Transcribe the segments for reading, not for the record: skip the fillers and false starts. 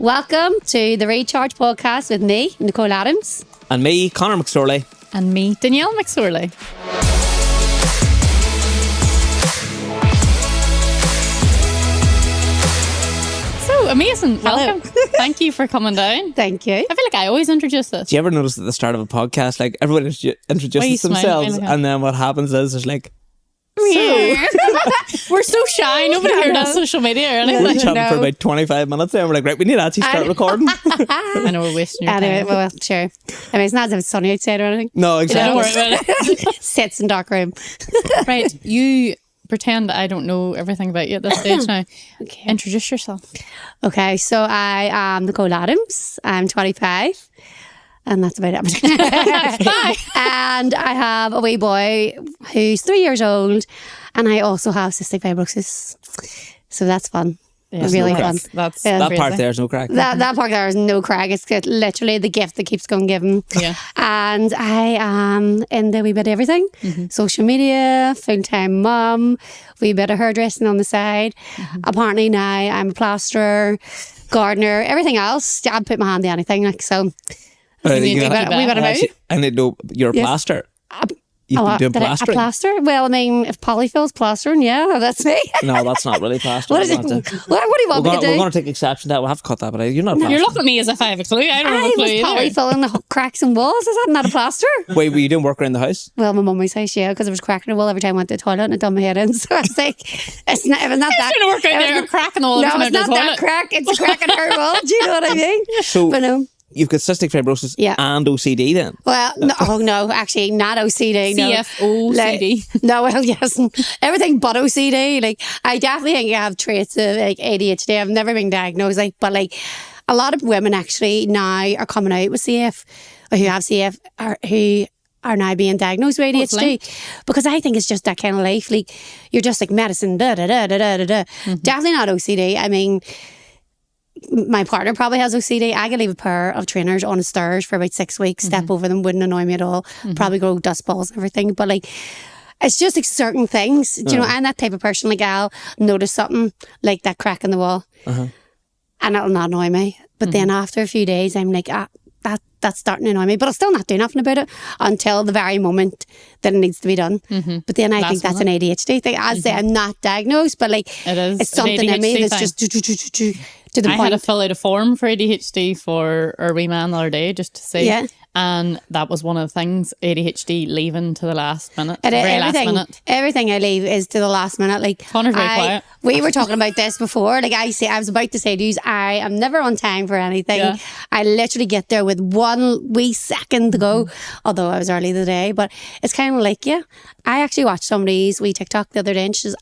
Welcome to the Recharge Podcast with me, Nicole Adams. And me, Conor McSorley. And me, Danielle McSorley. So amazing. Hello. Welcome. Thank you for coming down. Thank you. I feel like I always introduce this. Do you ever notice at the start of a podcast, like everyone introduces themselves, and then what happens is there's like, We're so shy. Nobody here does social media or anything. we're chatting for about 25 minutes and we're like, right, we need to actually start recording. I know we're wasting your Anyway, time. well, sure. I mean, it's not as if it's sunny outside or anything. No, Don't worry exactly. about it. Sits in dark room. Right, you pretend that I don't know everything about you at this stage now. Okay. Introduce yourself. Okay, so I am Nicole Adams. I'm 25. And that's about it. Bye. And I have a wee boy who's 3 years old. And I also have cystic fibrosis. So that's fun. Yeah, really no fun. That's Yeah. That crazy. part there's no crack. That part there is no crack. It's literally the gift that keeps on giving. Yeah. And I am in the wee bit of everything. Social media, full-time mum, wee bit of hairdressing on the side. Apparently now I'm a plasterer, gardener, everything else. I'd put my hand to anything. Like, so Right, need you to know, be we better move. actually, I need to know, you're a Yes. plaster. You've been doing Did I plastering. plaster? Well, I mean, if polyfill's plastering, yeah, that's me. No, that's not really plastering. What is it? What do you want me to do? We're going to take exception to that. We'll have to cut that, but you're not a plaster. You're looking at me as if I have a clue. I don't have I a clue was either. polyfilling the cracks and walls. Is that not a plaster? Wait, were you doing work around the house? Well, my mummy's house, yeah, because there was cracking in the wall every time I went to the toilet and it done my head in. So I was like, it's not, it was not that. Trying to work out there, a crack in the wall No, every time it's I not go to the that toilet. crack. It's a crack in her wall. Do you know what I mean? So But no. you've got cystic fibrosis Yeah. and OCD then? Well, no, oh no, actually, not OCD. No. CFOCD. Like, no, well, yes, everything but OCD. Like, I definitely think I have traits of like ADHD. I've never been diagnosed, like, but like, a lot of women actually now are coming out with CF, or who have CF, or who are now being diagnosed with What's ADHD. linked? Because I think it's just that kind of life. Like, you're just like medicine, da da da da da da da. Definitely not OCD. I mean, my partner probably has OCD. I could leave a pair of trainers on the stairs for about 6 weeks, step over them, wouldn't annoy me at all. Probably grow dust balls and everything. But like, it's just like certain things. Do you know, I'm that type of person. Like, I'll notice something like that crack in the wall and it'll not annoy me. But then after a few days, I'm like, that's starting to annoy me. But I'll still not do nothing about it until the very moment that it needs to be done. But then I think that's an ADHD thing. As I say, I'm not diagnosed, but like, It is it's an something in me ADHD that's thing. just to the I point. had to fill out a form for ADHD for our wee man the other day just to see. Yeah. And that was one of the things, ADHD leaving to the last minute. The very last minute. Everything I leave is to the last minute. Like, Connor's very quiet. We were talking about this before. Like, I was about to say to you, I am never on time for anything. Yeah. I literally get there with 1 wee second to go, although I was early the day. But it's kind of like, yeah, I actually watched somebody's wee TikTok the other day, and she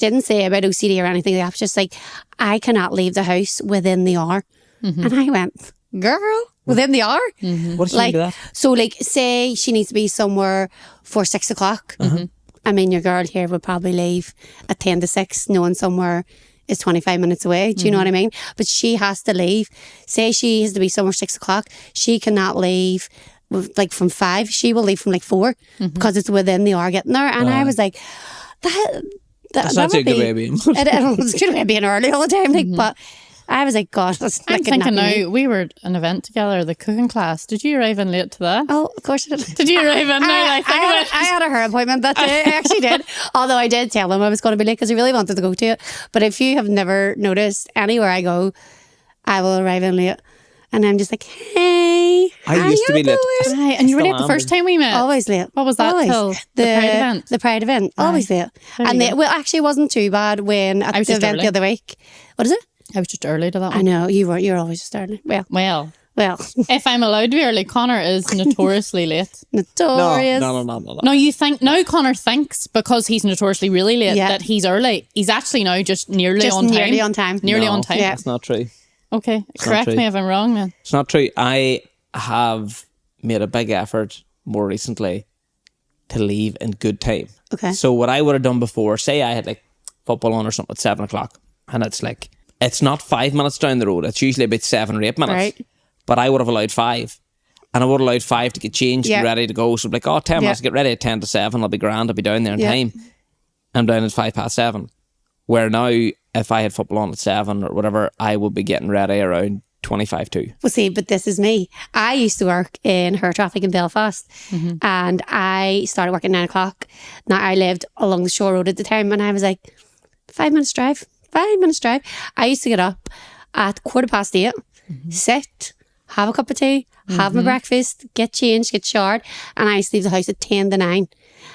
didn't say about OCD or anything. I was just like, I cannot leave the house within the hour. And I went, girl, within the hour? What does she Like, do that? so like, say she needs to be somewhere for 6 o'clock. I mean, your girl here would probably leave at 10 to 6, knowing somewhere is 25 minutes away. Do you know what I mean? But she has to leave. Say she has to be somewhere 6 o'clock. She cannot leave like from 5. She will leave from like 4 because it's within the hour getting there. And I was like, That's that actually a would good way of being. it's a good way of being early all the time. Like, but I was like, gosh, that's I'm that could not thinking be me. now, we were at an event together, the cooking class. Did you arrive in late to that? Oh, of course I did. Did you arrive in? I I had a hair appointment that day. I actually did. Although I did tell him I was going to be late because I really wanted to go to it. But if you have never noticed, anywhere I go, I will arrive in late. And I'm just like, hey, I how used to you be late. doing? Aye, and you were Still late the am, first but- time we met. Always late. What was that Always. till? The Pride event? The Pride event. Always late. There And you go. well, actually, it wasn't too bad when at I was the just event the early. other week. What is it? I was just early to that I one. know, you're always just starting. Well, Well, if I'm allowed to be early, Connor is notoriously late. notorious. No. No, you think now Connor thinks because he's notoriously really late Yeah. that he's early. He's actually now just nearly Just on time. nearly on time. Nearly No, on time. Yeah. That's not true. Okay, correct true. me if I'm wrong, man. It's not true. I have made a big effort more recently to leave in good time. Okay. So what I would have done before, say I had like football on or something at 7 o'clock, and it's like, it's not 5 minutes down the road. It's usually about 7 or 8 minutes. Right. But I would have allowed 5. And I would have allowed 5 to get changed Yeah. and ready to go. So I'm like, 10 minutes to get ready at 10 to 7. I'll be grand. I'll be down there in Yeah. time. I'm down at 7:05. Where now, if I had football on at 7 or whatever, I would be getting ready around 25 to. Well, see, but this is me. I used to work in hair traffic in Belfast, and I started working at 9 o'clock. Now, I lived along the shore road at the time, and I was like, 5 minutes drive. I used to get up at 8:15, sit, have a cup of tea, have my breakfast, get changed, get showered, and I used to leave the house at 10 to 9.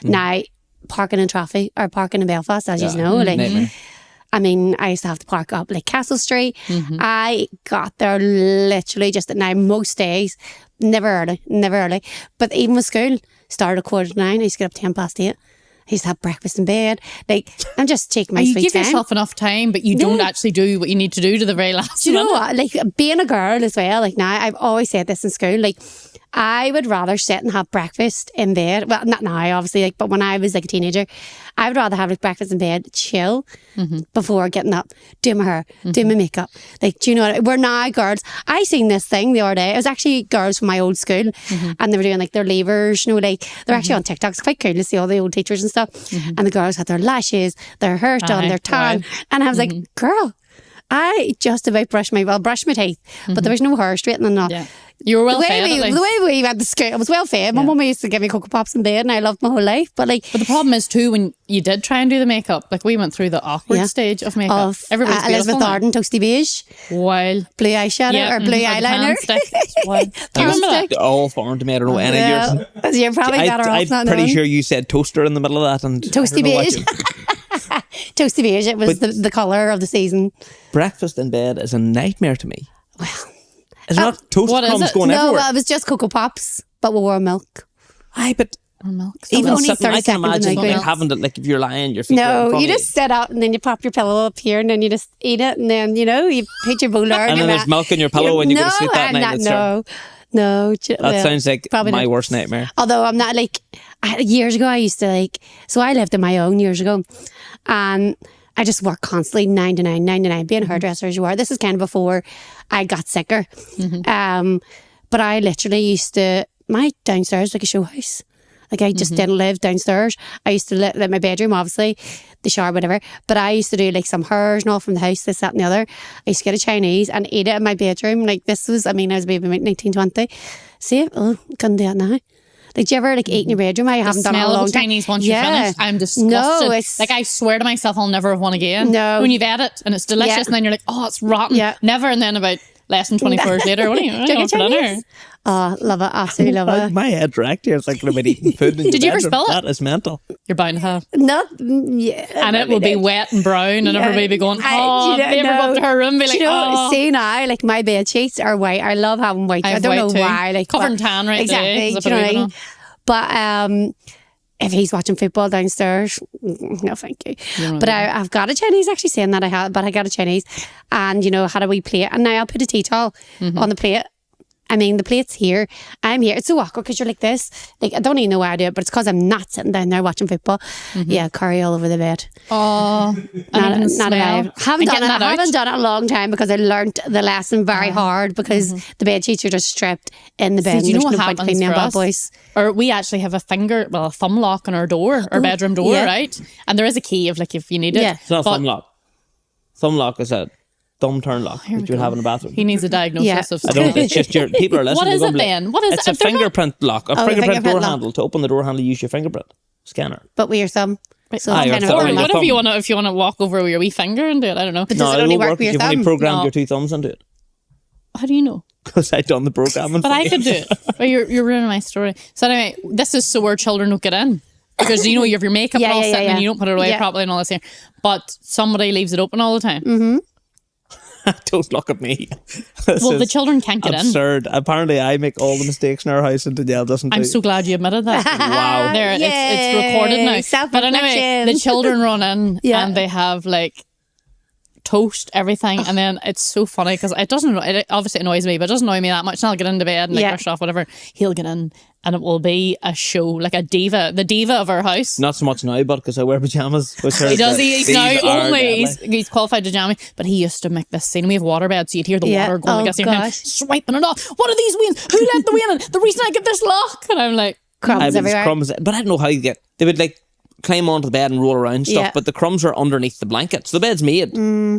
Now, parking in traffic, or parking in Belfast, as you know, like, I mean, I used to have to park up like Castle Street. I got there literally just at 9 most days. Never early. But even with school, started at 8:45. I used to get up 8:10. I used to have breakfast in bed. Like, I'm just taking my You sweet give time. yourself enough time, but you don't actually do what you need to do to the very last Do you know minute. what? Like, being a girl as well, like now, I've always said this in school, like, I would rather sit and have breakfast in bed. Well, not now, obviously, like, but when I was like a teenager, I would rather have like breakfast in bed, chill, before getting up, do my hair, do my makeup. Like, do you know what? We're now girls. I seen this thing the other day. It was actually girls from my old school, and they were doing like their leavers, you know, like, they're actually on TikTok. It's quite cool to see all the old teachers and stuff. And the girls had their lashes, their hair done, their tan. And I was like, girl, I just about brushed my teeth, but there was no hair straightening and all. Yeah. You were well fed, at least. The way we went to school, I was well fed. My mum used to give me Cocoa Pops in bed, and I loved my whole life. But the problem is too, when you did try and do the makeup, like we went through the awkward stage of makeup. Everybody's Elizabeth beautiful Arden, toasty beige, while blue eyeshadow or blue eyeliner. Do you remember that? They're all foreign to me. I don't know any of yours. You're probably better off not I'm pretty knowing. sure you said toaster in the middle of that. And Toasty beige. Toasty beige. It was the colour of the season. Breakfast in bed is a nightmare to me. Well, it's not toast what is crumbs it? going no, everywhere. well, it was just Cocoa Pops, but with warm milk. Aye, but Milk. even only sitting, 30 I can seconds in imagine the like microwave. having to, like, if you're lying, your feet are in No, front you of just sit out and then you pop your pillow up here and then you just eat it and then, you know, you put your bowl there. and then there's milk in your pillow when you go to sleep that night. It's terrible. No. That sounds like probably my not. worst nightmare. Although I'm not like, years ago I used to like, so I lived on my own years ago and I just worked constantly 9 to 9, being a hairdresser as you are. This is kind of before I got sicker. But I literally used to, my downstairs was like a show house. Like I just didn't live downstairs. I used to live like my bedroom, obviously, the shower, whatever. But I used to do like some hairs and all from the house, this, that and the other. I used to get a Chinese and eat it in my bedroom. Like this was, I was maybe about 1920. See, couldn't do it now. Like, do you ever like eat in your bedroom? I haven't done it in a Smell long of the time. Chinese once you finish, I'm disgusted. No, it's like I swear to myself I'll never have one again. No. When you've had it and it's delicious and then you're like, oh, it's rotten. Yeah. Never. And then about less than 24 hours later, what are you Chicken going for dinner? Chinese? Oh, love it. Absolutely love it. My head's racked here. It's like about eating food in Did your you ever bedroom. spill it? That is mental. You're bound to have. Not, yeah. And it will be wet and brown and everybody be going, oh, do you they ever go up to her room and be like, do you know, oh. see now, like my bed sheets are white. I love having white. I have don't know white too. why. Like Covered in tan right exactly. today, 'cause I Do you know put what I it mean? But if he's watching football downstairs, no, thank you. But I've got a Chinese. Actually, saying that I got a Chinese, and you know, had a wee plate, and now I'll put a tea towel on the plate. I mean, the plate's here. I'm here. It's so awkward because you're like this. Like, I don't even know why I do it, but it's because I'm not sitting down there watching football. Yeah, curry all over the bed. Oh, Not smell. alive. Haven't done it. That out. Haven't done it a long time because I learnt the lesson very hard because the bed sheets are just stripped in the bed. Do you know what There's no point happens cleaning for them bad us? boys. Or we actually have a thumb lock on our door, our bedroom door, yeah. right? And there is a key if you need it. Yeah. It's not a But thumb lock. Thumb lock is a thumb turn lock that you would have in a bathroom. he needs a diagnosis Yeah. of I don't. It's just people are listening. What is they're it gonna be then? What is it's it? a fingerprint lock, a fingerprint fingerprint door lock. handle. To open the door handle, use your fingerprint scanner. But with your thumb. So Aye, it's your kind of thumb. awkward. Or What thumb. if you want to walk over with your wee finger and do it? I don't know. But does it it only won't work with your if you've only thumb? programmed No. your two thumbs into it. How do you know? Because I done the programming. But I could do it. Well, you're ruining my story. So anyway, this is so our children don't get in. Because you know you have your makeup all sitting and you don't put it away properly and all this here. But somebody leaves it open all the time. Don't look at me. Well, the children can't get in. absurd. Apparently, I make all the mistakes in our house, and Danielle doesn't. I'm so glad you admitted that. Wow. There, it's Yay, recorded now. But self-reflection. anyway, the children run in Yeah. and they have like toast, everything, and then it's so funny because it doesn't. It obviously annoys me, but it doesn't annoy me that much. And I'll get into bed and like brush off whatever. He'll get in, and it will be a show, like a diva, the diva of our house. Not so much now, but because I wear pajamas. He does. He's now only he's qualified to jammy, but he used to make this scene. We have water beds, so you'd hear the water going against him, swiping it off. What are these wins? Who let the win in? The reason I get this lock, and I'm like Crumbs everywhere. Crumbs, but I don't know how you get. They would like climb onto the bed and roll around stuff, Yeah. but the crumbs are underneath the blanket. So the bed's made.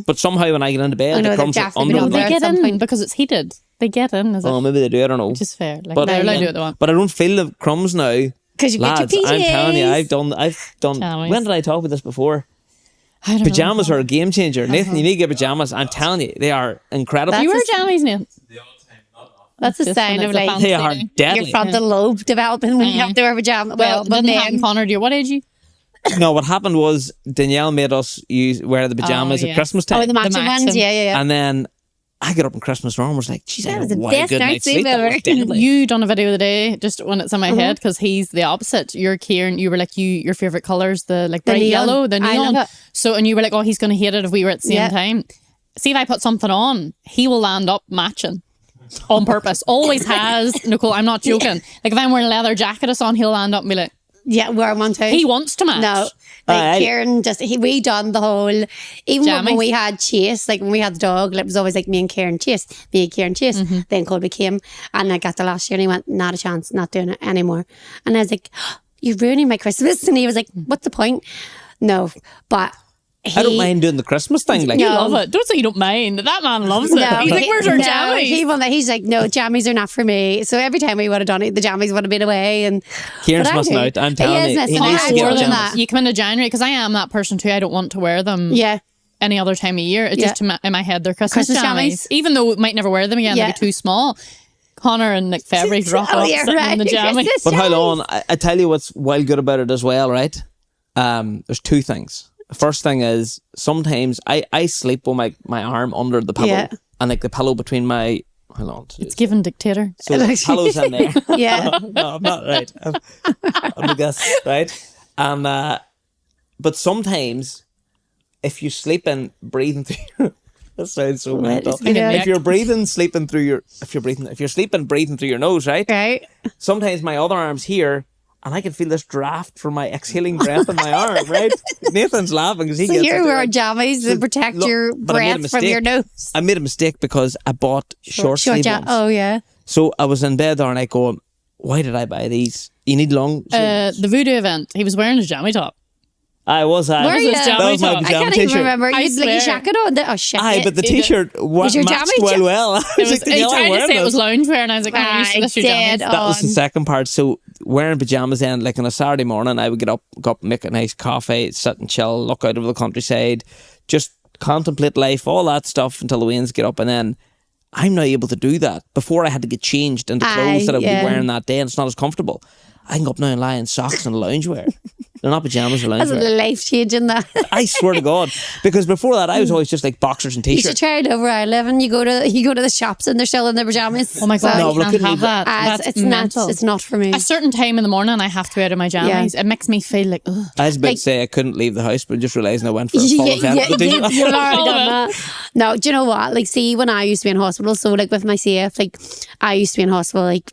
But somehow when I get into bed, know, the they've crumbs are definitely under been the on They there blanket. at get some in point. because it's heated. They get in, is it? Oh, maybe they do. I don't know. Which is fair. Like, But- they're allowed to do what they want. But I don't feel the crumbs now. 'Cause you get your Lads, I'm telling you, PJs. I've done. Jammies. When did I talk about this before? I don't Pajamas know. are a game changer. Nathan, you need to get pajamas. I'm telling you, they are incredible. You That's wear jammies, Nathan? That's a Just sign when of it's a like fancy They are day. your deadly. frontal lobe developing when you have to wear pajamas. Well, But didn't happen, then Connor. What age are you? No, what happened was Danielle made us wear the pajamas Oh, yeah. at Christmas time. the matching ones, matching. yeah. And then I got up on Christmas morning and was like, geez, I That was had a the wild best good night's night's sleep sleep. That ever. was deadly. You done a video the day just when it's in my head because he's the opposite. You're Kieran. You were like your favorite colors, the like bright neon. yellow, the I neon. love it. So and you were like, oh, he's going to hate it if we were at the same Yeah. time. See if I put something on, he will land up matching on purpose. Always has, Nicole. I'm not joking. Like if I'm wearing a leather jacket or something, he'll land up and be like, Yeah, wear one too. he wants to match. No. Like I- Kieran we done the whole even when Jammies. we had Chase, like when we had the dog, it was always like me and Kieran Chase. Mm-hmm. Then Colby came and I got the last year and he went, not a chance, not doing it anymore. And I was like, you're ruining my Christmas. And he was like, what's the point? No. But I don't mind doing the Christmas thing. Like, You love it. Don't say you don't mind. That man loves it. He's like, where's our jammies? He's like, no, jammies are not for me. So every time we would have done it, the jammies would have been away. And Kieran's but I missing do. out. I'm telling He you. is He missing needs out. to More get than jammies. that. You come into January because I am that person too. I don't want to wear them. Yeah. Any other time of year. It's Yeah. just in my head they're Christmas Christmas jammies. jammies. Even though we might never wear them again, Yeah. they'll be too small. Connor and like February rock Oh, up yeah, sitting right. in the jammies. Christmas But how jammies. long? I tell you what's wild good about it as well, right? There's two things. The first thing is sometimes I sleep with my arm under the pillow Yeah. and like the pillow between my. Hold on. It's given dictator. So the pillow's in there. Yeah. No, I'm not right. I'm a guess, right? And but sometimes if you sleep in breathing through that sounds so mental. Yeah. If you're breathing, sleeping through your if you're sleeping, breathing through your nose, right? Right. Sometimes my other arm's here and I can feel this draft from my exhaling breath in my arm, right? Nathan's laughing because he So gets you're it, wearing right? jammies to protect look, your but I made a breath from your mistake. nose. I made a mistake because I bought short sleeve ones. Oh, yeah. So I was in bed the other night going, why did I buy these? You need long sleeves. The voodoo event, he was wearing his jammy top. I was. Were was you? his That was my jammy top. I pajama can't even t-shirt. remember. I You like your swear. jacket on. Oh, shit. Aye, but the t-shirt Was your matched jammy well. I It was was, like, he "Y'all tried to wearing say it was this?" loungewear, and I was like, no, you should, that's your dead jammies. That was the on. second part. So wearing pajamas then, like on a Saturday morning, I would get up, make a nice coffee, sit and chill, look out over the countryside, just contemplate life, all that stuff until the winds get up. And then I'm now able to do that. Before I had to get changed into clothes that I would yeah. be wearing that day and it's not as comfortable. I can go up now and lie in socks and loungewear. They're not pajamas or That's loungewear. life changing that. I swear to God. Because before that, I was always just like boxers and You should t-shirts. try it over where I live, and you go to the shops and they're still in their pajamas. Oh my God, No, you but can't couldn't have leave that. That's it's mental. not. It's not for me. A certain time in the morning, I have to be out of my jammies. It makes me feel like, ugh. I was about like- to say I couldn't leave the house, but just realising I went for a full Yeah, event. with the t-shirt. you've already done that. No, do you know what? Like, see, when I used to be in hospital, so like with my CF, like I used to be in hospital, like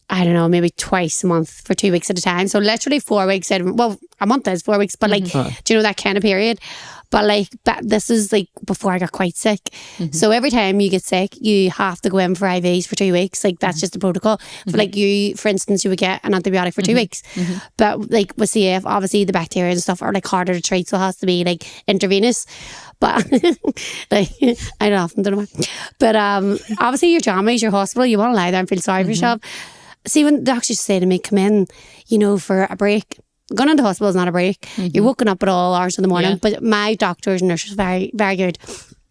I don't know, maybe twice a month for 2 weeks at a time. So literally 4 weeks. Well, a month is 4 weeks, but like, do you know that kind of period? But like, this is like before I got quite sick. So every time you get sick, you have to go in for IVs for 2 weeks. Like that's just the protocol. For like you, for instance, you would get an antibiotic for 2 weeks. But like with CF, obviously the bacteria and stuff are like harder to treat, so it has to be like intravenous. But like I don't know. But obviously your jammies, your hospital, you want to lie there and feel sorry for yourself. See, when the doctors say to me, come in, you know, for a break. Going into hospital is not a break. You're woken up at all hours in the morning. Yeah. But my doctors and nurses very, very good.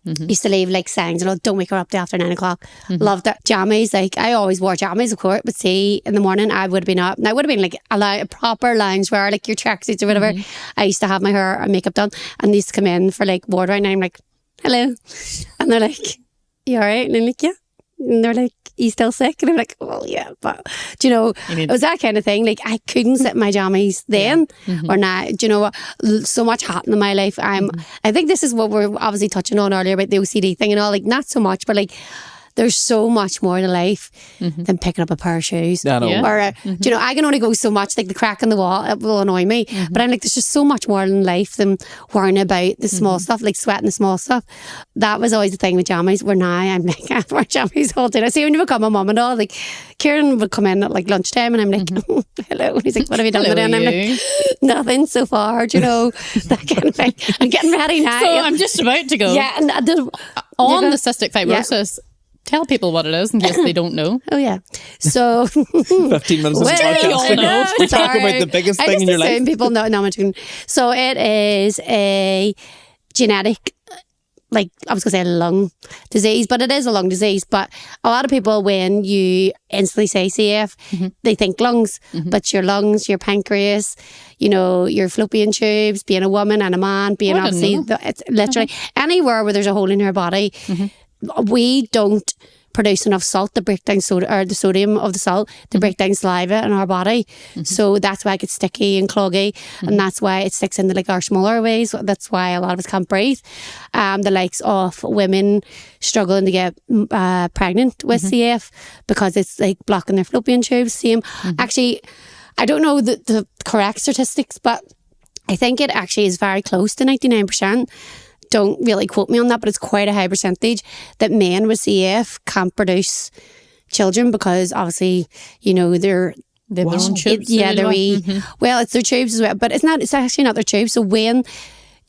Used to leave like signs, you know, don't wake her up till after 9 o'clock. Loved that. Jammies, like I always wore jammies, of course. But see, in the morning I would have been up. And I would have been like a proper loungewear, like your tracksuits or whatever. I used to have my hair and makeup done, and they used to come in for like ward round, and I'm like, hello, and they're like, you all right? And I'm like, yeah. And they're like, you still sick? And I'm like, well, yeah, but do you know, it was that kind of thing. Like I couldn't sit in my jammies then or now. Do you know what? So much happened in my life. I think this is what we're obviously touching on earlier about the OCD thing and all. Like not so much, but like there's so much more to life than picking up a pair of shoes. I know. Yeah. Or, do you know, I can only go so much, like the crack in the wall, it will annoy me. But I'm like, there's just so much more in life than worrying about the small stuff, like sweating the small stuff. That was always the thing with jammies, where now I'm like, I wear jammies all day. I see when you become a mum and all, like, Kieran would come in at like lunchtime and I'm like, hello. And he's like, what have you done Hello, today? And I'm you. like, nothing so far, do you know, that kind of thing. I'm getting ready now. So I'm just about to go. Yeah, and On you're the cystic fibrosis, tell people what it is in case they don't know. Oh yeah. So 15 minutes of the podcast. no, We talk about the biggest thing in your life. People know. No, I'm joking. So it is a genetic, like I was going to say lung disease, but it is a lung disease. But a lot of people, when you instantly say CF, they think lungs, but your lungs, your pancreas, you know, your fallopian tubes, being a woman and a man, being I didn't obviously, it's literally anywhere where there's a hole in your body, we don't produce enough salt to break down soda, or the sodium of the salt to break down saliva in our body. So that's why it gets sticky and cloggy, and that's why it sticks into like our smaller ways. That's why a lot of us can't breathe. The likes of women struggling to get pregnant with CF because it's like blocking their fallopian tubes. Same. Actually, I don't know the correct statistics, but I think it actually is very close to 99%. Don't really quote me on that, but it's quite a high percentage that men with CF can't produce children because obviously, you know, they've their own tubes. they're well, it's their tubes as well, but it's actually not their tubes. So when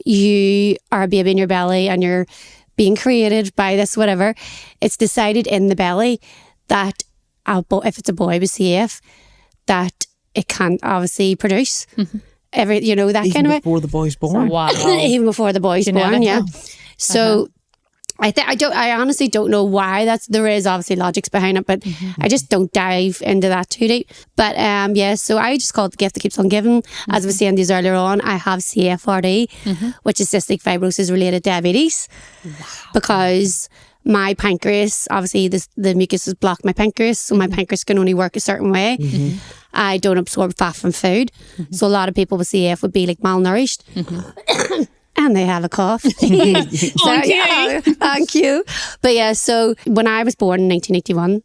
you are a baby in your belly and you're being created by this whatever, it's decided in the belly that if it's a boy with CF, that it can't obviously produce. You know, that Even kind of way. before the boy's born. Wow. Even before the boy's born, yeah. So I honestly don't know why there is obviously logics behind it, but I just don't dive into that too deep. But yeah, so I just call it the gift that keeps on giving. As I was saying these earlier on, I have CFRD, which is cystic fibrosis related diabetes, because my pancreas, obviously the mucus has blocked my pancreas, so my pancreas can only work a certain way. I don't absorb fat from food. So a lot of people with CF would be like malnourished. And they have a cough. Thank you. But yeah, so when I was born in 1981,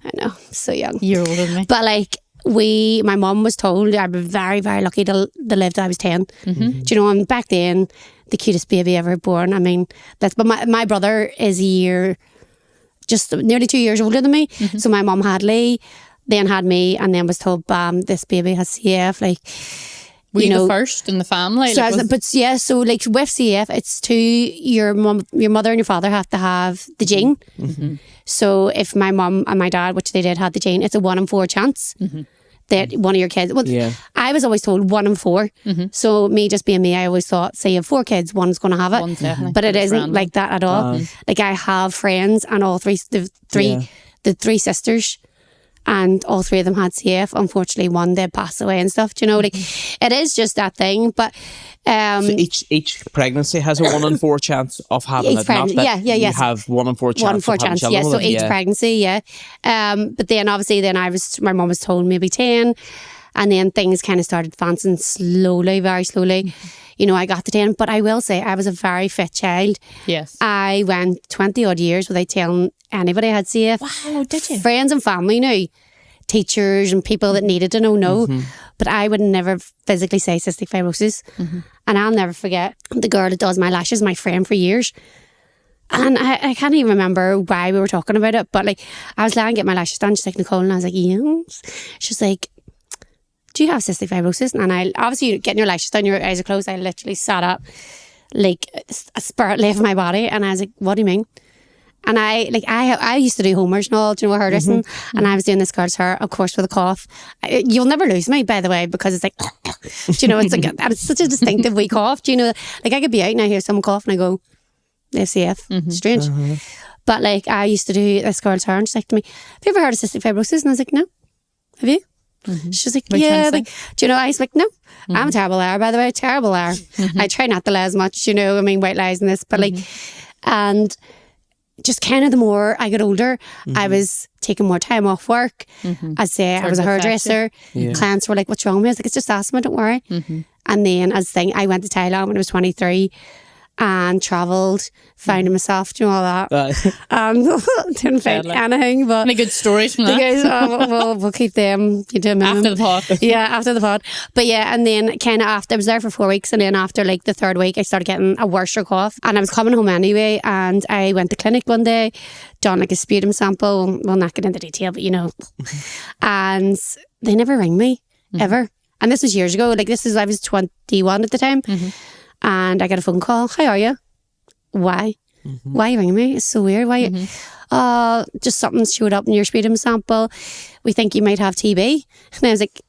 I know, so young. You're older than me. But like my mum was told I was very, very lucky to live till I was 10. Do you know, and back then, the cutest baby ever born. I mean, but my brother is just nearly 2 years older than me. So my mum had Lee, then had me, and then was told, bam, this baby has CF. Like, Were you the first in the family? So so like with CF, it's your mother and your father have to have the gene. So if my mum and my dad, which they did, had the gene, it's a 1 in 4 chance that one of your kids. Well, I was always told 1 in 4. So me just being me, I always thought, say you have 4 kids, one's going to have it. But it isn't like that at all. Like I have friends, and all the three sisters, and all 3 of them had CF. Unfortunately, one did pass away and stuff. Do you know, like it is just that thing. But so each pregnancy has a 1 in 4 chance of having it. Not that you have 1 in 4 chance. 1 in 4 chance. Yeah. So each pregnancy, but then obviously, my mum was told maybe 10, and then things kind of started advancing slowly, very slowly. You know, I got to 10, but I will say I was a very fit child. Yes. I went 20 odd years without telling anybody I had CF. Wow, did you? Friends and family knew. Teachers and people that needed to know. But I would never physically say cystic fibrosis. And I'll never forget the girl that does my lashes, my friend for years. And I can't even remember why we were talking about it, but like I was lying to get my lashes done. She's like, Nicole, and I was like, yes. She's like, do you have cystic fibrosis? And I obviously getting your lashes done, your eyes are closed. I literally sat up like a spirit left my body, and I was like, what do you mean? And I used to do humours and all, do you know, hairdressing, and I was doing this girl's hair, of course, with a cough. You'll never lose me, by the way, because it's like, do you know, it's like it's such a distinctive wee cough. Do you know, like I could be out and I hear someone cough and I go, FCF, strange. But like I used to do this girl's hair, and she's like to me, have you ever heard of cystic fibrosis? And I was like, no. Have you? She's like, yeah. Like, do you know, I was like, no. I'm a terrible liar, by the way, terrible liar. I try not to lie as much, you know, I mean, white lies and this, but like, and just kind of the more I got older, I was taking more time off work. I'd say I was a hairdresser. Clients were like, what's wrong with me? I was like, it's just asthma, don't worry. And then I went to Thailand when I was 23, and travelled, finding myself, you know, all that. Didn't find anything, but any good stories from that? We'll keep them. You do after the pod. Yeah, after the pod. But yeah, and then kind of after, I was there for 4 weeks, and then after like the third week, I started getting a worse cough, and I was coming home anyway, and I went to clinic one day, done like a sputum sample. We'll not get into detail, but you know, and they never rang me ever. And this was years ago. Like I was 21 at the time. And I got a phone call. How are you? Why? Why are you ringing me? It's so weird. Why? Just something showed up in your sputum sample. We think you might have TB. And I was like,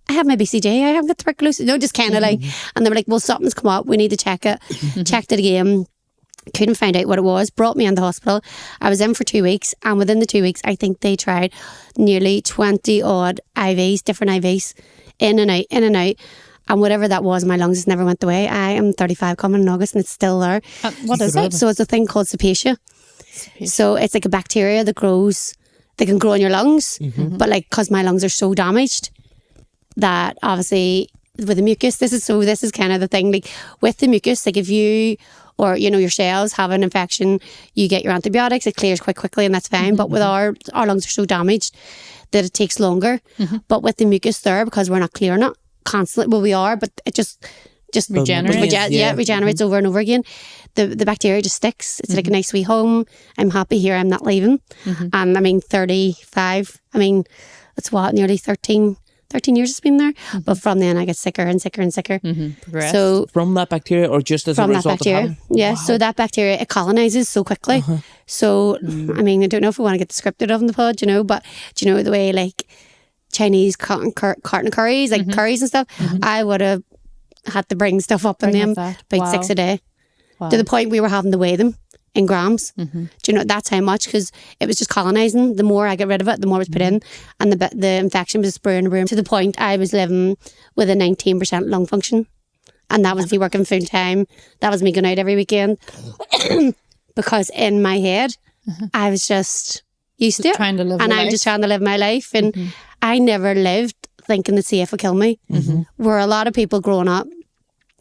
I have my BCG. I haven't got tuberculosis. No, just kind of like. And they were like, well, something's come up. We need to check it. Checked it again. Couldn't find out what it was. Brought me in the hospital. I was in for 2 weeks. And within the 2 weeks, I think they tried nearly 20 odd IVs, different IVs, in and out. And whatever that was in my lungs, it never went away. I am 35 coming in August, and it's still there. What is it? So it's a thing called cepacia. So it's like a bacteria that grows. They can grow in your lungs, but like because my lungs are so damaged that obviously with the mucus, this is kind of the thing. Like with the mucus, like if you or you know your cells have an infection, you get your antibiotics. It clears quite quickly, and that's fine. But with our lungs are so damaged that it takes longer. But with the mucus there, because we're not clearing it constantly, well we are, but it just regenerates. Regenerates over and over again. The bacteria just sticks. It's like a nice wee home. I'm happy here. I'm not leaving. And I mean 35. I mean it's what, nearly 13 years it's been there. But from then I get sicker and sicker and sicker. So from that bacteria, or just as a result that bacteria, of having? yeah. Wow. So that bacteria, it colonizes so quickly. So I mean, I don't know if we want to get descriptive of the pod, you know, but do you know the way like Chinese carton curries, like curries and stuff, I would have had to bring stuff up in them about 6 a day, to the point we were having to weigh them in grams. Do you know, that's how much, because it was just colonizing. The more I get rid of it, the more it was put in, and the infection was spraying around, to the point I was living with a 19% lung function, and that was me working full time. That was me going out every weekend because in my head I was just used to it, trying to live, and I'm just trying to live my life, and I never lived thinking the safe would kill me. Where a lot of people growing up,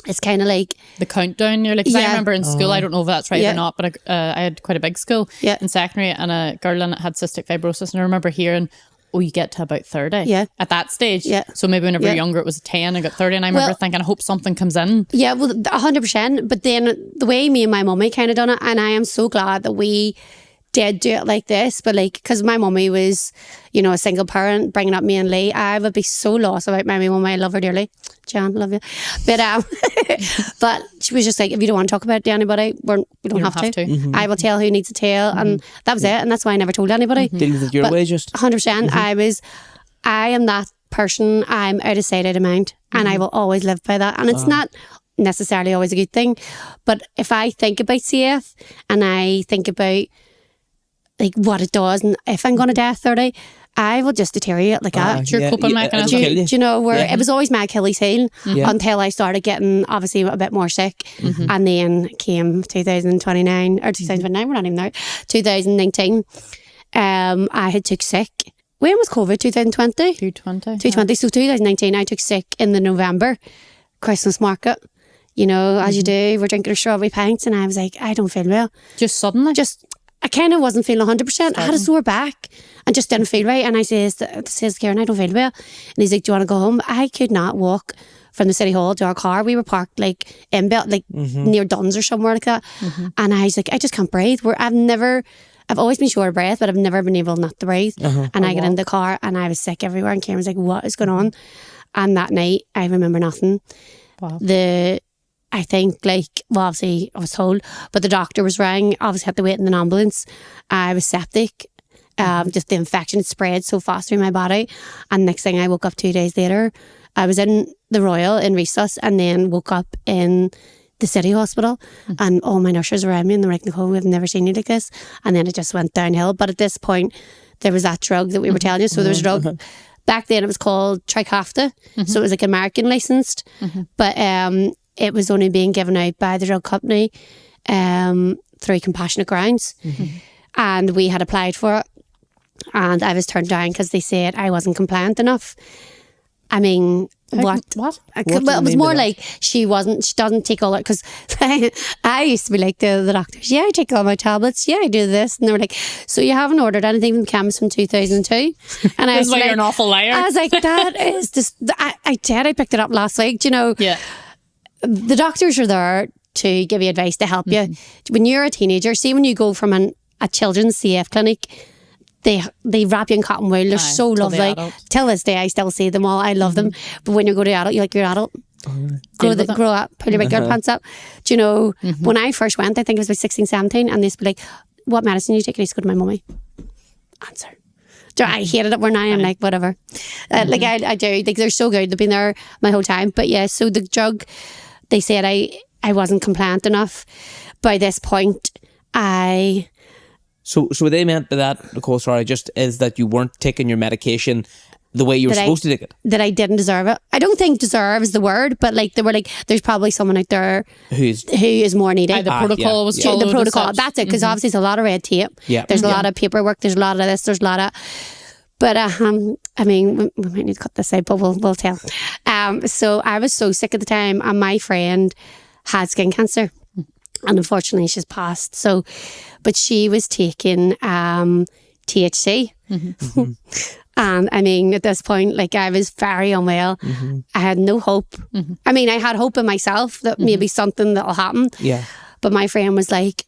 it's kind of like the countdown. You're like, 'cause I remember in school, I don't know if that's right or not, but I had quite a big school in secondary, and a girl in it had cystic fibrosis, and I remember hearing, oh, you get to about 30 at that stage. So maybe whenever you're younger, it was 10, I got 30, and I remember thinking, I hope something comes in. Yeah, well, 100%. But then the way me and my mummy kind of done it, and I am so glad that we did do it like this, but like, because my mummy was, you know, a single parent bringing up me and Lee, I would be so lost about my mummy. I love her dearly. Jan, love you. But but she was just like, if you don't want to talk about it to anybody, we don't have to. I will tell who needs to tell, and that was it. And that's why I never told anybody. Deal with it your way, just 100%. I am that person. I'm out of sight, out of mind, and I will always live by that. And it's not necessarily always a good thing, but if I think about CF and I think about like what it does, and if I'm going to die at 30, I will just deteriorate like that. Your coping mechanism. Do you know, where it was always my Achilles heel until I started getting obviously a bit more sick, and then came 2029 or 2029. We're not even there. 2019. I had took sick. When was COVID? 2020. 2020. So 2019, I took sick in the November Christmas market. You know, as you do, we're drinking our strawberry pints, and I was like, I don't feel well. Just suddenly? I kind of wasn't feeling 100%. I had a sore back and just didn't feel right. And I says to Kieran, I don't feel well. And he's like, do you want to go home? I could not walk from the city hall to our car. We were parked like in Belt, like near Duns or somewhere like that. And I was like, I just can't breathe. I've always been short of breath, but I've never been able not to breathe. And I got in the car and I was sick everywhere. And Kieran was like, what is going on? And that night, I remember nothing. Wow. I think, like, well, obviously I was told, but the doctor was rang, obviously had to wait in an ambulance. I was septic. Just the infection spread so fast through my body. And next thing I woke up 2 days later, I was in the Royal in Resus, and then woke up in the city hospital, and all my nurses around me, and they're like, Nicole, we've never seen you like this. And then it just went downhill. But at this point, there was that drug that we were telling you. So there was a drug. Back then it was called Trikafta. So it was like American licensed. But it was only being given out by the drug company through compassionate grounds. And we had applied for it, and I was turned down because they said I wasn't compliant enough. I mean, What? What? Well, do you it was mean by more that? like she doesn't take all it, because I used to be like the doctors, yeah, I take all my tablets, yeah, I do this, and they were like, so you haven't ordered anything from the chemist from 2002? And I This was is why like, you're an awful liar. I was like, that is just, I picked it up last week, you know. Yeah. The doctors are there to give you advice, to help you. When you're a teenager, see, when you go from a children's CF clinic, they wrap you in cotton wool. They're Aye, so till the lovely. adult. Till this day, I still see them all. I love them. But when you go to adult, you're like, you're adult. Deal with it. Grow up, put your big girl pants up. Do you know, when I first went, I think it was about 16, 17, and they used to be like, what medicine you take? And I used to go to my mummy. Answer. Do you know, I hated it. Where now I'm like, whatever. Like I do. Like, they're so good. They've been there my whole time. But yeah, so the drug, they said I wasn't compliant enough. By this point, So what they meant by that, Nicole, sorry, just is that you weren't taking your medication the way you were supposed to take it. That I didn't deserve it. I don't think deserve is the word, but like they were like, there's probably someone out there who is more needed. The protocol was followed. The protocol. as such. That's it, because obviously there's a lot of red tape. Yeah. There's a lot of paperwork. There's a lot of this. There's a lot of. But I mean, we might need to cut this out, but we'll tell. So I was so sick at the time, and my friend had skin cancer, and unfortunately she's passed. So, but she was taking THC. And I mean, at this point, like, I was very unwell. I had no hope. I mean, I had hope in myself that maybe something that'll happen. Yeah. But my friend was like,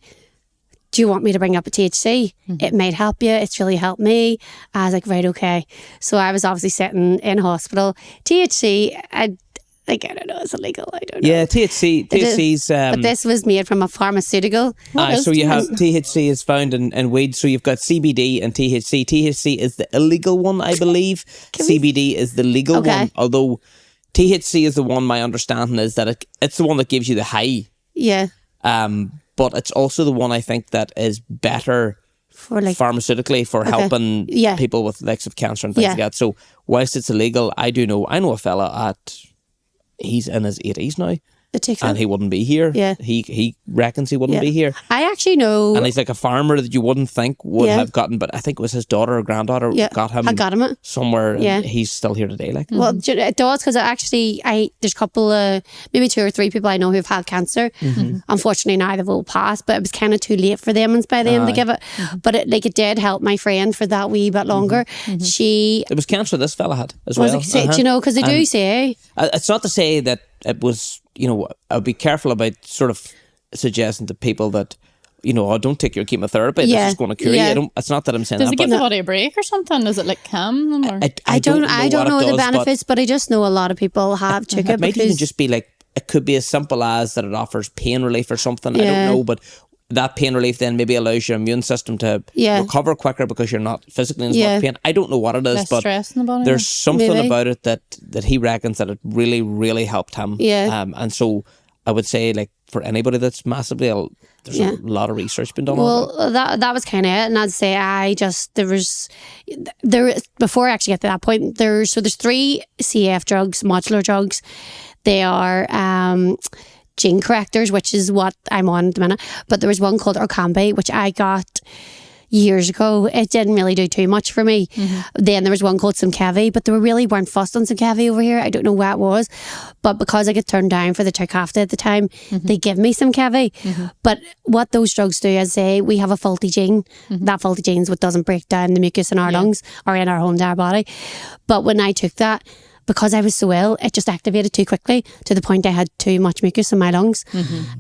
do you want me to bring up a THC? It might help you. It's really helped me. I was like, right, okay. So I was obviously sitting in hospital. THC, I don't know, it's illegal. I don't know. Yeah, THC's... but this was made from a pharmaceutical. so you have THC is found in weed. So you've got CBD and THC. THC is the illegal one, I believe. CBD is the legal one. Although THC is the one, my understanding is that it's the one that gives you the high. Yeah. But it's also the one, I think, that is better For like pharmautically for helping people with likes of cancer and things like that. So whilst it's illegal, I know a fella he's in his 80s now. And he wouldn't be here. Yeah. He reckons he wouldn't be here. I actually know. And he's like a farmer that you wouldn't think would have gotten, but I think it was his daughter or granddaughter got him. I got him somewhere. And he's still here today. Like, well, it does, because there's a couple of, maybe 2 or 3 people I know who've had cancer. Unfortunately, now they've all passed, but it was kind of too late for them by then to give it. But it did help my friend for that wee bit longer. It was cancer this fella had as well. Do you know, because they do say. It's not to say that it was, I'd be careful about sort of suggesting to people that, don't take your chemotherapy. This is going to cure you. It's not that I'm saying Does that. Does it give the body a break or something? Is it like calm them? Or? I don't know the benefits, but I just know a lot of people have took it. It might even just be like, it could be as simple as that it offers pain relief or something. I don't know, but that pain relief then maybe allows your immune system to recover quicker because you're not physically in as much pain. I don't know what it is, less but stress in the body, there's something about it that he reckons that it really, really helped him. And so I would say, like, for anybody that's massively ill, there's a lot of research been done on it. Well, that was kind of it. And I'd say before I actually get to that point, there's 3 CF drugs, modular drugs. They are gene correctors, which is what I'm on at the minute. But there was one called Orkambi, which I got years ago. It didn't really do too much for me. Then there was one called Simkevi, but they really weren't fussed on Simkevi over here. I don't know what it was. But because I got turned down for the Trikafta at the time, they give me Simkevi. But what those drugs do is we have a faulty gene. That faulty gene is what doesn't break down the mucus in our lungs or in our whole entire body. But when I took that, because I was so ill, it just activated too quickly to the point I had too much mucus in my lungs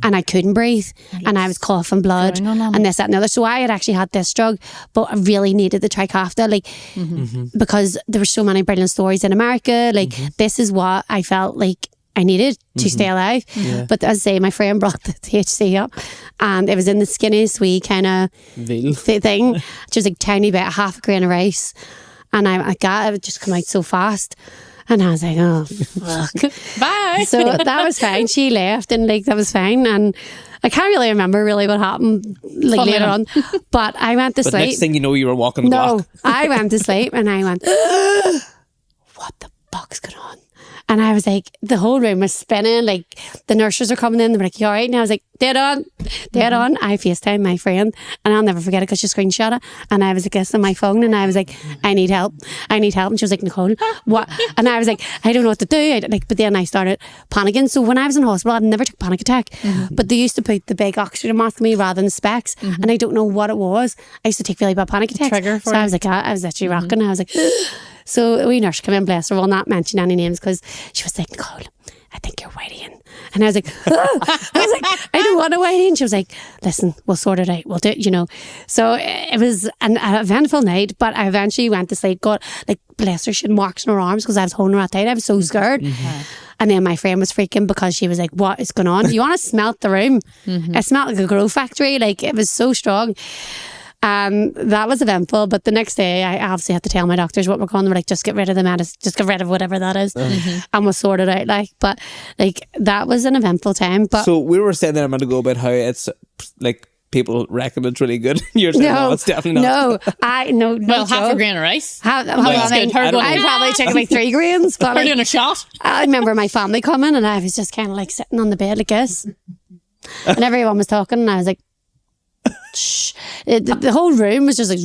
and I couldn't breathe and I was coughing blood and this, that and the other. So I had actually had this drug, but I really needed the Trikafta, because there were so many brilliant stories in America. This is what I felt like I needed to stay alive. But as I say, my friend brought the THC up and it was in the skinniest wee kind of thing, just like tiny bit, half a grain of rice. And I got it just come out so fast. And I was like, oh, fuck. Bye. So that was fine. She left and that was fine. And I can't really remember what happened later on. But I went to sleep. Next thing you know, you were walking the block. I went to sleep and I went, what the fuck's going on? And I was like, the whole room was spinning. Like, the nurses are coming in. They were like, you all right? And I was like, dead on. I FaceTime my friend, and I'll never forget it because she screenshot it. And I was like, this on my phone, and I was like, I need help. And she was like, Nicole, what? And I was like, I don't know what to do. But then I started panicking. So when I was in hospital, I'd never took a panic attack. But they used to put the big oxygen mask on me rather than specs. And I don't know what it was. I used to take really bad panic attacks. Trigger for so I was like, I was actually rocking. I was like, so a wee nurse came in, bless her, will not mention any names, because she was like, Nicole, I think you're whiting. And I was like, I don't want to white in. She was like, listen, we'll sort it out. We'll do it, So it was an eventful night, but I eventually went to sleep. God, like, bless her, she had marks in her arms because I was holding her that tight. I was so scared. And then my friend was freaking because she was like, what is going on? You want to smell the room? It smelled like a grow factory. Like, it was so strong. And that was eventful. But the next day, I obviously had to tell my doctors what we're going. They were like, just get rid of the medicine, just get rid of whatever that is. And we'll sort it out. But that was an eventful time. But so we were saying there a minute ago about how it's like people reckon it's really good. You're saying, no, it's definitely not. No. Well, half a grain of rice. I probably took like 3 grains. But doing a shot. I remember my family coming, and I was just kind of like sitting on the bed like this. And everyone was talking, and I was like, shh. The whole room was just like,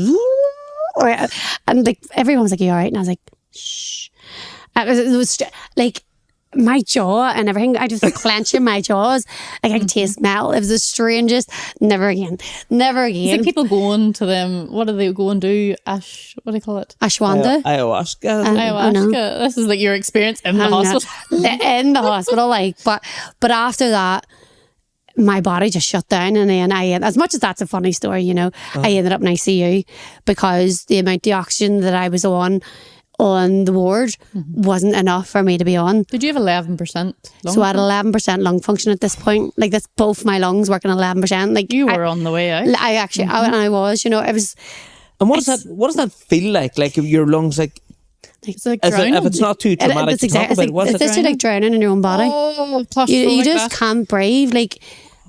and like everyone was like, you all right? And I was like, shh. It was like my jaw and everything. I just was clenching my jaws. Like, I could taste smell. It was the strangest. Never again. See people going to them. What do they go and do? What do they call it? Ashwanda. Ayahuasca. Ayahuasca. This is like your experience in the hospital. In the hospital, but after that, my body just shut down, and then as much as that's a funny story, I ended up in ICU because the amount of oxygen that I was on the ward wasn't enough for me to be on. Did you have 11% lung? So I had 11% lung function at this point. Like, that's both my lungs working 11%. Like, you were on the way out. I actually, I was, it was. And what does that feel like? Like, if your lungs, like, it's like drowning. If it's not too traumatic to talk about, what's it? It's like drowning in your own body. Oh, you just can't breathe. Like,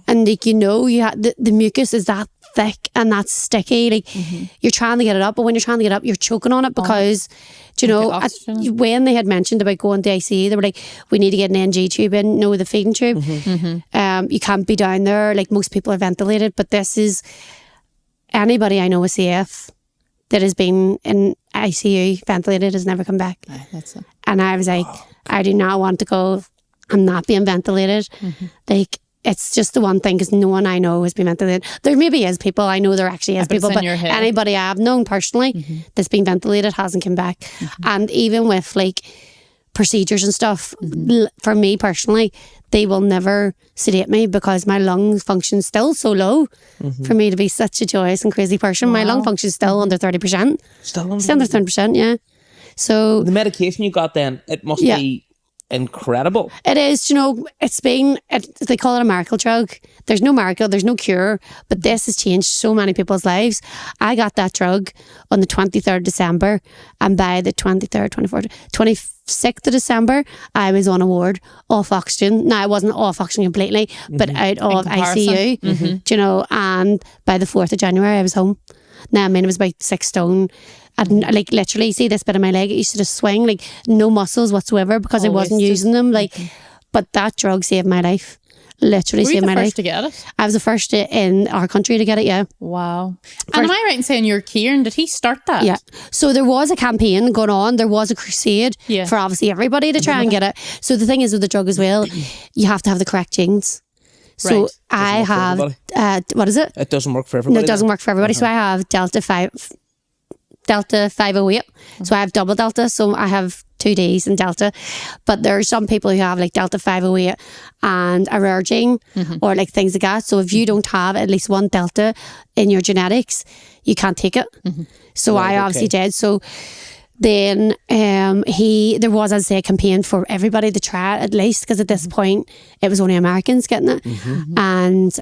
and like, you have the mucus is that thick and that sticky. Like, you're trying to get it up, but when you're trying to get it up, you're choking on it because, when they had mentioned about going to ICU, they were like, we need to get an NG tube in, the feeding tube. You can't be down there. Like, most people are ventilated, but this is anybody I know with CF that has been in ICU ventilated has never come back. That's it. And I was like, I do not want to go. I'm not being ventilated. Like, it's just the one thing, because no one I know has been ventilated. There maybe is people, I know there actually is people, but anybody I have known personally that's been ventilated hasn't come back. And even with like procedures and stuff, for me personally, they will never sedate me because my lung function's still so low. For me to be such a joyous and crazy person, my lung function's still under 30%. Still under 30%, yeah. So the medication you got then, it must be incredible. It is, they call it a miracle drug. There's no miracle, there's no cure, but this has changed so many people's lives. I got that drug on the 23rd December, and by the 23rd, 24th, 26th of December, I was on a ward off oxygen. Now, I wasn't off oxygen completely, but out of ICU, and by the 4th of January, I was home. Now, I mean, it was about 6 stone. And like, literally, see this bit of my leg, it used to just swing, like, no muscles whatsoever because I wasn't using them. Like, but that drug saved my life. Literally saved my life. Were you the first to get it? I was the first in our country to get it, yeah. Wow. And am I right in saying you're Kieran? Did he start that? Yeah. So there was a campaign going on. There was a crusade for obviously everybody to try and get it. So the thing is with the drug as well, you have to have the correct genes. So I have, what is it? It doesn't work for everybody. No, it doesn't work for everybody. So I have Delta 508. So I have double Delta. So I have 2 Ds in Delta. But there are some people who have like Delta 508 and a rare gene or like things like that. So if you don't have at least one Delta in your genetics, you can't take it. So I obviously did. So then there was, as I say, a campaign for everybody to try it at least, because at this point it was only Americans getting it. And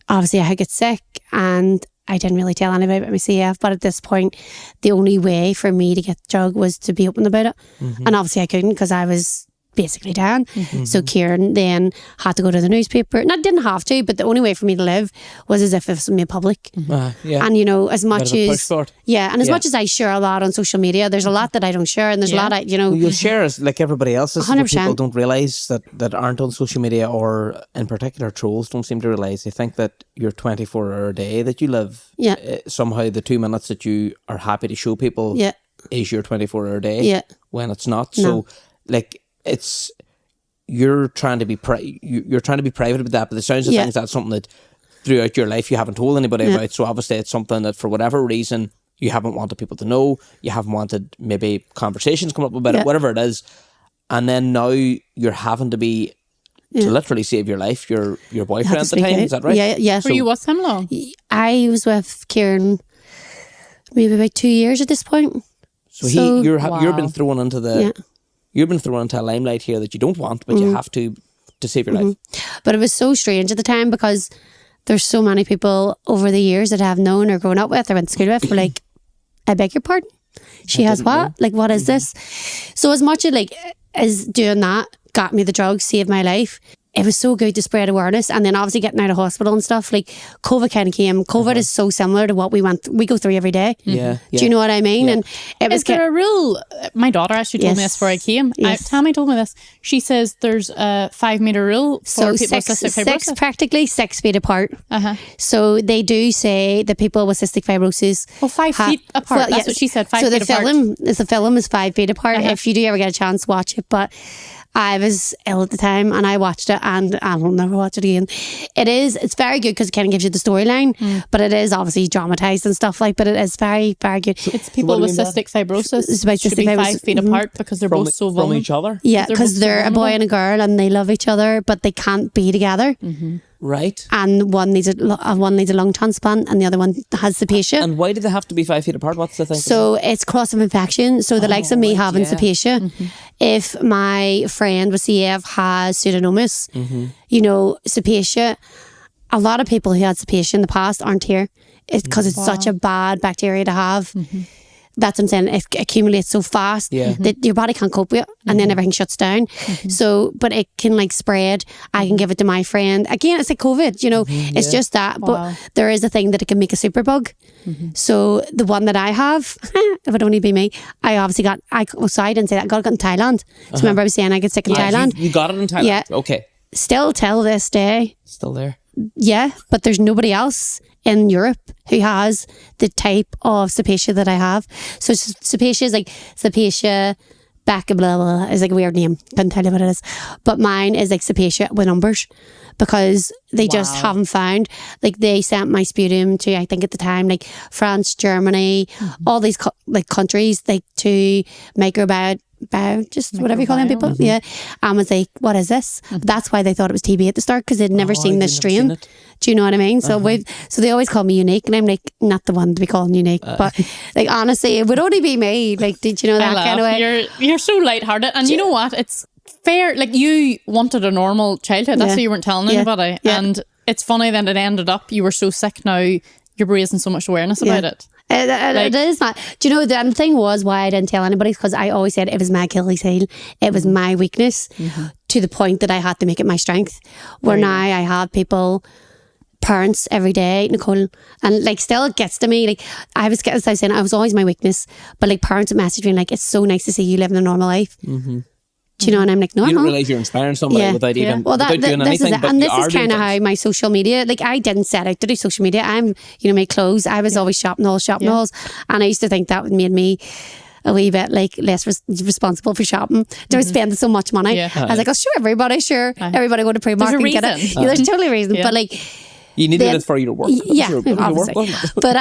obviously I had got sick and I didn't really tell anybody about my CF, but at this point the only way for me to get the drug was to be open about it. And obviously I couldn't because I was basically dying. So Kieran then had to go to the newspaper. Not didn't have to, but the only way for me to live was as if it was made public. And you know, as much as much as I share a lot on social media, there's a lot that I don't share, and there's a lot I, you know, you'll share as like everybody else. 100%. People don't realise that aren't on social media, or in particular trolls don't seem to realise. They think that your 24-hour day that you live, somehow the 2 minutes that you are happy to show people is your 24-hour day, when it's not. So like, it's, you're trying to be you're trying to be private about that, but the sounds of things, that's something that throughout your life you haven't told anybody about. So obviously it's something that for whatever reason you haven't wanted people to know, you haven't wanted maybe conversations come up about it, whatever it is, and then now you're having to be to literally save your life, your boyfriend at the time, is that right? Yeah. Were you with him long? I was with Kieran maybe about 2 years at this point. So you've been thrown into the you've been thrown into a limelight here that you don't want, but you have to save your life. But it was so strange at the time, because there's so many people over the years that I've known or grown up with or went to school with were like, I beg your pardon? She has what? Like, what is this? So as much as doing that got me the drugs, saved my life, it was so good to spread awareness. And then obviously getting out of hospital and stuff, like COVID kind of came. COVID is so similar to what we go through every day. Do you know what I mean? And it was, is there a rule? My daughter actually told me this before I came. Tammy told me this. She says there's a 5 meter rule for people with cystic fibrosis. Practically 6 feet apart. So they do say that people with cystic fibrosis, 5 feet apart. Well, that's what she said. 5 feet apart. So the film is 5 feet apart. If you do ever get a chance, watch it. But I was ill at the time and I watched it, and I will never watch it again. It's very good because it kind of gives you the storyline, but it is obviously dramatised and stuff but it is very, very good. It's people with cystic fibrosis. It's about should be 5 feet apart because they're both so vulnerable. From each other? Yeah, because they're a boy and a girl and they love each other, but they can't be together. Right. And one needs a lung transplant and the other one has Cystic. And why do they have to be 5 feet apart? What's the thing? So it's cross of infection. So the likes of me having Cystic, if my friend with CF has Pseudomonas, you know, Cystic, a lot of people who had Cystic in the past aren't here. It's because it's such a bad bacteria to have. That's what I'm saying. It accumulates so fast that your body can't cope with it, and then everything shuts down. So, but it can like spread. I can give it to my friend. Again, it's like COVID, you know, it's just that. But there is a thing that it can make a superbug. So the one that I have, if it only be me, I obviously got, I didn't say that, I got it in Thailand. So remember I was saying I get sick in Thailand. You got it in Thailand? Yeah. Okay. Still till this day. Still there? Yeah, but there's nobody else in Europe who has the type of Cystic that I have. So Cystic is like Cystic bacca blah blah is like a weird name. Couldn't tell you what it is. But mine is like Cystic with numbers, because they just haven't found, like they sent my sputum to, I think at the time, like France, Germany, all these countries, like to microbiome, just whatever you call them people, and was like, what is this? That's why they thought it was TB at the start, because they'd never seen this strain. Do you know what I mean? So so they always call me unique, and I'm like, not the one to be called unique, but like honestly, it would only be me. Like, did you know that kind of way? You're so lighthearted, and you know what? It's fair. Like, you wanted a normal childhood. That's why you weren't telling anybody, and it's funny that it ended up you were so sick. Now you're raising so much awareness about it. It is not. Do you know, the thing was why I didn't tell anybody, because I always said it was my Achilles heel, it was my weakness, to the point that I had to make it my strength. Where now I have people, parents every day, Nicole, and like still it gets to me. Like I was saying, I was always my weakness, but like parents would message me like, it's so nice to see you living a normal life. Do you know? And I'm like, no, you don't realise you're inspiring somebody without even without doing anything. And this is kind of how my social media, like I didn't set out to do social media. I'm, you know, my clothes, I was always shopping halls, and I used to think that made me a wee bit like less responsible for shopping. They were spending so much money. I was like, oh, everybody go to Primark and get it. There's totally a reason, but like, you needed it for you to work. Obviously. But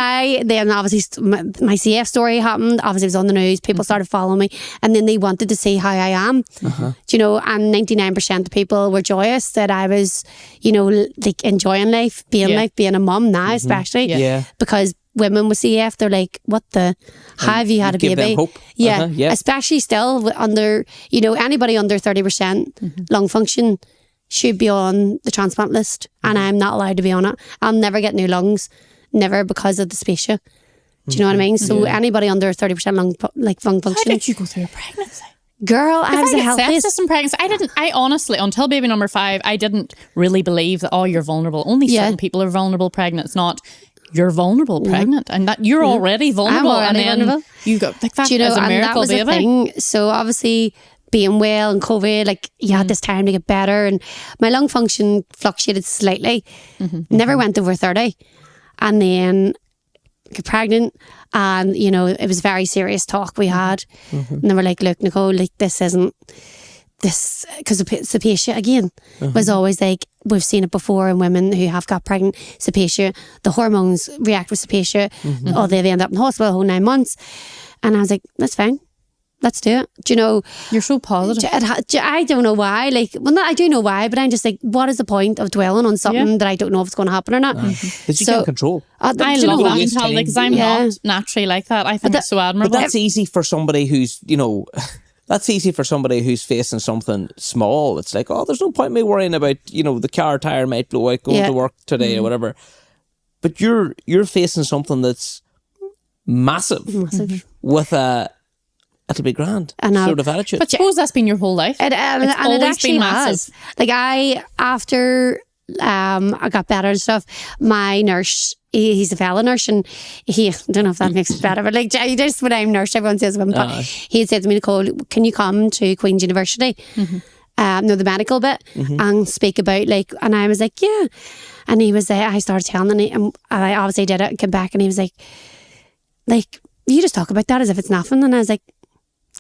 then obviously my CF story happened. Obviously it was on the news. People started following me, and then they wanted to see how I am. Do you know? And 99% of people were joyous that I was, you know, like enjoying life, being a mum now, especially because women with CF, they're like, what the, how have you had a baby? Them hope. Especially still under, you know, anybody under 30% lung function should be on the transplant list, and I'm not allowed to be on it. I'll never get new lungs, never, because of the dysphagia. Do you know what I mean? So anybody under 30% lung function. How did you go through a pregnancy? Girl, I was the I get healthiest. sepsis and pregnancy. I honestly, until baby number 5, I didn't really believe that, oh, you're vulnerable. Only certain people are vulnerable pregnant. It's not, you're vulnerable pregnant, and that you're already vulnerable. I'm already and then vulnerable. you go, like, that Do you know, is a and miracle, that was baby. the thing. So obviously being well and COVID, like you had this time to get better, and my lung function fluctuated slightly. Never went over 30. And then got pregnant, and you know, it was very serious talk we had. And they were like, look, Nicole, like this isn't this, because Cepacia again was always like, we've seen it before in women who have got pregnant. Cepacia, the hormones react with Cepacia, or they end up in hospital the whole 9 months. And I was like, that's fine, let's do it. Do you know, You're so positive. I don't know why. Like, well, I do know why, but I'm just like, what is the point of dwelling on something that I don't know if it's going to happen or not? Because you can't control. I love that mentality, because I'm Yeah. not naturally like that. I think it's so admirable. But that's easy for somebody who's, you know, that's easy for somebody who's facing something small. It's like, oh, there's no point in me worrying about, you know, the car tire might blow out going to work today or whatever. But you're facing something that's massive with it'll be grand sort of attitude. But suppose that's been your whole life. And it always actually been has. massive. Like after I got better and stuff, my nurse, he's a fella nurse, and I don't know if that makes it better, but like just when I'm nurse, everyone says women, but he had said to me, Nicole, can you come to Queen's University, know the medical bit, and speak about like, and I was like, yeah. And he was I started telling him, and I obviously did it and came back, and he was like, you just talk about that as if it's nothing. And I was like,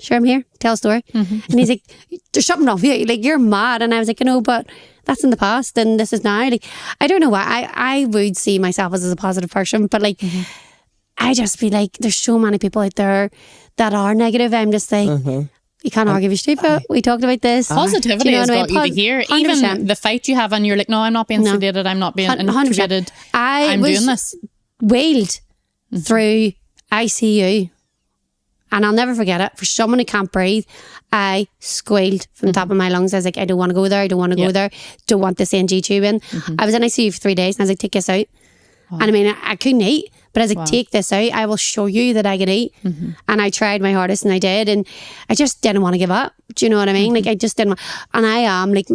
sure, I'm here, tell a story. And he's like, there's something wrong with you, like you're mad. And I was like, you know, but that's in the past and this is now. Like, I don't know why I would see myself as a positive person, but like I just feel like there's so many people out there that are negative. I'm just like, you can't argue with stupid. We talked about this. Positivity Do you know has what I got mean? you to here. 100%. Even the fight you have, and you're like, no, I'm not being sedated, I'm not being 100%. intubated, I'm doing this. Wailed through ICU, and I'll never forget it. For someone who can't breathe, I squealed from the top of my lungs. I was like, I don't want to go there. I don't want to go there. Don't want this NG tube in. I was in ICU for 3 days, and I was like, take this out. And I mean, I couldn't eat, but I was like, take this out. I will show you that I can eat. And I tried my hardest, and I did. And I just didn't want to give up. Do you know what I mean? Like, I just didn't want, and I am like,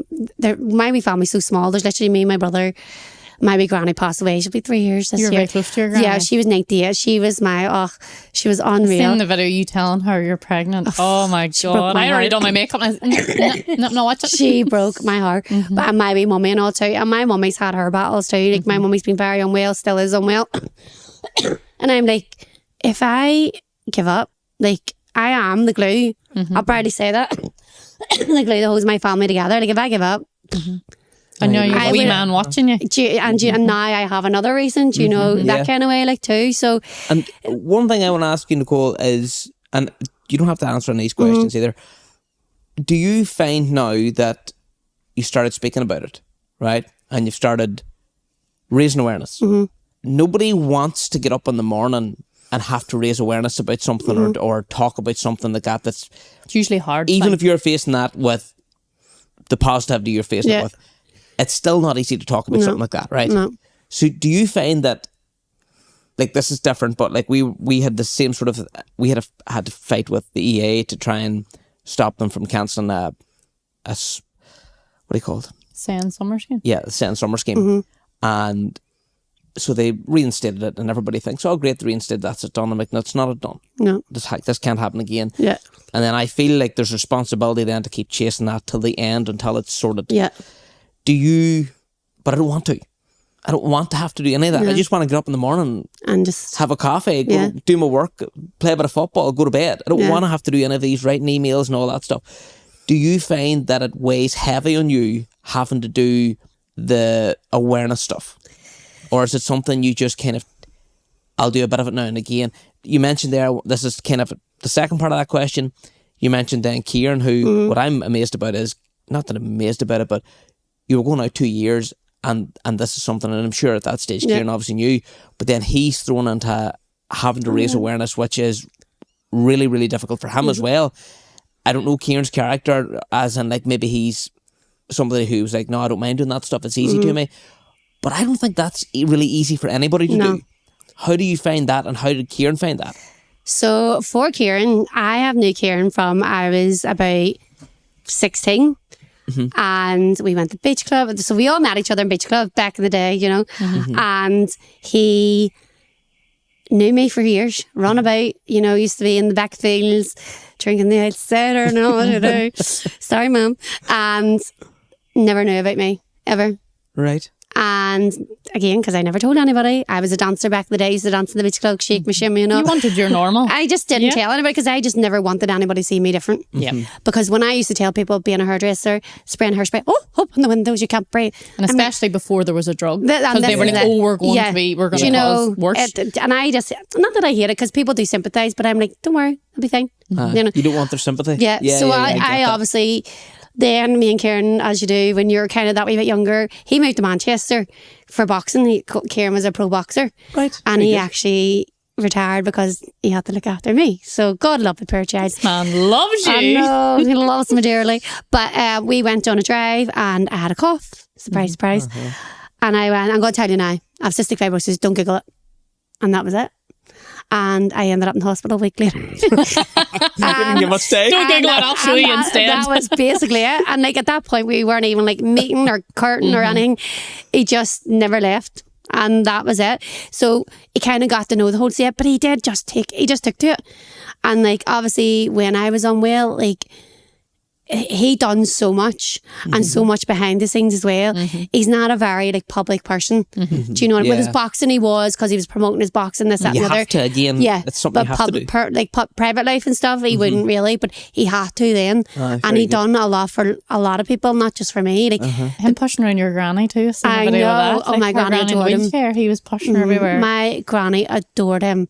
my wee family's so small. There's literally me, my brother. My wee granny passed away. She'll be 3 years this You're year. very close to your granny. Yeah, she was 98. She was she was unreal. Seeing the video, you telling her you're pregnant. Oh my broke God. my I already heart. done my makeup. No, watch it. She broke my heart. But my wee mummy and all too. And my mummy's had her battles too. Like my mummy's been very unwell, still is unwell. And I'm like, if I give up, like I am the glue. I'll probably say that. The glue that holds my family together. Like if I give up, I know you're a wee man watching you. and now I have another reason, do you know, that kind of way, like too. So, And one thing I want to ask you, Nicole, is, and you don't have to answer on these questions either, do you find now that you started speaking about it, right? And you've started raising awareness. Nobody wants to get up in the morning and have to raise awareness about something or talk about something like that. That's It's usually hard. even if you're facing that with the positivity you're facing it with, it's still not easy to talk about something like that, right? No. So do you find that, like, this is different, but like we had the same sort of, we had to fight with the EA to try and stop them from cancelling what do you call it? saying summer scheme. Yeah, the Send Summer Scheme. And so they reinstated it, and everybody thinks, oh great, they reinstated, that's it done. I'm like, no, it's not done. no. This can't happen again. Yeah. And then I feel like there's responsibility then to keep chasing that till the end, until it's sorted. Yeah. But I don't want to. I don't want to have to do any of that. I just want to get up in the morning, And just, have a coffee, go do my work, play a bit of football, go to bed. I don't want to have to do any of these, writing emails and all that stuff. Do you find that it weighs heavy on you having to do the awareness stuff? Or is it something you just kind of, I'll do a bit of it now and again? You mentioned there, this is kind of the second part of that question. You mentioned then Kieran, who, what I'm amazed about is, not that I'm amazed about it, but you were going out 2 years and this is something, and I'm sure at that stage Kieran obviously knew, but then he's thrown into having to raise awareness, which is really, really difficult for him as well. I don't know Kieran's character, as in like maybe he's somebody who's like, no, I don't mind doing that stuff, it's easy to me. But I don't think that's really easy for anybody to do. How do you find that, and how did Kieran find that? So for Kieran, I have knew Kieran from I was about 16. And we went to beach club. So we all met each other in beach club back in the day, you know. And he knew me for years, run about, you know, used to be in the back fields drinking the outsider and all what to do. Sorry, Mum. And never knew about me, ever. Right. And again, because I never told anybody, I was a dancer back in the day. I used to dance in the beach club, shake my shimmy, you know. You wanted your normal. I just didn't tell anybody because I just never wanted anybody to see me different. Yeah. Because when I used to tell people being a hairdresser, spraying hairspray, open the windows, you can't breathe. And especially before there was a drug. Because they were like, we're going to you know, cause worse. And I just, not that I hate it because people do sympathise, but I'm like, don't worry, I'll be fine. You know? You don't want their sympathy. Yeah. So I obviously, then me and Kieran, as you do, when you're kind of that wee bit younger, he moved to Manchester for boxing. Kieran was a pro boxer. Right. And he actually retired because he had to look after me. So God love the poor child. This man loves you. I know, he loves me dearly. But we went on a drive and I had a cough. Surprise, surprise. And I went, I'm going to tell you now, I have cystic fibrosis, don't Google it. And that was it. And I ended up in the hospital a week later. Giving you much day. Don't Google it, I'll show you instead. That was basically it. And like at that point, we weren't even like meeting or courting or anything. He just never left. And that was it. So he kind of got to know the whole set, but he just took to it. And like, obviously when I was unwell, like, he done so much and so much behind the scenes as well. He's not a very like public person. Do you know? With his boxing, he was because he was promoting his boxing. This, that, and the other. You have to again. Yeah, it's something but you have to do. Private life and stuff, he wouldn't really, but he had to then. And he done a lot for a lot of people, not just for me. Like him pushing around your granny too. I know. That. Oh, my granny adored him. Wheelchair, he was pushing her everywhere. My granny adored him,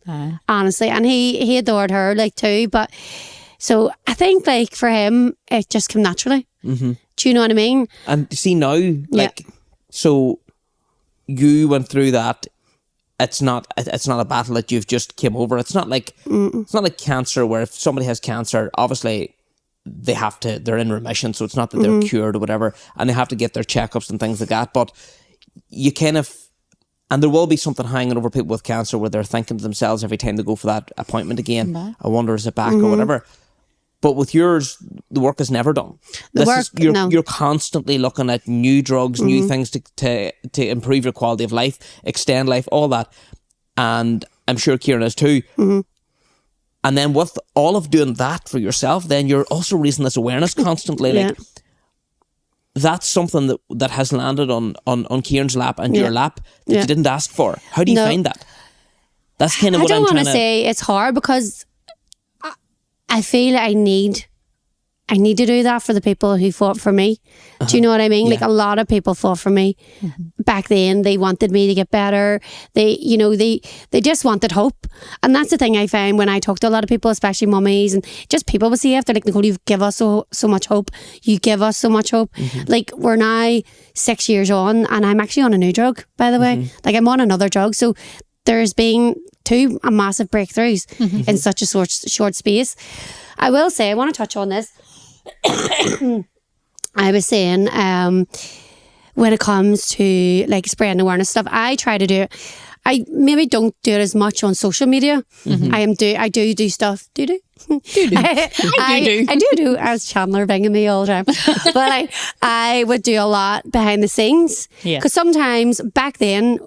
honestly, and he adored her like too. But so I think like for him, it just came naturally. Do you know what I mean? And see now, like, so you went through that. It's not a battle that you've just came over. It's not like it's not like cancer where if somebody has cancer, obviously they're in remission, so it's not that they're cured or whatever, and they have to get their checkups and things like that. But you kind of, and there will be something hanging over people with cancer where they're thinking to themselves every time they go for that appointment again, I wonder is it back or whatever. But with yours, the work is never done. You're constantly looking at new drugs, new things to improve your quality of life, extend life, all that. And I'm sure Kieran is too. And then with all of doing that for yourself, then you're also raising this awareness constantly. Like, that's something that has landed on Kieran's lap and your lap that you didn't ask for. How do you find that? That's kind of what I'm trying to... I don't want to say it's hard because I feel I need to do that for the people who fought for me. Do you know what I mean? Yeah. Like a lot of people fought for me back then. They wanted me to get better. They just wanted hope. And that's the thing I found when I talk to a lot of people, especially mummies and just people would see after, like, Nicole, you give us so much hope. You give us so much hope. Like, we're now 6 years on and I'm actually on a new drug, by the way. Like, I'm on another drug. So there's been two massive breakthroughs in such a short space. I will say, I want to touch on this. I was saying, when it comes to like spreading awareness stuff, I try to do it. I maybe don't do it as much on social media. I do stuff. I do, as Chandler banging me all the time. But I would do a lot behind the scenes. Because sometimes back then,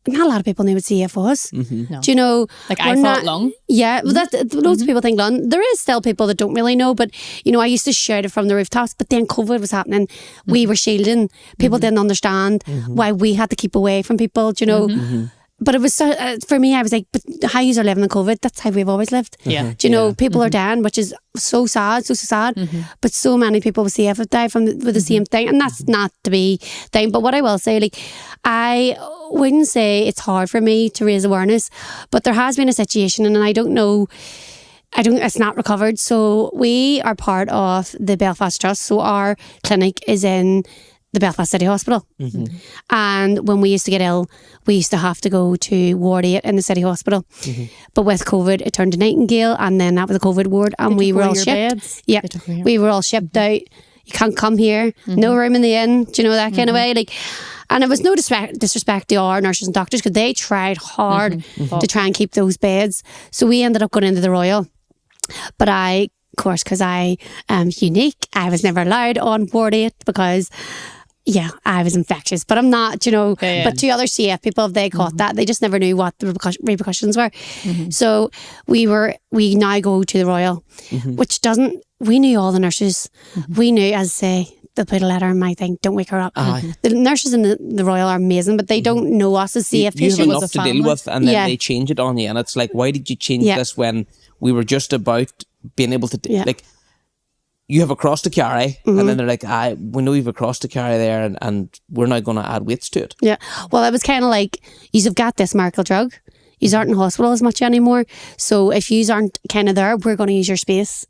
not a lot of people knew what CF was. No. Do you know? Like, I thought lung. Yeah, well, loads of people think lung. There is still people that don't really know, but you know, I used to shout it from the rooftops. But then COVID was happening. We were shielding. People didn't understand why we had to keep away from people. Do you know? But it was so, for me, I was like, but how you are living in COVID? That's how we've always lived. Do you know? People are dying, which is so sad. But so many people with CF have died with the same thing, and that's not to be thing. But what I will say, like, I wouldn't say it's hard for me to raise awareness, but there has been a situation, and I don't know. It's not recovered. So we are part of the Belfast Trust. So our clinic is in the Belfast City Hospital. And when we used to get ill, we used to have to go to Ward 8 in the City Hospital. But with COVID, it turned to Nightingale, and then that was a COVID ward, and we were all shipped. Yeah, we were all shipped out. you can't come here, no room in the inn, do you know, that kind of way. Like, and it was no disrespect to our nurses and doctors, because they tried hard to try and keep those beds. So we ended up going into the Royal. But I, of course, because I am unique, I was never allowed on ward 8 because, yeah, I was infectious. But I'm not, you know. Yeah. But to other CF people, if they caught that, they just never knew what the repercussions were. So we now go to the Royal, which doesn't, we knew all the nurses. We knew, as I say, they'll put a letter in my thing, don't wake her up. The nurses in the Royal are amazing, but they don't know us as CF You have patients. enough to deal with, and then they change it on you, and it's like, why did you change this when we were just about being able to like, you have a cross to carry, and then they're like, we know you've a cross to carry there, and we're now going to add weights to it. Yeah. Well, it was kind of like, you've got this miracle drug. You aren't in hospital as much anymore. So if you aren't kind of there, we're going to use your space.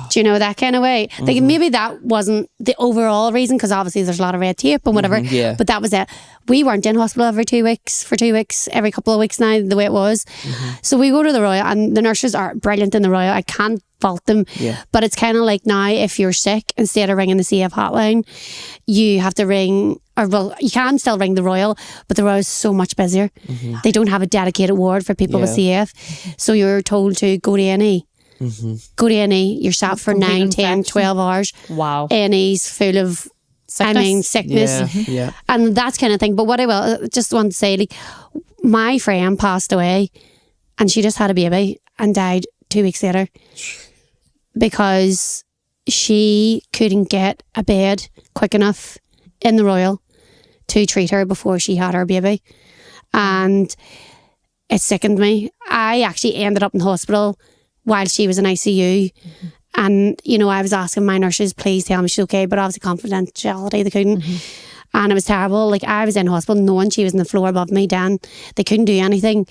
Do you know, that kind of way? Like, maybe that wasn't the overall reason, because obviously there's a lot of red tape and whatever. But that was it. We weren't in hospital for 2 weeks, every couple of weeks now, the way it was. So we go to the Royal, and the nurses are brilliant in the Royal. I can't fault them. But it's kind of like, now if you're sick, instead of ringing the CF hotline, you have to ring, or well, you can still ring the Royal, but the Royal is so much busier. They don't have a dedicated ward for people with CF. So you're told to go to A&E. Go to A&E, you're sat for 9, 10, 12 hours. Wow. A&E's full of sickness. And that kind of thing. But what I will just want to say, like, my friend passed away, and she just had a baby and died 2 weeks later because she couldn't get a bed quick enough in the Royal to treat her before she had her baby. And it sickened me. I actually ended up in hospital while she was in ICU. And, you know, I was asking my nurses, please tell me she's okay, but obviously confidentiality, they couldn't. And it was terrible. Like, I was in hospital knowing she was on the floor above me, Dan. They couldn't do anything.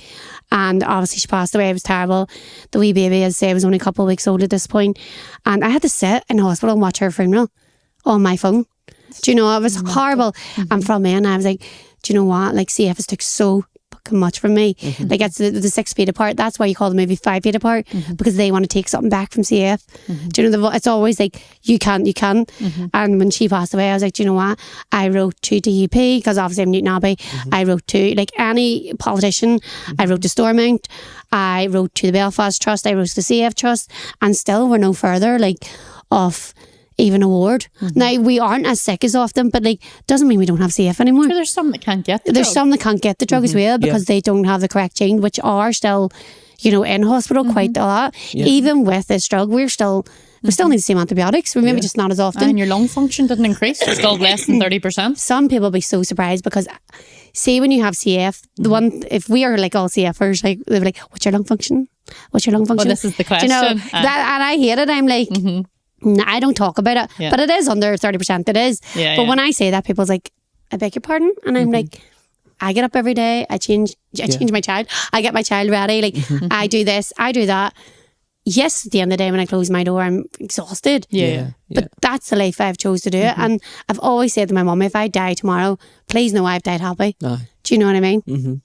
And obviously she passed away. It was terrible. The wee baby, as I say, was only a couple of weeks old at this point. And I had to sit in hospital and watch her funeral on my phone. Do you know, it was horrible. And from then I was like, do you know what? Like, CF has took so much from me. Like, it's the 6 feet apart. That's why you call the movie 5 feet apart, because they want to take something back from CF. Do you know, it's always like, you can. And when she passed away, I was like, do you know what? I wrote to DUP, because obviously I'm Newton Abbey. I wrote to, like, any politician. I wrote to Stormont. I wrote to the Belfast Trust. I wrote to the CF Trust, and still we're no further, like, off even a ward. Now, we aren't as sick as often, but like, doesn't mean we don't have CF anymore. There's some that can't get the There's drug. some that can't get the drug as well, because they don't have the correct gene, which are still, you know, in hospital quite a lot. Even with this drug, we still need the same antibiotics. We're maybe just not as often. And your lung function didn't increase. It's still less than 30%. Some people be so surprised, because see, when you have CF, the one, if we are like all CFers, like, they're like, what's your lung function? What's your lung function? Well, this is the question. Do you know, that, and I hate it. I'm like, I don't talk about it, but it is under 30%. It is. But when I say that, people's like, I beg your pardon, and I'm like, I get up every day. I change my child. I get my child ready. Like, I do this. I do that. Yes, at the end of the day, when I close my door, I'm exhausted. But that's the life I've chose to do it. And I've always said to my mum, if I die tomorrow, please know I've died happy. Do you know what I mean?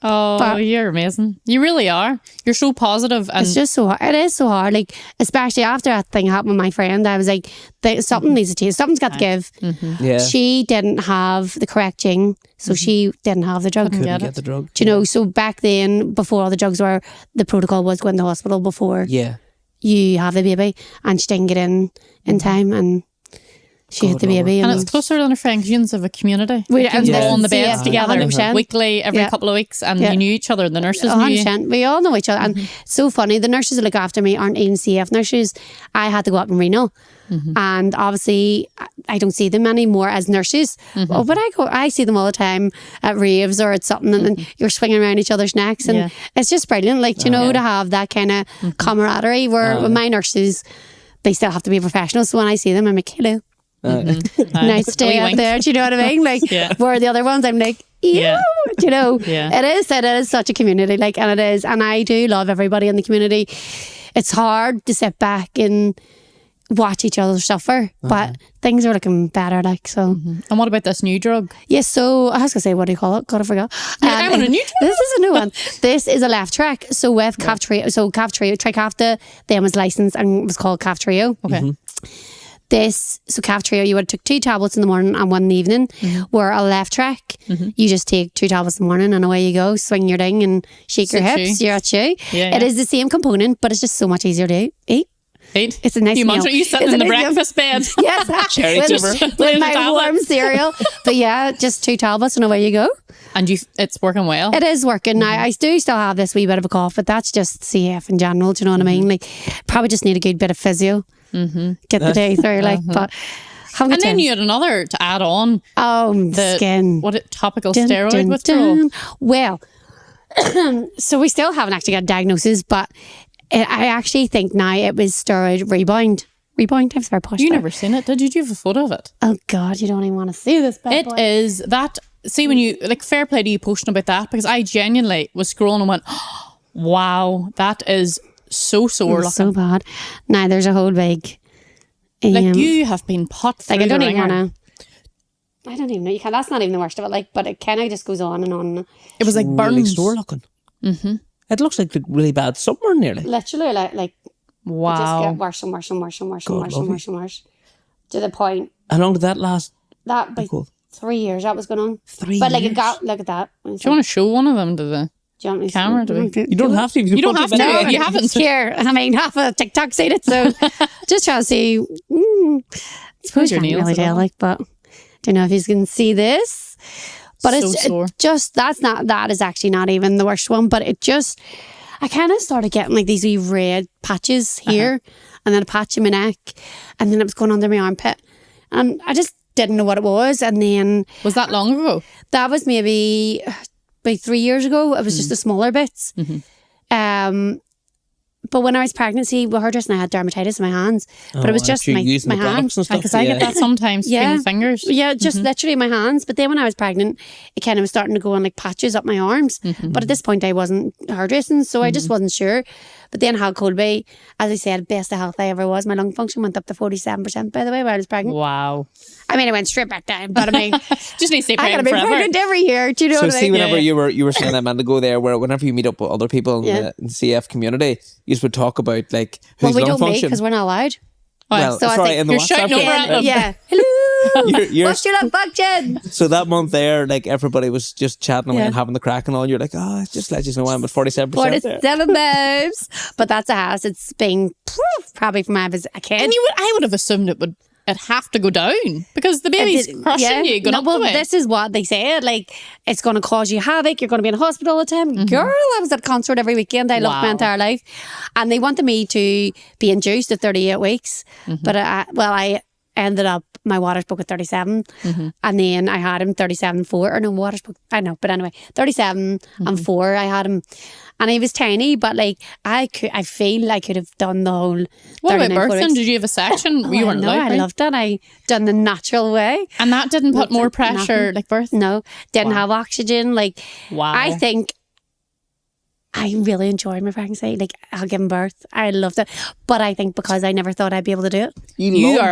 Oh, but you're amazing. You really are. You're so positive, and it's just so hard. It is so hard. Like, especially after that thing happened with my friend, I was like, something needs to change. Something's got to give. She didn't have the correct gene, so she didn't have the drug. Couldn't get the drug. Do you know? So back then, before all the drugs were, the protocol was going to hospital before you have the baby, and she didn't get in time, and she had the baby. And it's closer than a friend, you have a community. We're all on the beds together 100%. Weekly, every couple of weeks, and you knew each other. The nurses knew you. 100%. We all know each other. And it's so funny, the nurses that look after me aren't even CF nurses. I had to go up in Reno. And obviously I don't see them anymore as nurses. But I see them all the time at raves or at something, and then you're swinging around each other's necks, and it's just brilliant, like, you know, to have that kind of camaraderie where with my nurses, they still have to be professional. So when I see them, I'm like, hello. Nice day out there. Do you know what I mean? Like, where the other ones, I'm like, do you know? It is such a community, like, and it is, and I do love everybody in the community. It's hard to sit back and watch each other suffer, but things are looking better, like, so. And what about this new drug? Yes, so I was gonna say, what do you call it? God, I forgot. I want a new drug. This is a new one. This is a left track. So with Kaftrio, Trikafta, then was licensed and was called Kaftrio. So Kaftrio, you would have took 2 tablets in the morning and 1 in the evening. Where a left track, you just take 2 tablets in the morning and away you go. Swing your ding and shake your hips. You're at you. It is the same component, but it's just so much easier to eat. It's a nice meal. You sitting in the breakfast bed. Yes, Cherry with my warm cereal. But yeah, just 2 tablets and away you go. And it's working well. It is working. Now, I do still have this wee bit of a cough, but that's just CF in general. Do you know what I mean? Like, probably just need a good bit of physio. Get the day through. But and then you had another to add on. The skin. Topical steroid withdrawal? Well, so we still haven't actually got a diagnosis, but I actually think now it was steroid rebound. Rebound, I'm very posh. You never seen it, did you? Do you have a photo of it? Oh God, you don't even want to see this. It is that. See, when you fair play to you posting about that, because I genuinely was scrolling and went, oh, "Wow, that is so sore looking, so bad." Now there's a whole big. Like you have been put through. Like I don't even want to. I don't even know. You can. That's not even the worst of it. Like, but it kind of just goes on and on. It was like burns. Really sore looking. It looks like really bad sunburn nearly. Literally, like wow. It just get worse and worse and worse and worse and worse and worse and worse. To the point. How long did that last? That by 3 years that was going on. 3 years. But like it got, look at that. Do you want to show one of them to the camera? You don't have to. You don't have to. No, you haven't. Here, I mean, half of TikTok seen it, so just trying to see. I suppose you can't really tell, like, but don't know if you can see this. But it's just that is actually not even the worst one. But it just, I kind of started getting like these wee red patches here, and then a patch in my neck, and then it was going under my armpit, and I just didn't know what it was. And then was that long ago? That was maybe about 3 years ago. It was just the smaller bits. But when I was pregnant, see, with hairdressing, I had dermatitis in my hands. But it was just my hands. Because I get that sometimes between the fingers. Yeah, just literally my hands. But then when I was pregnant, it kind of was starting to go on like patches up my arms. But at this point, I wasn't hairdressing, so I just wasn't sure. But then how could be? As I said, best of health I ever was. My lung function went up to 47%, by the way, while I was pregnant. Wow. I mean, I went straight back down, but I mean, just need to stay I gotta be pregnant every year. Do you know what I mean? So see, whenever you were saying that, man, to go there, where whenever you meet up with other people in the CF community, you would talk about like who's we lung don't function. because we're not allowed. Well, so sorry, in the you're WhatsApp shouting over at them. Yeah. Hello. What's your lung function? So that month there, like everybody was just chatting away and having the crack and all. You're like, just let you know I'm at 47%. 47 babes. But that's a house. It's been probably from when I was a kid. And I would have assumed it'd have to go down because the baby's crushing you going up the way. This is what they said. Like, it's going to cause you havoc. You're going to be in a hospital all the time. Girl, I was at a concert every weekend. I loved my entire life. And they wanted me to be induced at 38 weeks. But I ended up, my water spoke at 37. And then I had him 37.4. Or no, water spoke, I know. But anyway, 37 and 4, I had him. And he was tiny, but like I feel I could have done the whole. What about birthing? Did you have a section? You weren't allowed. I loved it. I done the natural way, and that didn't put more pressure like birth. No, didn't have oxygen. Like, wow. I think I really enjoyed my pregnancy. Like, I'll give birth. I loved it, but I think because I never thought I'd be able to do it. You are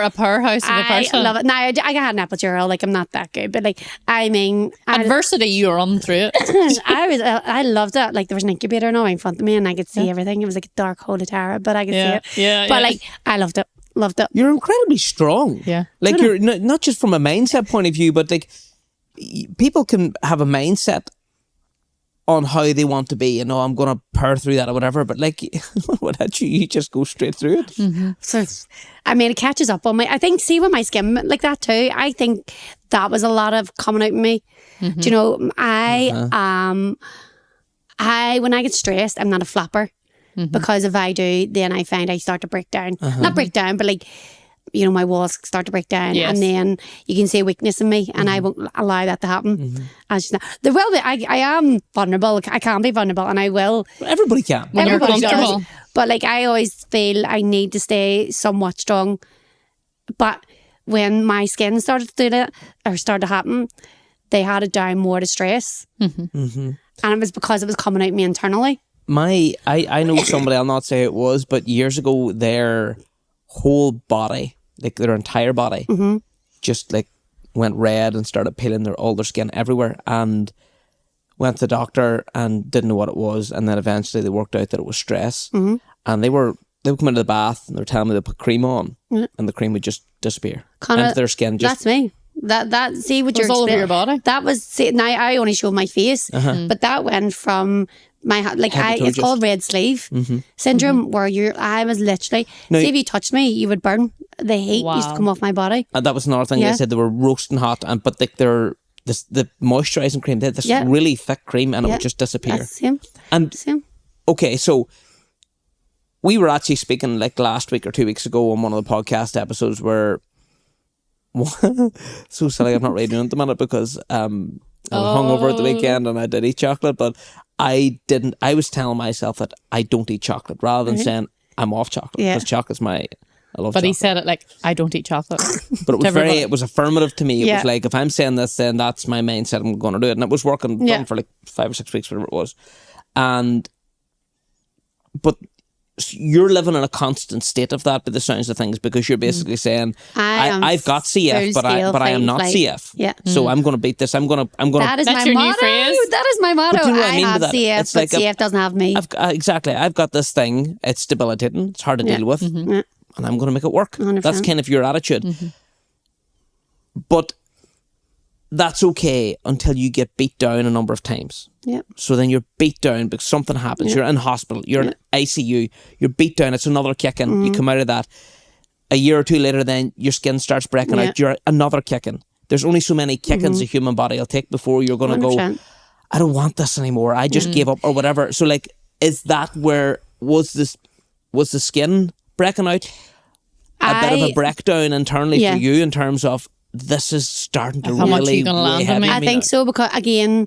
a powerhouse of a person. I love it. Now I had an epidural. Like, I'm not that good, but like, I mean, adversity, you were on through it. I loved it. Like, there was an incubator now in front of me, and I could see everything. It was like a dark hole of terror, but I could see it. But like, I loved it. Loved it. You're incredibly strong. Yeah. Like, you're not just from a mindset point of view, but like, people can have a mindset on how they want to be, I'm going to power through that or whatever, but like, without you just go straight through it. So, I mean, it catches up on me. I think, see, with my skin like that too, I think that was a lot of coming out in me. Do you know, when I get stressed, I'm not a flapper, because if I do, then I find I start to break down. Not break down, but like, my walls start to break down, and then you can see weakness in me, and I won't allow that to happen. There will be. I am vulnerable. I can be vulnerable, and I will. Everybody can when you're comfortable. But like, I always feel I need to stay somewhat strong. But when my skin started to do that, or started to happen, they had it down more to stress, and it was because it was coming out me internally. I know somebody, I'll not say who it was, but years ago, their whole body, like their entire body, just like went red and started peeling all their skin everywhere, and went to the doctor and didn't know what it was, and then eventually they worked out that it was stress, and they were they would come into the bath and they're telling me they put cream on, and the cream would just disappear into their skin. That's me. That see what you're all over your body. That was now I only show my face, but that went from my it's called red sleeve syndrome, where I was literally see if you touched me, you would burn. The heat used to come off my body. And that was another thing they said, they were roasting hot, but they're the moisturising cream. They had this really thick cream, and it would just disappear. Same. Okay, so we were actually speaking like last week or 2 weeks ago on one of the podcast episodes where so silly, I'm not really doing it at the minute because I was hungover at the weekend and I did eat chocolate, but I was telling myself that I don't eat chocolate rather than saying I'm off chocolate, because chocolate's I love chocolate. He said it like, I don't eat chocolate. But it was affirmative to me. It was like, if I'm saying this, then that's my mindset, I'm going to do it. And it was working done for like 5 or 6 weeks, whatever it was. But you're living in a constant state of that by the sounds of things, because you're basically saying I've got CF, but I am not CF. Yeah. So I'm going to beat this. I'm going to. That's my your motto. New phrase. That is my motto. Do you know what I I mean have by that? CF, It's but like CF doesn't have me. Exactly. I've got this thing. It's debilitating. It's hard to deal with, and I'm going to make it work. 100%. That's kind of your attitude. But that's okay until you get beat down a number of times. Yeah. So then you're beat down because something happens. You're in hospital. You're in ICU. You're beat down. It's another kicking. You come out of that. A year or two later, then your skin starts breaking out. You're another kicking. There's only so many kickings a human body will take before you're going to go, I don't want this anymore. I just gave up or whatever. So like, is that where was the skin breaking out? A bit of a breakdown internally for you in terms of this is starting to How much are really you gonna land on me? I think so, because again,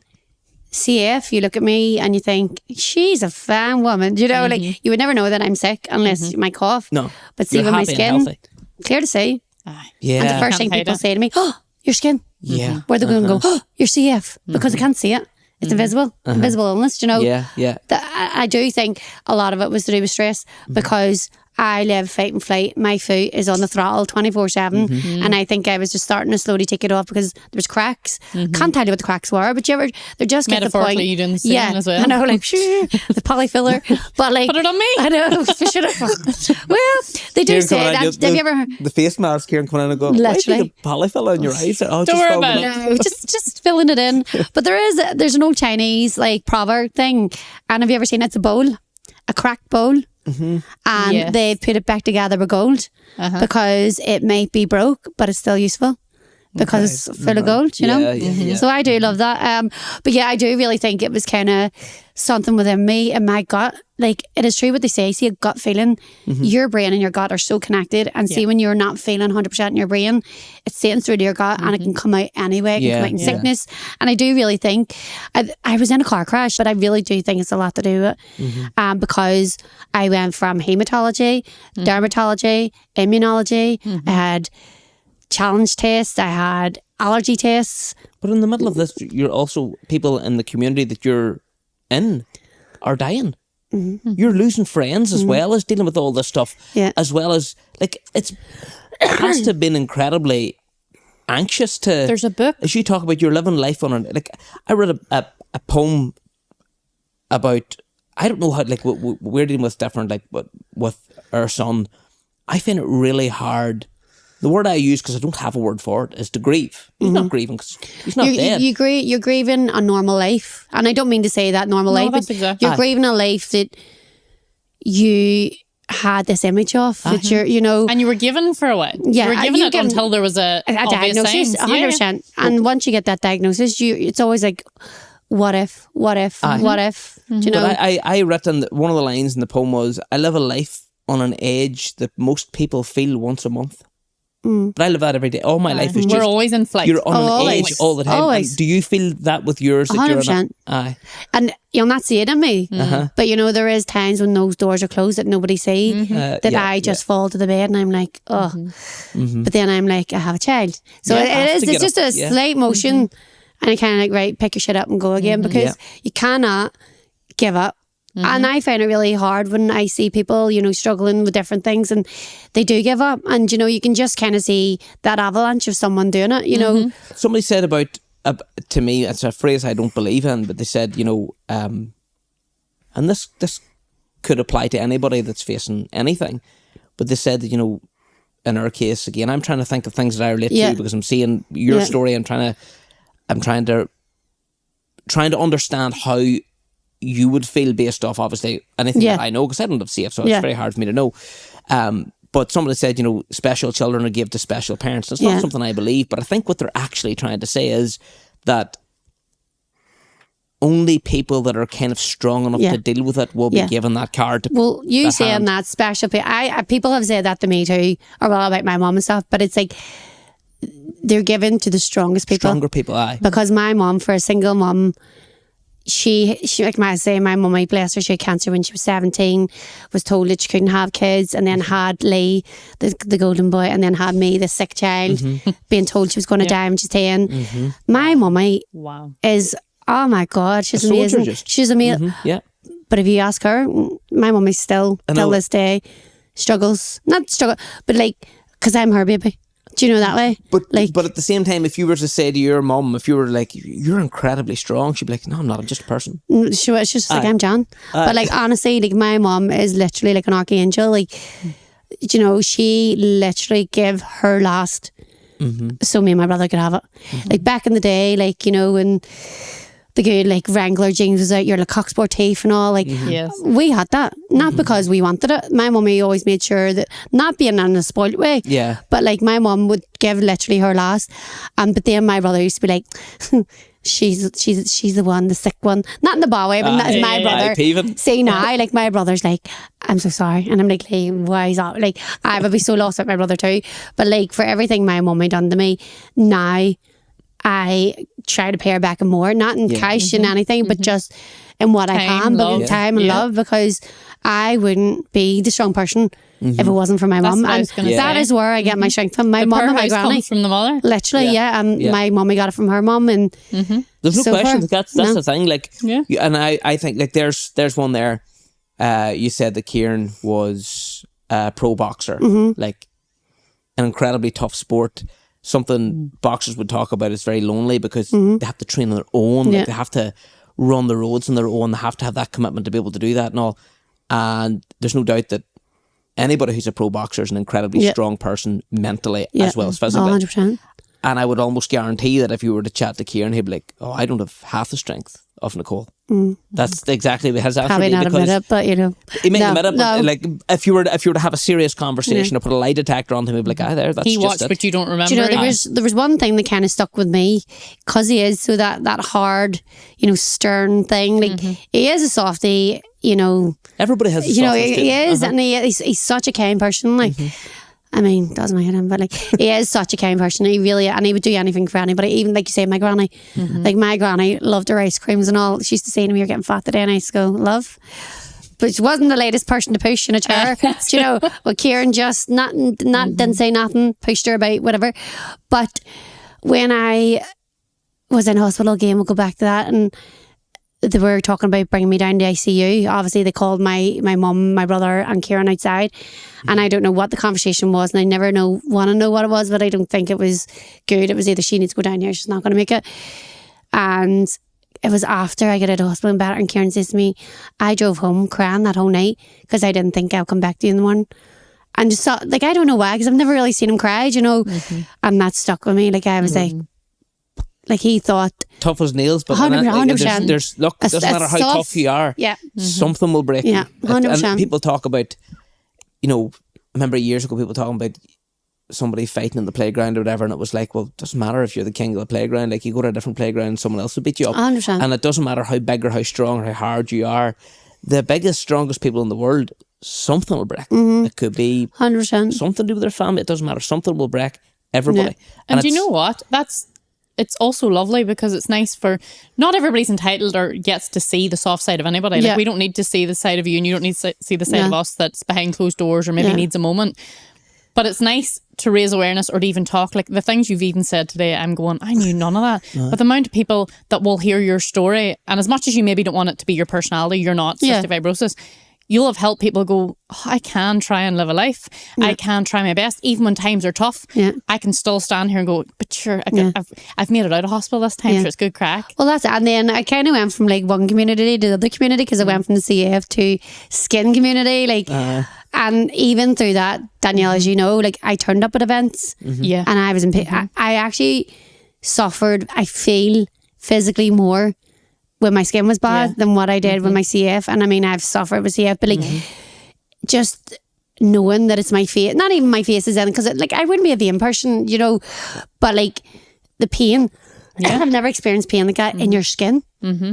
CF, you look at me and you think, she's a fine woman. You know, like you would never know that I'm sick unless you might cough. No. But see, with my skin, clear to see. Yeah. And the first thing people say to me, oh, your skin. Yeah. Where they're going to go, oh, you're CF, because I can't see it. It's invisible illness, you know. Yeah. I do think a lot of it was to do with stress, because I live fight and flight. My foot is on the throttle 24/7, and I think I was just starting to slowly take it off because there's cracks. Can't tell you what the cracks were, but they're just get the point. You doing the same as well. I know, like the polyfiller, but like put it on me. I know. Should have. Well, they do say that. Have you ever the face mask here and coming in and going, literally, why do you polyfiller in your eyes? Oh, don't worry about it. No, just filling it in. But there's an old Chinese like proverb thing, and have you ever seen it? It's a bowl, a cracked bowl. And they put it back together with gold because it might be broke, but it's still useful because it's full of gold, you know? So I do love that. But yeah, I do really think it was kind of something within me and my gut. Like, it is true what they say, see a gut feeling. Your brain and your gut are so connected, and see when you're not feeling 100% in your brain, it's sitting through to your gut and it can come out anyway. It can come out in sickness. And I do really think I was in a car crash, but I really do think it's a lot to do with it, because I went from hematology, dermatology, immunology. I had challenge tests, I had allergy tests. But in the middle of this, you're also, people in the community that you're in are dying. You're losing friends as well as dealing with all this stuff, as well as, like, it has to have been incredibly anxious to. There's a book, as you talk about, you're living life on it. Like, I read a poem about, I don't know how, like, we're dealing with different, like, with our son. I find it really hard. The word I use, because I don't have a word for it, is to grieve. He's not grieving because he's not dead. You're grieving a normal life. And I don't mean to say that normal life, but you're grieving a life that you had this image of, that you're, you know. And you were given for a while. Yeah. You were given it until there was a diagnosis, 100%. And once you get that diagnosis, it's always like, what if? Do you know? But I written, one of the lines in the poem was, I live a life on an edge that most people feel once a month. But I live that every day. All my life is just... We're always in flight. You're on an edge all the time. Always. Do you feel that with yours? 100%. Aye. And you'll not see it in me. But you know, there is times when those doors are closed that nobody see, that I just fall to the bed and I'm like, oh. But then I'm like, I have a child. So it's just a slight motion. And you kind of like, right, pick your shit up and go again, because you cannot give up. And I find it really hard when I see people, you know, struggling with different things and they do give up. And, you know, you can just kind of see that avalanche of someone doing it, you know. Somebody said about, to me, it's a phrase I don't believe in, but they said, you know, and this could apply to anybody that's facing anything. But they said that, you know, in our case, again, I'm trying to think of things that I relate to because I'm seeing your story. I'm trying to understand how you would feel based off, obviously, anything that I know, because I don't have safe, so it's very hard for me to know. But somebody said, you know, special children are given to special parents. It's not something I believe, but I think what they're actually trying to say is that only people that are kind of strong enough to deal with it will be given that card. Well, you saying that special people have said that to me too, or well, about my mum and stuff, but it's like they're given to the strongest people. Stronger people, aye. Because my mum, for a single mum, she like my mummy, bless her, she had cancer when she was 17, was told that she couldn't have kids, and then had Lee, the golden boy, and then had me, the sick child, being told she was going to die when she's 10. My mummy is, oh my God, she's amazing. She's amazing. Yeah. But if you ask her, my mummy still, till this day, struggles. Not struggle, but like, because I'm her baby. Do you know that way? But at the same time, if you were to say to your mum, if you were like, you're incredibly strong, she'd be like, no, I'm not, I'm just a person. She's just like, I'm John. But like, honestly, like, my mum is literally like an archangel. Like, you know, she literally gave her last so me and my brother could have it. Like, back in the day, like, you know, when the good like Wrangler jeans was out, your Lecoq Sportif and all, like we had that, not because we wanted it. My mummy always made sure that, not being in a spoiled way, but like my mum would give literally her last, but then my brother used to be like, she's the one, the sick one, not in the bad way, but that is my brother. See now, like my brother's like, I'm so sorry, and I'm like, hey, why is that? Like, I would be so lost with my brother too. But like, for everything my mummy done to me, now I try to pay her back and more, not in cash and anything, but just in what I can, but in time and love, because I wouldn't be the strong person if it wasn't for my mum. And that is where I get my strength from. My mum and my granny comes from the mother, literally, and my mummy got it from her mum. And there's no question that's the thing. Like, and I think like there's one there. You said that Kieran was a pro boxer, like an incredibly tough sport. Something boxers would talk about is very lonely, because they have to train on their own, like they have to run the roads on their own, they have to have that commitment to be able to do that and all. And there's no doubt that anybody who's a pro boxer is an incredibly strong person mentally as well as physically. 100%. And I would almost guarantee that if you were to chat to Kieran, he'd be like, oh, I don't have half the strength of Nicole. That's exactly his answer. Probably not admit it, but you know, he may admit it, but like if you were to have a serious conversation or put a lie detector on him, he'd be like, there, that's he just watched, it. but you don't remember. Do you know, there was one thing that kind of stuck with me, because he is so that hard, you know, stern thing. Like he is a softie, you know. Everybody has, you know, he is, and he's such a kind person. Like. I mean, doesn't like him, but like he is such a kind person. He would do anything for anybody. Even like you say, my granny, like my granny loved her ice creams and all. She used to say to me, "You're getting fat today," and I used to go, "Love." But she wasn't the latest person to push in a chair. Do you know, well, Kieran just didn't say nothing, pushed her about, whatever. But when I was in hospital again, we'll go back to that, and they were talking about bringing me down to ICU. Obviously, they called my mum, my brother, and Kieran outside, and I don't know what the conversation was, and I never want to know what it was, but I don't think it was good. It was either she needs to go down here, she's not going to make it. And it was after I got out of hospital and better, and Kieran says to me, I drove home crying that whole night because I didn't think I'll come back to you in the morning. And just thought, like, I don't know why, because I've never really seen him cry, you know, and that stuck with me. Like, I was like he thought tough as nails, but 100%. There's look, it doesn't matter how tough you are, something will break. 100%. And people talk about, you know, I remember years ago people talking about somebody fighting in the playground or whatever, and it was like, well, it doesn't matter if you're the king of the playground. Like, you go to a different playground and someone else will beat you up. 100%. And it doesn't matter how big or how strong or how hard you are. The biggest, strongest people in the world, something will break. It could be 100%. something to do with their family. It doesn't matter. Something will break everybody. And you know what? It's also lovely, because it's nice for, not everybody's entitled or gets to see the soft side of anybody. Like, we don't need to see the side of you, and you don't need to see the side of us that's behind closed doors or maybe needs a moment. But it's nice to raise awareness or to even talk. Like the things you've even said today, I'm going, I knew none of that. But the amount of people that will hear your story, and as much as you maybe don't want it to be your personality, you're not cystic fibrosis, you'll have helped people go, oh, I can try and live a life. I can try my best. Even when times are tough, I can still stand here and go, but sure, I've made it out of hospital this time, sure, it's good crack. Well, that's it. And then I kind of went from like one community to the other community, because I went from the CF to skin community. Like, and even through that, Danielle, as you know, like I turned up at events. Yeah. And I was in pain. I actually suffered, I feel, physically more when my skin was bad than what I did with my CF. And I mean, I've suffered with CF, but like just knowing that it's my face, not even my face is in, because like I wouldn't be a vain person, you know, but like the pain. I've never experienced pain like that in your skin.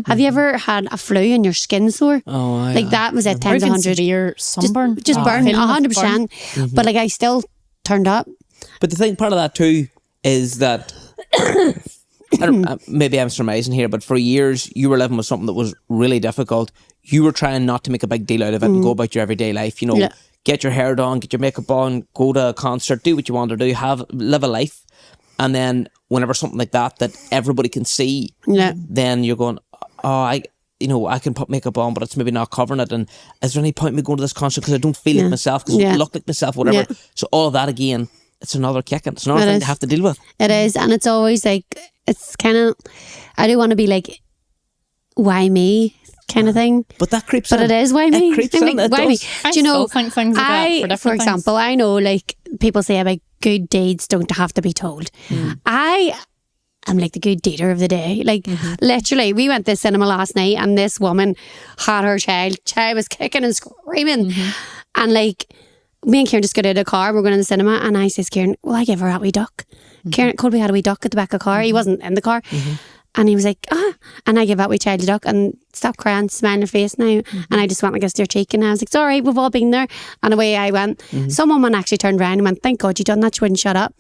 Have you ever had a flu and your skin sore? Oh, like that was at times 100. Severe sunburn. Just burn 100%. But like I still turned up. But the thing, part of that too, is that maybe I'm surmising here, but for years you were living with something that was really difficult. You were trying not to make a big deal out of it and go about your everyday life. You know, get your hair done, get your makeup on, go to a concert, do what you want to do, live a life. And then whenever something like that everybody can see, then you're going, oh, I can put makeup on, but it's maybe not covering it. And is there any point in me going to this concert because I don't feel like myself, because I don't look like myself, whatever. So all of that again, it's another kick, and it's another thing to have to deal with. It is, and it's always like, it's kind of, I don't want to be like, why me kind of thing. But that creeps in. But it is, why me? It creeps in. Like, why me? Do you know, think things like that for different for example, things. I know like people say about good deeds don't have to be told. I am like the good deeder of the day. Like literally, we went to the cinema last night and this woman had her child was kicking and screaming. And like, me and Kieran just got out of the car, we're going to the cinema, and I says, Kieran, will I give her a wee duck? Kieran, Colby had a wee duck at the back of the car. He wasn't in the car. And he was like, and I gave that wee child a duck and stopped crying, smiling her face now. And I just went like this to her cheek, and I was like, it's all right, we've all been there. And away I went. Some woman actually turned around and went, thank God you done that, she wouldn't shut up.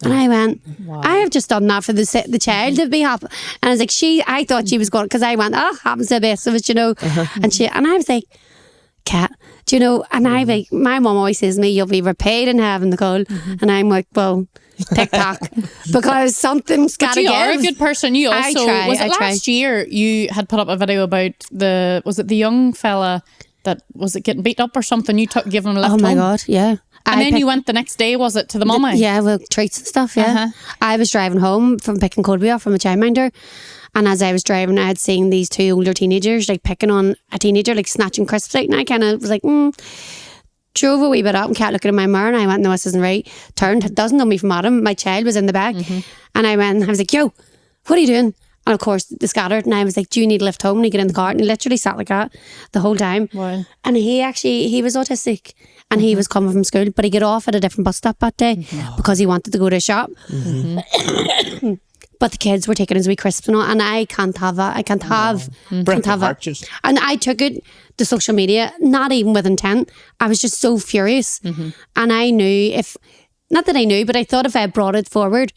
And I went, I have just done that for the child to be happy. And I was like, I thought she was going, because I went, happens to the best of us, you know. And I was like, Kat, do you know, and I like, my mum always says to me, you'll be repaid in heaven, Nicole. And I'm like, well, TikTok, because something's got to give. You are a good person. You also, last year you had put up a video about was it the young fella that was it getting beat up or something? You gave him a lift home. Oh my God, yeah. And then you went the next day, was it, to the mummy? Yeah, with treats and stuff, yeah. I was driving home from picking Colby off from a childminder, and as I was driving, I had seen these two older teenagers like picking on a teenager, like snatching crisps out, and I kind of was like, drove a wee bit up and kept looking in my mirror, and I went, no, this isn't right. Turned, doesn't know me from Adam. My child was in the back, and I was like, yo, what are you doing? And of course, they scattered, and I was like, do you need a lift home? And he get in the car, and he literally sat like that the whole time. Wow. And he was autistic, and he was coming from school, but he got off at a different bus stop that day because he wanted to go to a shop. But the kids were taking his wee crisps and all, and I can't have that. I can't have that. And I took it to social media, not even with intent. I was just so furious. And I knew not that I knew, but I thought if I brought it forward,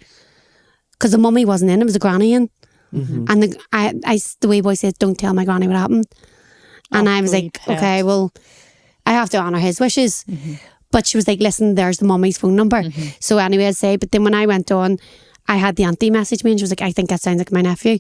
because the mummy wasn't in, it was a granny in. And the wee boy said, don't tell my granny what happened. And I was like, okay, well, I have to honour his wishes. But she was like, listen, there's the mummy's phone number. So anyway, I'd say, but then when I went on, I had the auntie message me, and she was like, I think that sounds like my nephew.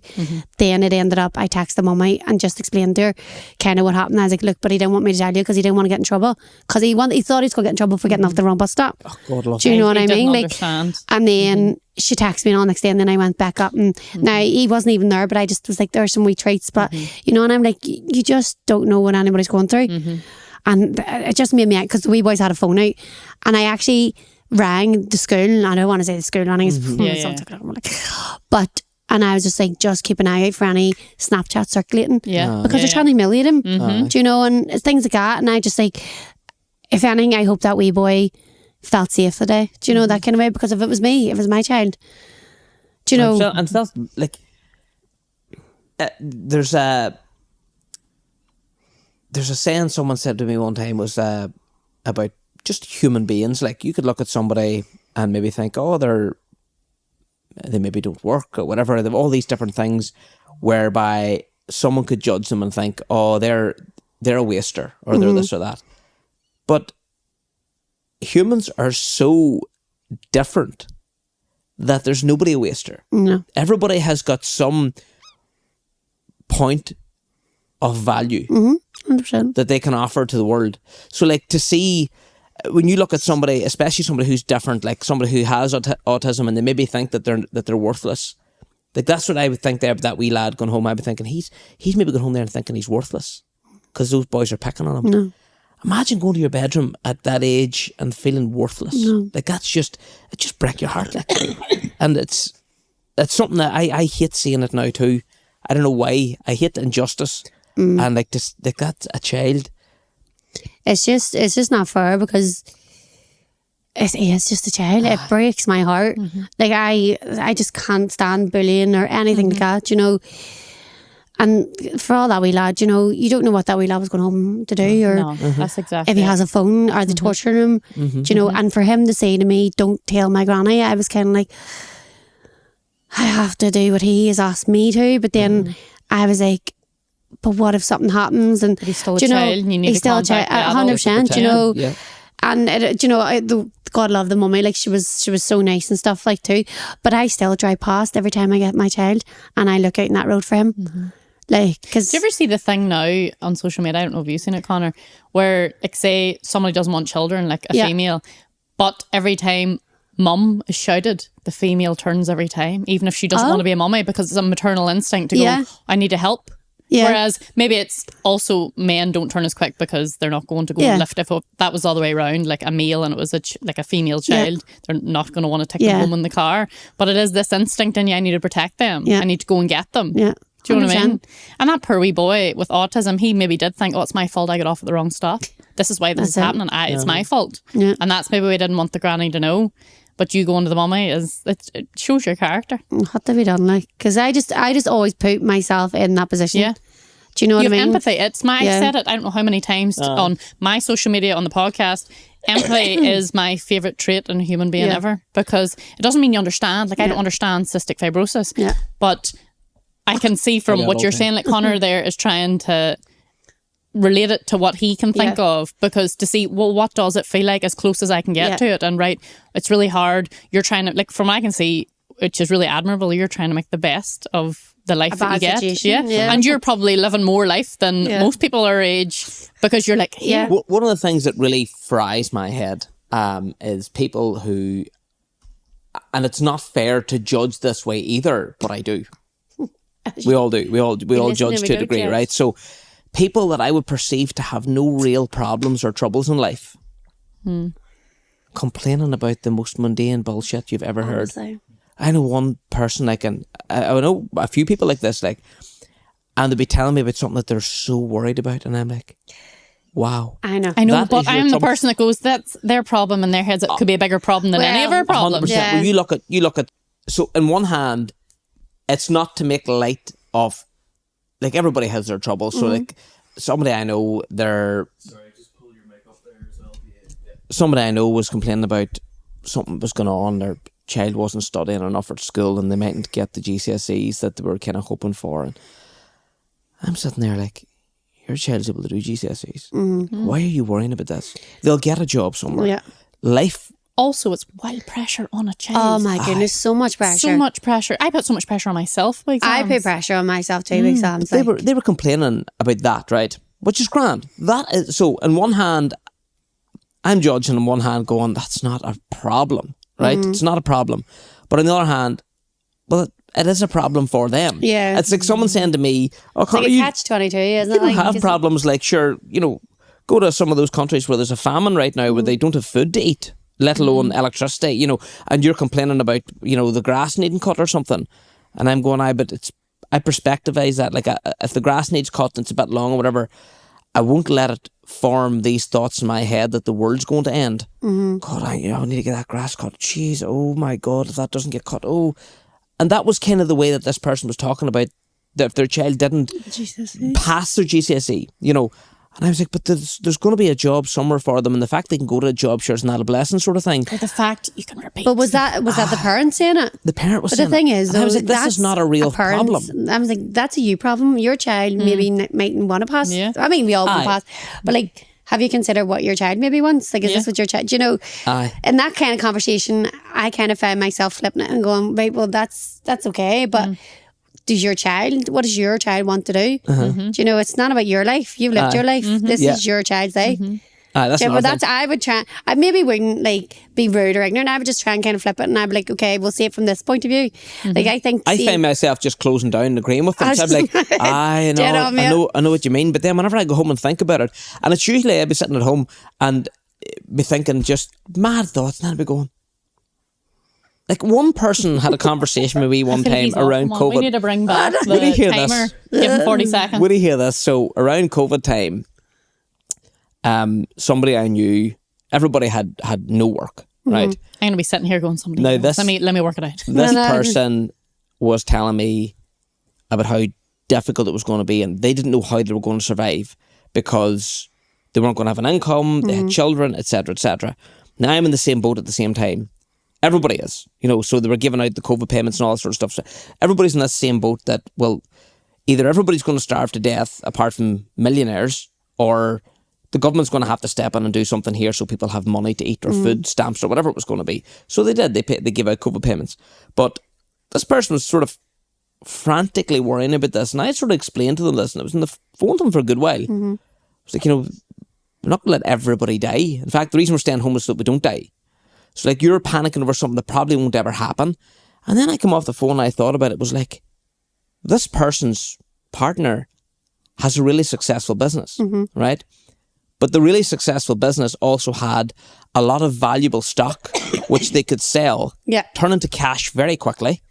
Then it ended up, I texted the mummy and just explained to her kind of what happened. I was like, look, but he didn't want me to tell you because he didn't want to get in trouble, because he thought he was going to get in trouble for getting off the wrong bus stop. Oh, God, love. Do you know what I mean? Understand. And then she texted me on the next day, and then I went back up, and now he wasn't even there, but I just was like, there are some wee treats, but you know, and I'm like, you just don't know what anybody's going through. And it just made me, because the wee boys had a phone out, and I actually rang the school. I don't want to say the school running but and I was just like, just keep an eye out for any Snapchat circulating, because they're trying to humiliate him. Do you know, and things like that. And I just like, if anything, I hope that wee boy felt safe today. Do you know, that kind of way? Because if it was me, if it was my child, do you know, and felt like there's a saying someone said to me one time was about just human beings. Like, you could look at somebody and maybe think, oh, they maybe don't work or whatever. They have all these different things whereby someone could judge them and think, oh, they're a waster, or they're this or that. But humans are so different that there's nobody a waster. No. Everybody has got some point of value. 100%. that they can offer to the world. So like to see, when you look at somebody, especially somebody who's different, like somebody who has autism, and they maybe think that they're worthless. Like that's what I would think there. That wee lad going home, I'd be thinking he's maybe going home there and thinking he's worthless because those boys are picking on him. No. Imagine going to your bedroom at that age and feeling worthless. No. Like it just break your heart. Like, and it's something that I hate seeing it now too. I don't know why. I hate the injustice. And like that's a child. It's just not fair because it's just a child. It breaks my heart. Like I just can't stand bullying or anything like that, you know. And for all that wee lad, you know, you don't know what that wee lad was going home to do, or No, that's exactly if he has a phone, are they torturing him? Do you know? And for him to say to me, "Don't tell my granny," I was kind of like, I have to do what he has asked me to. But then I was like, but what if something happens? And he's still a do you know, child and you need he's to still a contact child, the adults. 100%. You know, Yeah. and you know, God love the mummy. Like she was so nice and stuff like too. But I still drive past every time I get my child, and I look out in that road for him. Like, cause do you ever see the thing now on social media? I don't know if you've seen it, Connor, where like say somebody doesn't want children, like a female, but every time mum is shouted, the female turns every time, even if she doesn't want to be a mummy, because it's a maternal instinct to go, I need to help. Yeah. Whereas maybe it's also men don't turn as quick because they're not going to go and lift. If that was the other way around, like a male and it was like a female child, they're not going to want to take them home in the car. But it is this instinct in you, I need to protect them. I need to go and get them. Yeah. Do you know what I mean? And that poor wee boy with autism, he maybe did think, oh, it's my fault I got off at the wrong stop. This is why this is happening. It's my fault. Yeah. And that's maybe we didn't want the granny to know. But you going to the mummy it shows your character. What have we done? Like, because I just always put myself in that position. Yeah. Do you know what I mean? Empathy. It's I said it, I don't know how many times on my social media, on the podcast. Empathy is my favourite trait in a human being ever, because it doesn't mean you understand. Like I don't understand cystic fibrosis, but I can see from what you're saying, like Connor there is trying to relate it to what he can think of, because to see, well, what does it feel like as close as I can get to it? And right, it's really hard. You're trying to, like from what I can see, which is really admirable, you're trying to make the best of the life that you get. Yeah. And you're probably living more life than most people our age, because you're like, One of the things that really fries my head is people who, and it's not fair to judge this way either, but I do. We all do. We all judge to a degree, right? So people that I would perceive to have no real problems or troubles in life complaining about the most mundane bullshit you've ever heard. I know one person, like, and I know a few people like this, like, and they'll be telling me about something that they're so worried about, and I'm like, wow. I know, but I'm the person that goes, that's their problem in their heads. It could be a bigger problem than any of our problems. 100%. Well, you look at. So, in one hand, it's not to make light of, like, everybody has their troubles. So, like, somebody I know, Sorry, just pull your mic up there as well. Somebody I know was complaining about something was going on. Their child wasn't studying enough at school and they mightn't get the GCSEs that they were kind of hoping for. And I'm sitting there like, your child's able to do GCSEs. Why are you worrying about this? They'll get a job somewhere. Yeah. Life. Also, it's wild pressure on a child. Oh my goodness, so much pressure. So much pressure. I put so much pressure on myself with exams. I put pressure on myself too with exams. They were complaining about that, right? Which is grand. That is, so, on one hand, I'm judging, on one hand going, that's not a problem, right? It's not a problem. But on the other hand, well, it is a problem for them. Yeah. It's like someone saying to me, oh, it's like a catch-22, isn't it? You have problems like, sure, you know, go to some of those countries where there's a famine right now where they don't have food to eat, let alone electricity, you know, and you're complaining about, you know, the grass needing cut or something. And I'm going, but I perspectivise that, like, if the grass needs cut and it's a bit long or whatever, I won't let it form these thoughts in my head that the world's going to end. God, I need to get that grass cut. Jeez, oh my God, if that doesn't get cut, And that was kind of the way that this person was talking about, that if their child didn't pass their GCSE, you know. And I was like, but there's going to be a job somewhere for them, and the fact they can go to a job sure is not a blessing, sort of thing. Or the fact you can repeat. But was that the parent saying it? The parent was saying it. But the thing is, I was like, this is not a real problem. I was like, that's a you problem. Your child maybe mightn't want to pass. Yeah. I mean, we all can pass. But like, have you considered what your child maybe wants? Like, is this what your child, you know? In that kind of conversation, I kind of found myself flipping it and going, right, well, that's okay. But does your child, what does your child want to do? Do you know, it's not about your life. You've lived your life. This is your child's life. That's But another thing. I would try, I maybe wouldn't like be rude or ignorant. I would just try and kind of flip it, and I'd be like, okay, we'll see it from this point of view. Like, I think, I find myself just closing down and agreeing with them. So I'm like, I Dead on, mate. know what you mean. But then whenever I go home and think about it, and it's usually I'd be sitting at home and be thinking just mad thoughts, and I'd be going, like, one person had a conversation with me one time around COVID. We need to bring back Would he the hear timer. this? Give him 40 seconds. Would he hear this? So around COVID time, somebody I knew, everybody had no work, right? I'm going to be sitting here going, somebody Now else. this- let me work it out. This person was telling me about how difficult it was going to be, and they didn't know how they were going to survive because they weren't going to have an income, they had children, etc., etc. Now I'm in the same boat at the same time. Everybody is, so they were giving out the COVID payments and all that sort of stuff. So everybody's in that same boat that, well, either everybody's going to starve to death apart from millionaires, or the government's going to have to step in and do something here so people have money to eat, or food stamps, or whatever it was going to be. So they did. They gave out COVID payments. But this person was sort of frantically worrying about this, and I sort of explained to them this, and I was on the phone to them for a good while. I was like, we're not going to let everybody die. In fact, the reason we're staying home is so that we don't die. So, like, you're panicking over something that probably won't ever happen. And then I come off the phone and I thought about it. Was like, this person's partner has a really successful business, right? But the really successful business also had a lot of valuable stock which they could sell, turn into cash very quickly,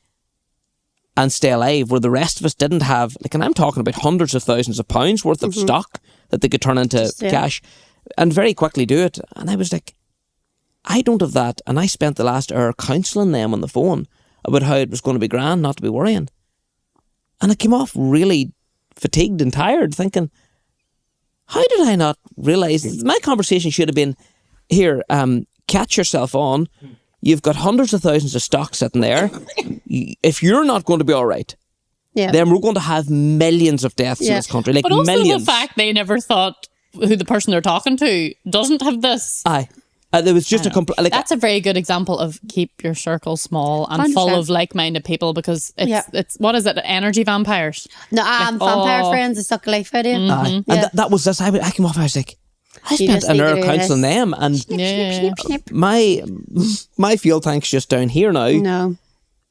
and stay alive, where the rest of us didn't have, like, and I'm talking about hundreds of thousands of pounds worth of stock that they could turn into cash and very quickly do it. And I was like, I don't have that. And I spent the last hour counselling them on the phone about how it was going to be grand not to be worrying. And I came off really fatigued and tired, thinking, how did I not realise? My conversation should have been, here, catch yourself on. You've got hundreds of thousands of stock sitting there. If you're not going to be all right, then we're going to have millions of deaths in this country. Like, but also millions. the fact they never thought who the person they're talking to doesn't have this. Aye. There was just That's a very good example of keep your circle small and 100%. full of like-minded people, because it's what is it, energy vampires? No, vampire friends that suck life out of you. Aye. And that was this. I came off, I was like, I spent an hour counselling them, and Snip. my fuel tank's just down here now. No.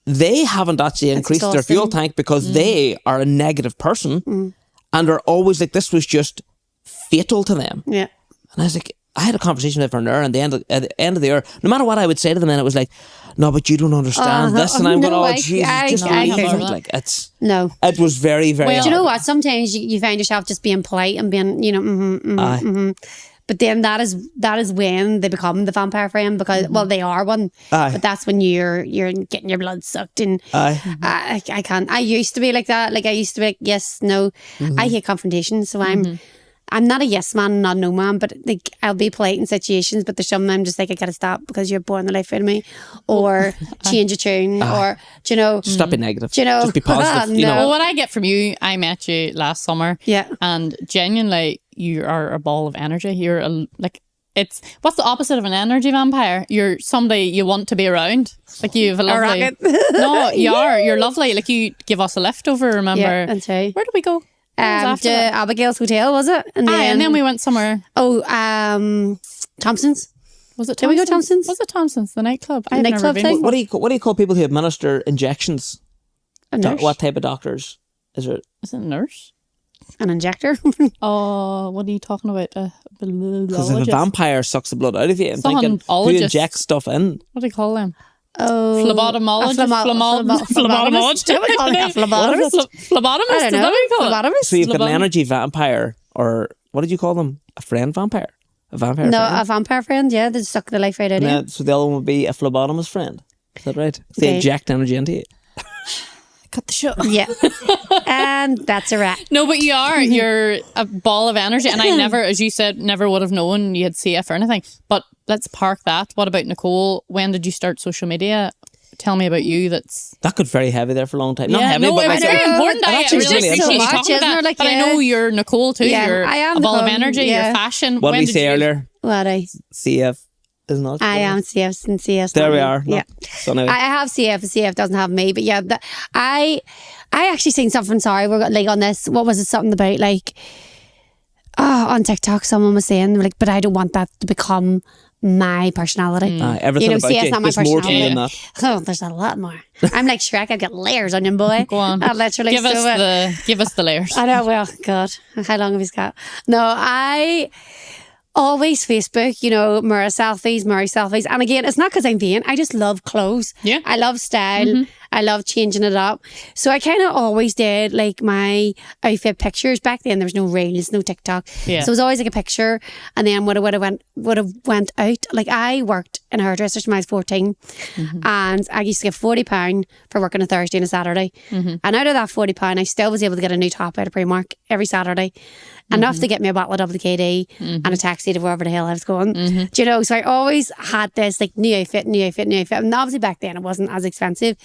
They haven't actually increased their exhausting. fuel tank because they are a negative person and are always like, this was just fatal to them. Yeah. And I was like, I had a conversation with her an hour, and at the end of the hour, no matter what I would say to them, then it was like, no, but you don't understand this. And I'm going, oh, Jesus, just leave it. Like, No. It was very, very hard. Do you know what? Sometimes you find yourself just being polite and being, But then that is when they become the vampire friend, because well, they are one. But that's when you're getting your blood sucked, and I can't. I used to be like that. Like, I used to be like, yes, no. I hate confrontation, so I'm not a yes man, not a no man, but like, I'll be polite in situations, but there's some I'm just like, I gotta stop because you're boring the life out of me, or change a tune, or do you know, Stop being negative. Do you know, just be positive. No. Well, what I get from you, I met you last summer, and genuinely, you are a ball of energy. You're it's what's the opposite of an energy vampire? You're somebody you want to be around. Like, you've a lovely. rocket. No, you're lovely. Like, you give us a lift over. Remember? Yeah, that's right. Where did we go? To Abigail's Hotel, was it? And then we went somewhere. Oh, Thompson's. Was it? Did we go Thompson's? Was it Thompson's? The nightclub. The nightclub thing? What do you call people who administer injections? A nurse. What type of doctors? Is it a nurse? An injector. Oh, what are you talking about? Because if a vampire sucks the blood out of you, I'm thinking, who Zoologist. injects stuff in? What do you call them? Oh, Phlebotomologist. Phlebotomist. What do we call it? A phlebotomist. Phlebotomist. I don't know. Is that what you call it? Phlebotomist. So you've got an energy vampire, or what did you call them? A friend vampire? A vampire No, friend? a vampire friend. Yeah, they suck the life out of you. So the other one would be a phlebotomist friend. Is that right? They inject energy into you. Cut the show. Yeah, and that's a wrap. No, but you're a ball of energy, and I never, as you said, never would have known you had CF or anything. But let's park that. What about Nicole? When did you start social media? Tell me about you. That got very heavy there for a long time. Not yeah, heavy, no, but it was like, very important. it I actually really really appreciate you much, talking isn't about it? that. Like, But I know you're Nicole too. Yeah, You're I am a ball of Nicole, energy. yeah. You're fashion. what When did we did say you- earlier? What CF is not. I am CF and CS. There we are. Yeah. So anyway. I have CF. CF doesn't have me, but yeah, I I actually seen something, sorry, we're like on this, what was it, something about like, on TikTok someone was saying like, but I don't want that to become my personality. Everything about it's you. not my There's more to you personality. than that. Oh, there's a lot more. I'm like Shrek, I've got layers on him, boy. Go on. I literally give us the layers. I know, well, God, how long have you got? No, I always Facebook, mirror selfies. And again, it's not because I'm vain. I just love clothes. Yeah. I love style. I love changing it up. So I kind of always did like my outfit pictures. Back then there was no Reels, no TikTok. Yeah. So it was always like a picture. And then would have went out. Like I worked in a hairdresser's when I was 14. And I used to get £40 for working a Thursday and a Saturday. And out of that £40, I still was able to get a new top out of Primark every Saturday. Enough to get me a bottle of WKD and a taxi to wherever the hell I was going. Do you know? So I always had this like new outfit. And obviously back then it wasn't as expensive.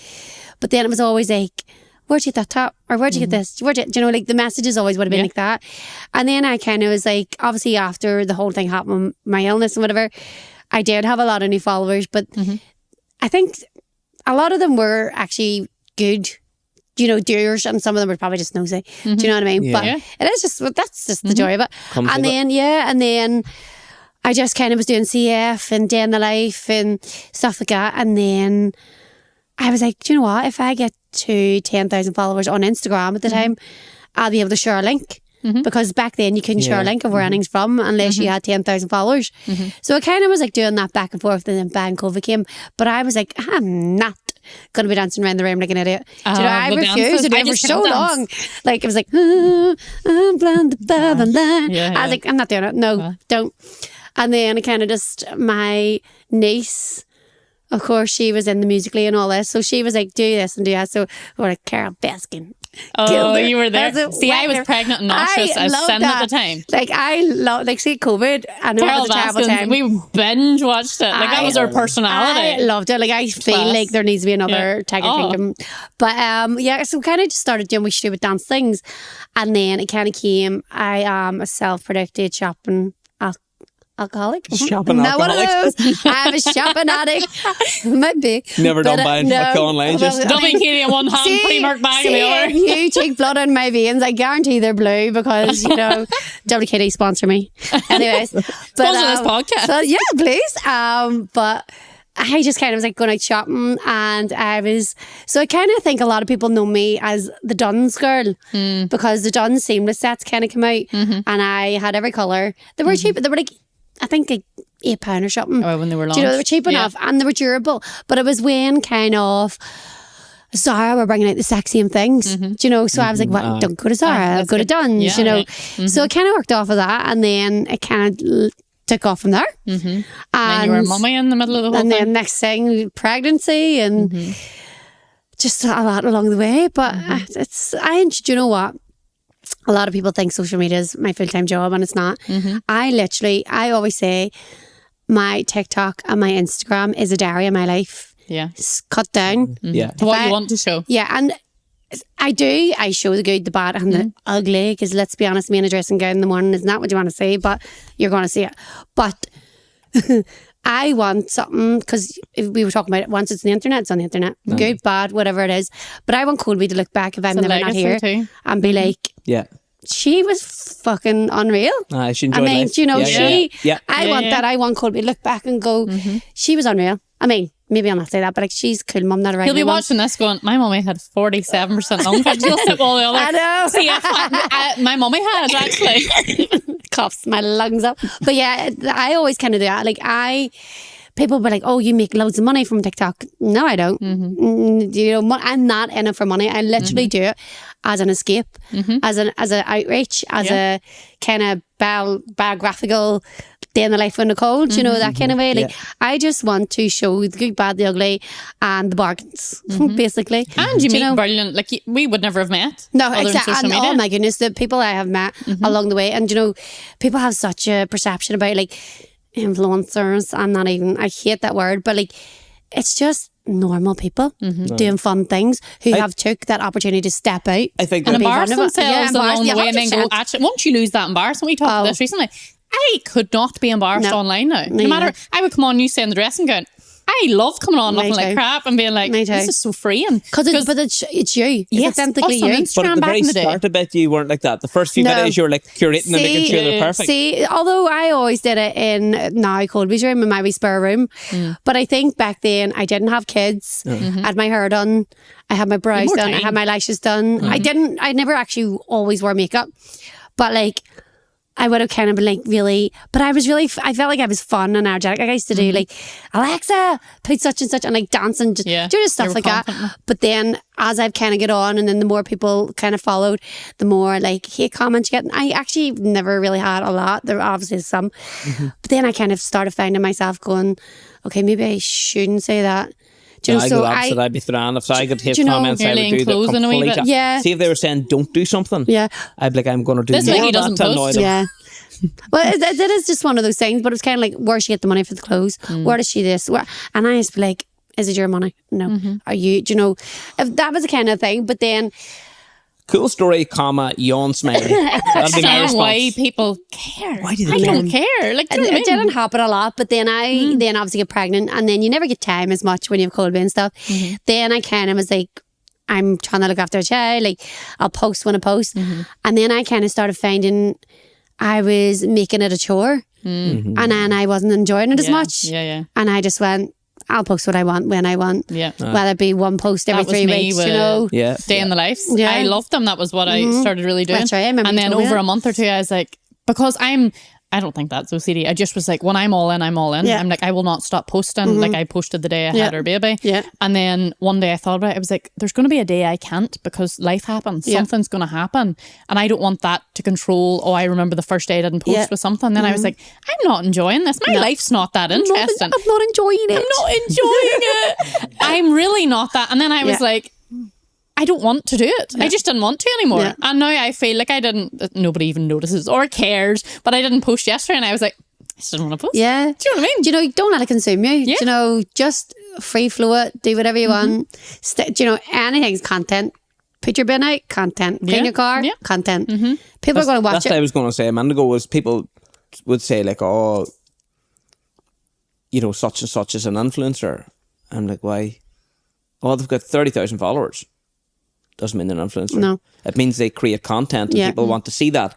But then it was always like, where'd you get that top? Or where'd you get this? Do you know, like the messages always would have been like that. And then I kind of was like, obviously after the whole thing happened, my illness and whatever, I did have a lot of new followers. But I think a lot of them were actually good, doers, and some of them were probably just nosy. Do you know what I mean? Yeah. But it is just, that's just the joy of it. And then I just kind of was doing CF and day in the life and stuff like that. And then I was like, do you know what? If I get to 10,000 followers on Instagram at the time, I'll be able to share a link. Because back then you couldn't share a link of where anything's from unless you had 10,000 followers. So I kind of was like doing that back and forth, and then bang, COVID came. But I was like, I'm not going to be dancing around the room like an idiot. Do you know, I refused to do it for so long. Like it was like, I'm blind above the line. I was like, I'm not doing it. No, don't. And then I kind of just, my niece, of course, she was in the Musical.ly and all this. So she was like, do this and do that. So we're like, Carol Baskin. Oh, you were there. See, I was pregnant and nauseous as sin at the time. Like, I love, like, see, COVID, I know it was a terrible time. We binge watched it. Like, that was our personality. I loved it. Like, I feel like there needs to be another Tiger Kingdom. But, so kind of just started doing wee stupid dance things. And then it kind of came, I am a self-predicted shopping alcoholic. Shopping Not alcoholic. one of those. I'm a shopping addict. Might be. Never done buying online. Just WKD in one hand, Primark bag in the other. You take blood in my veins. I guarantee they're blue because, WKD sponsor me. Anyways. Sponsor this podcast. So, yeah, please. But I just kind of was like going out shopping, and so I kind of think a lot of people know me as the Duns girl because the Duns seamless sets kind of came out, and I had every colour. They were cheap, but they were like, I think like £8 or something. Oh, when they were launched. Do you know, they were cheap enough and they were durable. But it was when kind of Zara were bringing out the same things. Do you know? So I was like, well, don't go to Zara, I'll go to Duns, you know. So it kind of worked off of that, and then it kind of took off from there. And then you were a mummy in the middle of the whole thing. And then next thing, pregnancy and just a lot along the way. But do you know what? A lot of people think social media is my full-time job, and it's not. I always say my TikTok and my Instagram is a diary of my life. Yeah. It's cut down. To what you want to show. Yeah, and I show the good, the bad and the ugly, because let's be honest, me in a dressing gown in the morning is not what you want to see, but you're going to see it. But I want something, because we were talking about it, once it's on the internet, it's on the internet. Good, bad, whatever it is. But I want Colby to look back if I'm never not here and be like, she was fucking unreal. She enjoyed life. I want that. I want Colby to look back and go, she was unreal. I mean, maybe I'll not say that, but like, she's cool mum, not a right. He'll be watching this going, my mummy had 47% lung cancer. You'll sit all the other. I know. See, my mummy had, actually. Coughs my lungs up. But yeah, I always kind of do that. Like, people be like, oh, you make loads of money from TikTok. No, I don't. You know, I'm not in it for money. I literally do it as an escape, as an outreach, as a kind of biographical day in the life of Nicole, you know, that kind of way. Like, I just want to show the good, bad, the ugly, and the bargains, basically. And you meet brilliant, like, we would never have met. No, exactly. And oh my goodness, the people I have met along the way. And, you know, people have such a perception about, like, influencers. I hate that word, but, like, it's just normal people doing fun things who have took that opportunity to step out. I think and embarrass themselves along the way, and then go, actually, once you lose that embarrassment, we talked about this recently, I could not be embarrassed online now. No matter, I would come on, you say in the dressing gown, I love coming on Me looking like too. crap and being like, Me too. this is so freeing. But it's you. Yes, It's authentically us on you. Instagram But at the back very in the day. start, I bet you weren't like that. The first few No. videos, you were like curating and making sure they're perfect. See, although I always did it in now Colby's room, in my wee spare room, but I think back then I didn't have kids. I had my hair done, I had my brows more done, I time. had my lashes done. I never actually always wore makeup, but like I would have kind of been like really, but I felt like I was fun and energetic. Like I used to do like, Alexa, put such and like dance and just Yeah, do just you stuff were like that. confident. But then as I've kind of get on and then the more people kind of followed, the more like hate comments you get. And I actually never really had a lot. There were obviously some. But then I kind of started finding myself going, okay, maybe I shouldn't say that. Do you know, I so go opposite. I'd be thrown. If I could hit Do you know, comments, I Nearly would do the enclosing a wee complete. bit. Yeah. See if they were saying don't do something. Yeah. I'd be like, I'm going to do This more lady of that doesn't to annoy post. them. Yeah. Well, it is just one of those things, but it's kind of like, where does she get the money for the clothes? Where does she this? Where? And I used to be like, is it your money? No. Are you, do you know, if that was the kind of thing, but then, Cool story, comma, yawn smiley. That'd be my Understand why response. people care. Why do they I care? don't care. Like, do you know what I it didn't mean? happen a lot, but then I then obviously get pregnant and then you never get time as much when you have Colby and stuff. Then I kind of was like, I'm trying to look after a child, like I'll post when I post. And then I kind of started finding I was making it a chore and then I wasn't enjoying it as much. Yeah. And I just went, I'll post what I want when I want. Yeah. Whether it be one post every That was 3 me weeks, with you know. Yeah. Day in the lives. Yeah. I loved them. That was what I started really doing. That's right, I remember And you then told me over that. a month or two, I was like, because I don't think that's OCD. I just was like, when I'm all in, I'm all in. Yeah. I'm like, I will not stop posting. Like I posted the day I had her baby. Yeah. And then one day I thought about it. I was like, there's going to be a day I can't because life happens. Yeah. Something's going to happen. And I don't want that to control, I remember the first day I didn't post Yeah. with something. Then I was like, I'm not enjoying this. My life's not that interesting. I'm not enjoying it. I'm not enjoying it. I'm really not that. And then I was Yeah. like, I don't want to do it. I just didn't want to anymore. Yeah. And now I feel like nobody even notices or cares, but I didn't post yesterday and I was like, I just didn't want to post. Yeah. Do you know what I mean? Do you know, don't let it consume you. Yeah. Do you know, just free flow it, do whatever you want. Do you know, anything's content. Put your bin out, content. Clean Yeah. your car, Yeah. content. People are going to watch That's what I it. was going to say a minute ago was people would say like, oh, you know, such and such is an influencer. I'm like, why? Oh, they've got 30,000 followers. Doesn't mean they're an influencer. No. It means they create content and Yeah. people want to see that.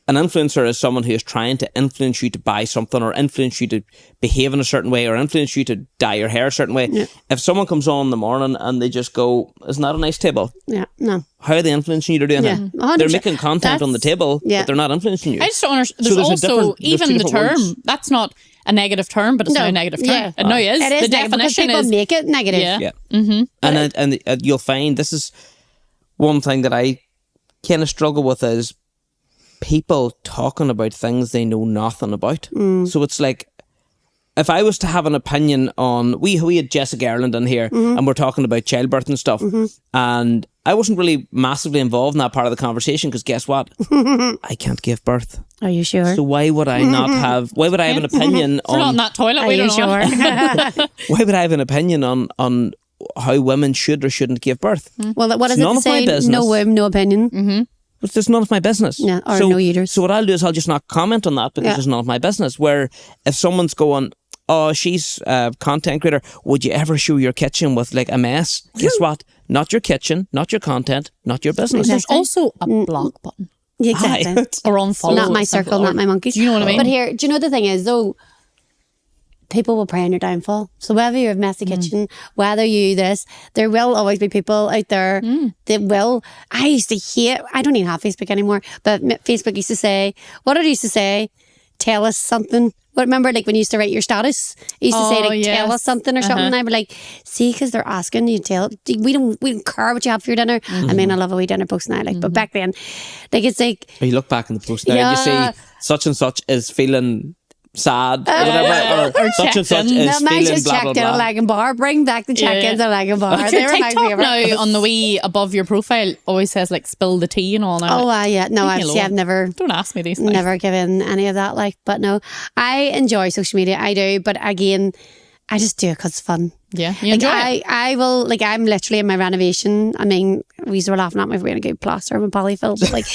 An influencer is someone who is trying to influence you to buy something or influence you to behave in a certain way or influence you to dye your hair a certain way. Yeah. If someone comes on in the morning and they just go, isn't that a nice table? Yeah, no. How are they influencing you to doing Yeah, it? 100%. They're making content on the That's- table, yeah. but they're not influencing you. I just don't understand. There's So there's a also, different- there's even two the different term, words. that's not a negative term, but it's No. now a negative term. Yeah. It now is. It is The negative because definition people is. make it negative. Yeah. Yeah. And you'll find this is one thing that I kind of struggle with is people talking about things they know nothing about. So it's like, if I was to have an opinion on, we had Jessica Ireland in here and we're talking about childbirth and stuff, and I wasn't really massively involved in that part of the conversation because guess what? I can't give birth. Are you sure? So why would I not have, why would I have an opinion We're not in on, that toilet. Are we you don't know. sure? why would I have an opinion on how women should or shouldn't give birth? Well, what It's does none it of my say? business. No womb, no opinion. It's just none of my business. Yeah, or no uterus. So what I'll do is I'll just not comment on that because Yeah. it's none of my business. Where if someone's going, oh, she's a content creator, would you ever show your kitchen with like a mess? Guess what? Not your kitchen, not your content, not your business. There's also a block button Yeah, exactly. Aye. or unfollow. Not my simple, circle, or- not my monkeys. Do you know what I mean? But here, do you know the thing is though? People will pray on your downfall. So whether you have messy kitchen, whether you this, there will always be people out there that will. I used to hate. I don't even have Facebook anymore, but Facebook used to say, what did it used to say? Tell us something. What remember, like when you used to write your status, it used to say Oh, like, tell yes. us something or something. And I'd be like, see, because they're asking you to tell. We don't care what you have for your dinner. I mean, I love a wee dinner post now, like, but back then, like it's like. Or you look back in the post now and you Yeah. see such and such is feeling sad or whatever, or such and such checked in. is No, mine feeling just blah, blah, checked in a blah. Lagan bar. Bring back the check-ins at Lagan bar. They were my TikTok favourite. now on the wee above your profile always says like spill the tea and all that. Oh, yeah. No, Leave me I've alone. never Don't ask me these things. never given any of that. Like, but no, I enjoy social media. I do, but again, I just do it because it's fun. Yeah, you Like enjoy it. I will, like I'm literally in my renovation. I mean, we were laughing at me for being a good plaster with polyfill, but like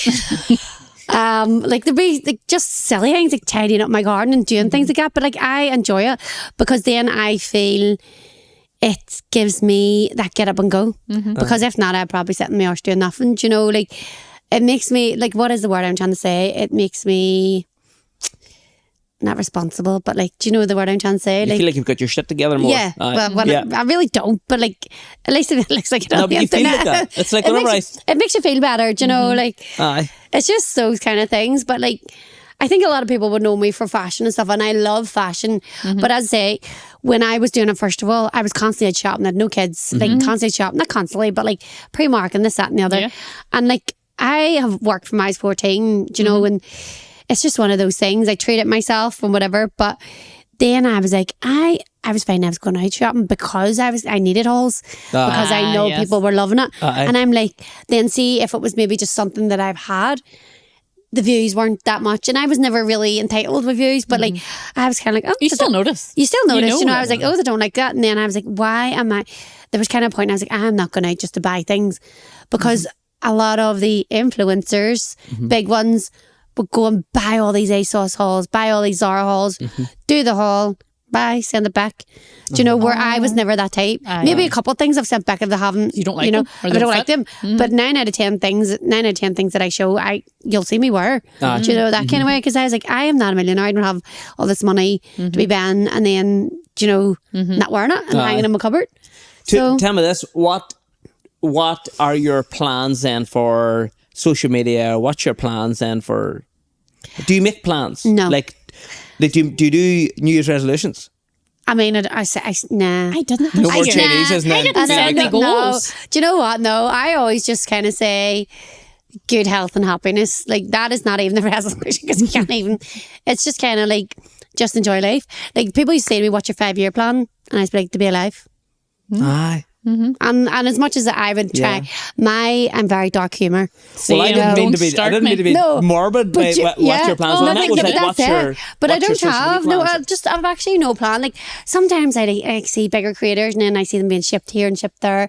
Like there'd be like just silly things like tidying up my garden and doing things like that. But like I enjoy it because then I feel it gives me that get up and go. Because if not, I'd probably sit in my arse doing nothing. Do you know, like it makes me like, what is the word I'm trying to say? It makes me not responsible, but like, do you know the word I'm trying to say? You feel like you've got your shit together more. Yeah, I really don't, but like at least it looks like it on the but you feel internet. like that. It's like whenever it makes you feel better, do you know? Like it's just those kind of things. But like I think a lot of people would know me for fashion and stuff, and I love fashion. But as I say, when I was doing it, first of all, I was constantly out shopping. I had no kids, like constantly shopping, not constantly, but like Primark and this, that, and the other. And like I have worked from I was 14, do you know, and it's just one of those things. I treat it myself and whatever. But then I was like, I was finding I was going out shopping because I needed hauls because I know people were loving it. And I'm like, then see if it was maybe just something that I've had, the views weren't that much, and I was never really entitled with views, but like I was kind of like, oh, you still notice. You still notice, you know. I was like, oh, they don't like that, and then I was like, why am I? There was kind of a point I was like, I'm not going out just to buy things, because a lot of the influencers, big ones, would go and buy all these ASOS hauls, buy all these Zara hauls, do the haul, buy, send it back. Do you know, where I was never that type. Maybe a couple of things I've sent back if they haven't, you don't like them, or I don't like them. But 9 out of 10 things that I show, you'll see me wear. Do you know, that kind of way? Because I was like, I am not a millionaire. I don't have all this money to be buying and then, do you know, not wearing it and hanging in my cupboard. So tell me this, what are your plans then for social media? What's your plans then for... Do you make plans? No. Like, do you do New Year's resolutions? I mean, nah. I didn't. No more Chinese, isn't it? I didn't set any goals. No. Do you know what? No, I always just kind of say good health and happiness. Like, that is not even the resolution, because you can't even... It's just kind of like, just enjoy life. Like, people used to say to me, what's your 5-year plan? And I was like, to be alive. Aye. And as much as I would try, I'm very dark humour. Well, I didn't mean to be morbid by what's your plans. But I don't have I've actually no plan. Like sometimes I see bigger creators and then I see them being shipped here and shipped there,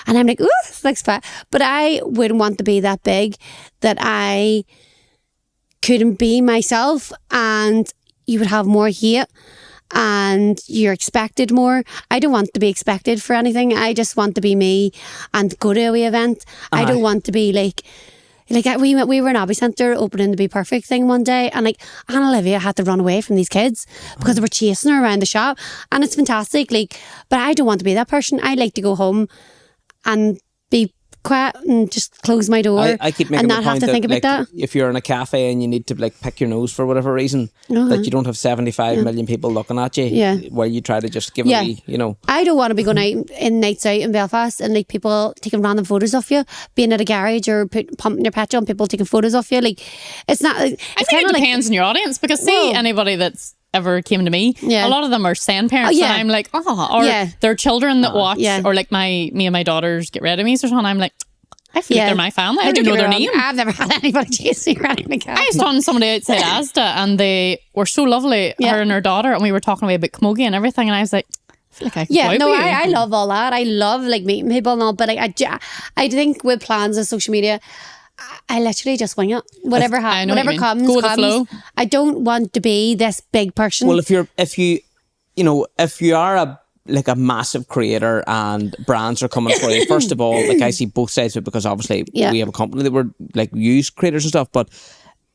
and I'm like, ooh, this looks fat. But I wouldn't want to be that big that I couldn't be myself, and you would have more hate. And you're expected more. I don't want to be expected for anything. I just want to be me and go to a wee event. I don't want to be like we were in Abbey Centre opening the Be Perfect thing one day, and like Anna Olivia had to run away from these kids because they were chasing her around the shop, and it's fantastic. Like, but I don't want to be that person. I like to go home and be quiet and just close my door. I keep making and not the point have to think about that. If you're in a cafe and you need to like pick your nose for whatever reason, that you don't have 75 million people looking at you, where you try to just give a wee, you know. I don't want to be going out in nights out in Belfast and like people taking random photos of you, being at a garage or pumping your petrol and people taking photos of you. Like, it's not. It's I think it depends on your audience, because see, anybody that's ever came to me, a lot of them are sand parents, and I'm like, their children that watch, or like me and my daughters get rid of me or something. I'm like, I feel like they're my family. I don't know their name. I've never had anybody chase me around in a car. I was talking to somebody outside Asda, and they were so lovely, her and her daughter, and we were talking away about camogie and everything, and I was like, I feel like I could go out with you. I love all that. I love like meeting people and all, but like, I think with plans on social media, I literally just wing it. Whatever happens, whatever comes, go with the flow. I don't want to be this big person. Well, if you are a massive creator and brands are coming for you, first of all, like I see both sides of it, because obviously we have a company that we're like use creators and stuff, but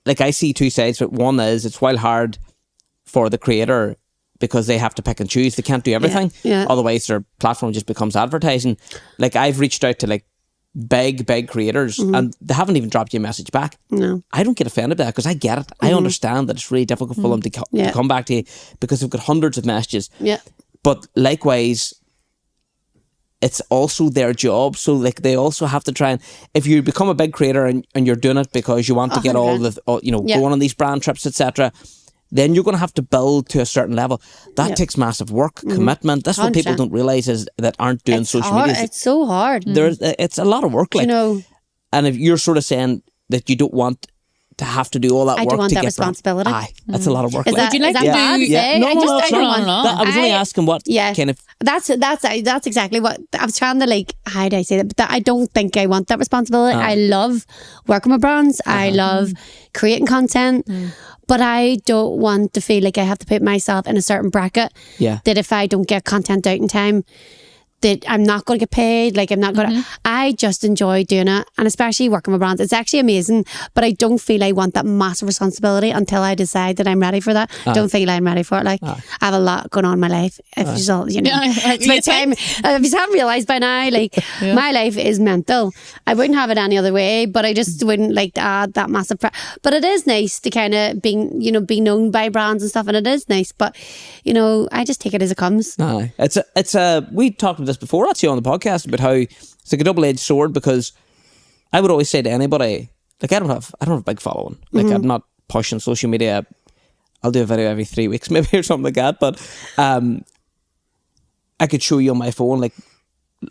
like I see two sides. But one is it's while hard for the creator because they have to pick and choose. They can't do everything. Otherwise their platform just becomes advertising. Like I've reached out to like big creators and they haven't even dropped you a message back. No, I don't get offended by that, because I get it. I understand that it's really difficult for them to come back to you because they've got hundreds of messages. But likewise, it's also their job. So like they also have to try, and if you become a big creator and you're doing it because you want to get all the, going on these brand trips, etc., then you're going to have to build to a certain level. That takes massive work, commitment. That's 100%. What people don't realise is that aren't doing social media. It's so hard. It's a lot of work. Like, and if you're sort of saying that you don't want to have to do all that I work don't want to that get responsibility. Aye, that's a lot of work. Is like. that, you like is that to bad? do- to Yeah. say? No, I no, just, no, I it's don't not, want. no. I was only asking what kind of. That's exactly what I was trying to like. How do I say that? But that, I don't think I want that responsibility. I love working with brands. I love creating content, but I don't want to feel like I have to put myself in a certain bracket. Yeah. That if I don't get content out in time, that I'm not going to get paid. Like I'm not going to. I just enjoy doing it, and especially working with brands. It's actually amazing, but I don't feel I want that massive responsibility until I decide that I'm ready for that. Don't feel I'm ready for it. Like I have a lot going on in my life. If you all, you know, it's my time. If you haven't realised by now, like my life is mental. I wouldn't have it any other way, but I just wouldn't like to add that massive. But it is nice to kind of be known by brands and stuff, and it is nice. But you know, I just take it as it comes. Aye. It's a we talked about this before actually on the podcast about how it's like a double-edged sword, because I would always say to anybody, like I don't have a big following. Like I'm not pushing social media. I'll do a video every 3 weeks maybe or something like that. But I could show you on my phone like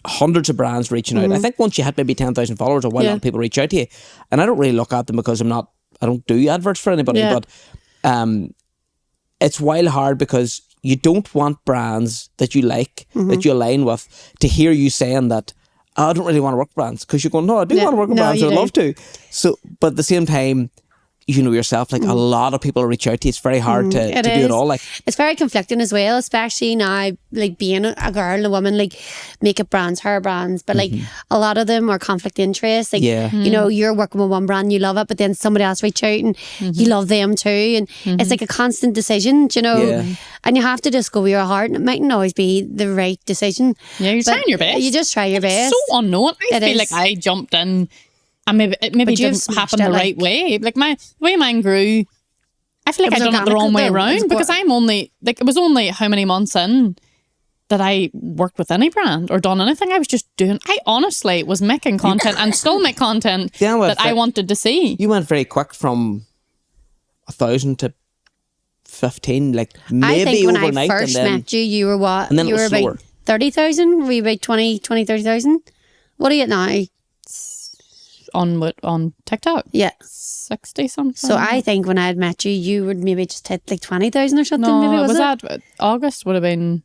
hundreds of brands reaching out. I think once you had maybe 10,000 followers, or a lot of people reach out to you, and I don't really look at them because I don't do adverts for anybody. But it's wild hard because you don't want brands that you like, that you align with, to hear you saying that, I don't really want to work with brands, because you're going, no, I do want to work with brands, I'd love to. So, but at the same time, you know yourself, like a lot of people reach out to you. It's very hard to do it all. Like it's very conflicting as well, especially now, like being a girl, a woman, like makeup brands, hair brands, but like a lot of them are conflict interest. Like you know, you're working with one brand, you love it, but then somebody else reach out and you love them too, and it's like a constant decision, you know, and you have to just go with your heart, and it mightn't always be the right decision. Yeah, you're trying your best. You just try your best. So unknown. I feel like I jumped in. And maybe it didn't happen the right way. Like the way mine grew, I feel like I done it the wrong way around, because I'm only like, it was only how many months in that I worked with any brand or done anything. I was just doing. I honestly was making content and still make content that I wanted to see. you went very quick from 1,000 to 15, like maybe I think when overnight. I first and then, met you, you were what? and then You it were was slower. about 30,000? Were you about 30,000? What are you at now? On TikTok, Yeah. 60 something. So I think when I had met you, you would maybe just hit like 20,000 or something. no, maybe was it? that August would have been.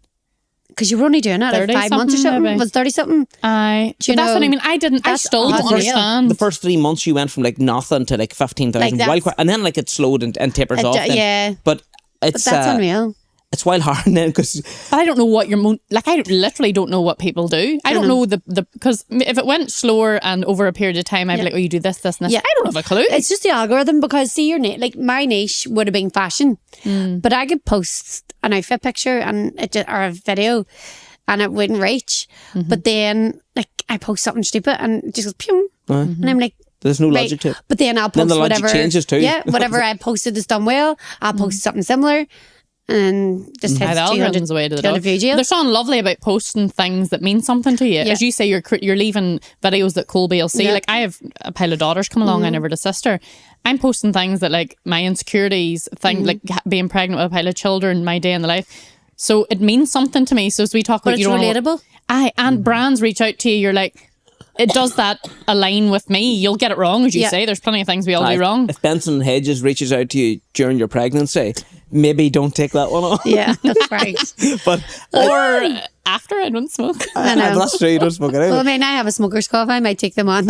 Because you were only doing it like 30 5 months or something, something. maybe. Was 30 something? Do you know, that's what I mean. I that's still don't unreal. understand. The first 3 months you went from like nothing to like 15,000, Like and then like it slowed and tapers off. Then. Yeah. But But it's that's unreal. It's wild hard then, because I don't know what like. I literally don't know what people do. I don't know the because if it went slower and over a period of time, I'd be like, oh, you do this, and this. Yeah. I don't have a clue. It's just the algorithm, because see, your like my niche would have been fashion, but I could post an outfit picture and or a video, and it wouldn't reach. But then like I post something stupid and it just goes pew, and I'm like, there's no logic to it. But then I'll Then post the logic whatever changes too. Yeah, whatever I posted that's done well, I'll post something similar. And just hits the 200 algorithm's way to the dog. views. There's something lovely about posting things that mean something to you. Yeah. As you say, you're leaving videos that Colby will see. Yeah. Like I have a pile of daughters come along. I never had a sister. I'm posting things that like my insecurities, like being pregnant with a pile of children, my day in the life. So it means something to me. So as we talk But about, it's you relatable. And brands reach out to you. You're like, it does that align with me? You'll get it wrong, as you say. There's plenty of things we all do wrong. If Benson Hedges reaches out to you during your pregnancy, maybe don't take that one on. Yeah, that's right. But Or after, I don't smoke. I know. that's true. You don't smoke it either. Well, I mean, I have a smoker's cough. I might take them on. You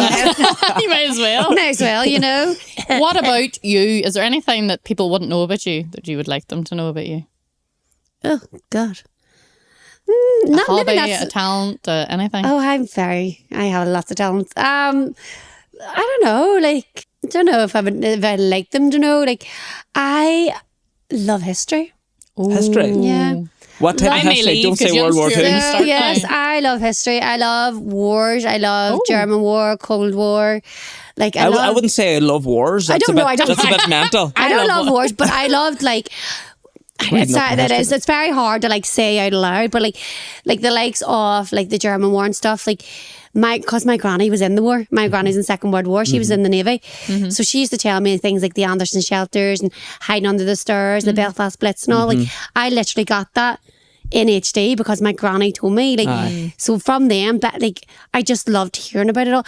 might as well. Might as well, you know. What about you? Is there anything that people wouldn't know about you that you would like them to know about you? Oh, God. A Not hobby, maybe a talent, anything? Oh, I have lots of talents. I don't know. Like, I don't know if I like them to know. Like, I love history. History? Yeah. What type I of may history? leave Don't say 'cause World War youngsters II. are start Yes, now. I love history. I love wars. I love German War, Cold War. Like, I wouldn't say I love wars. That's don't know, I don't- That's a bit mental. I don't love wars, but I loved like. It's very hard to like say out loud, but like the likes of like the German War and stuff. Like because my granny was in the war. My granny's in the Second World War. She was in the Navy, so she used to tell me things like the Anderson shelters and hiding under the stairs, the Belfast Blitz and all. Like I literally got that in HD because my granny told me. Like so from them, that like I just loved hearing about it all.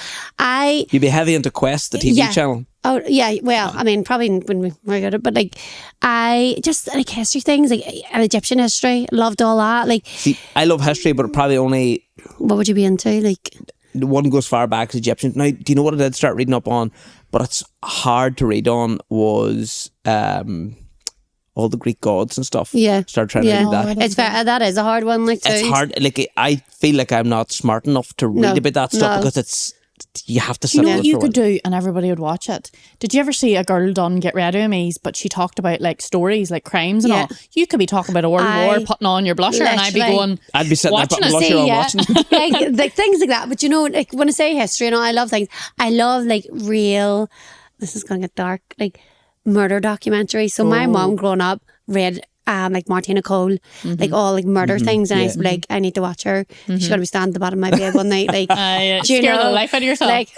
You'd be heavy into Quest, the TV channel. Oh yeah, well, I mean, probably when we were good at it, but like, I just like history things, like and Egyptian history, loved all that. Like, See, I love history, but probably only what would you be into? Like, the one goes far back as Egyptian. Now, do you know what I did start reading up on? But it's hard to read on was all the Greek gods and stuff. Yeah. Start trying to read that. It's fair. That is a hard one. Like, It's too. hard. Like, I feel like I'm not smart enough to read about that stuff because you have to sit You know with what it you for a could do, and everybody would watch it? Did you ever see a girl done Get Ready With Me, but she talked about like stories, like crimes and all? You could be talking about a world war, putting on your blusher, and I'd be going, I'd be sitting there watching putting it. blusher on watching. like things like that. But you know, like when I say history and all, I love things. I love like real. This is going to get dark. Like murder documentaries. So my mom growing up read like Martina Cole, like all like murder things, and I was like, I need to watch her. She's gonna be standing at the bottom of my bed one night, like do you scare know, the life out of yourself. Like,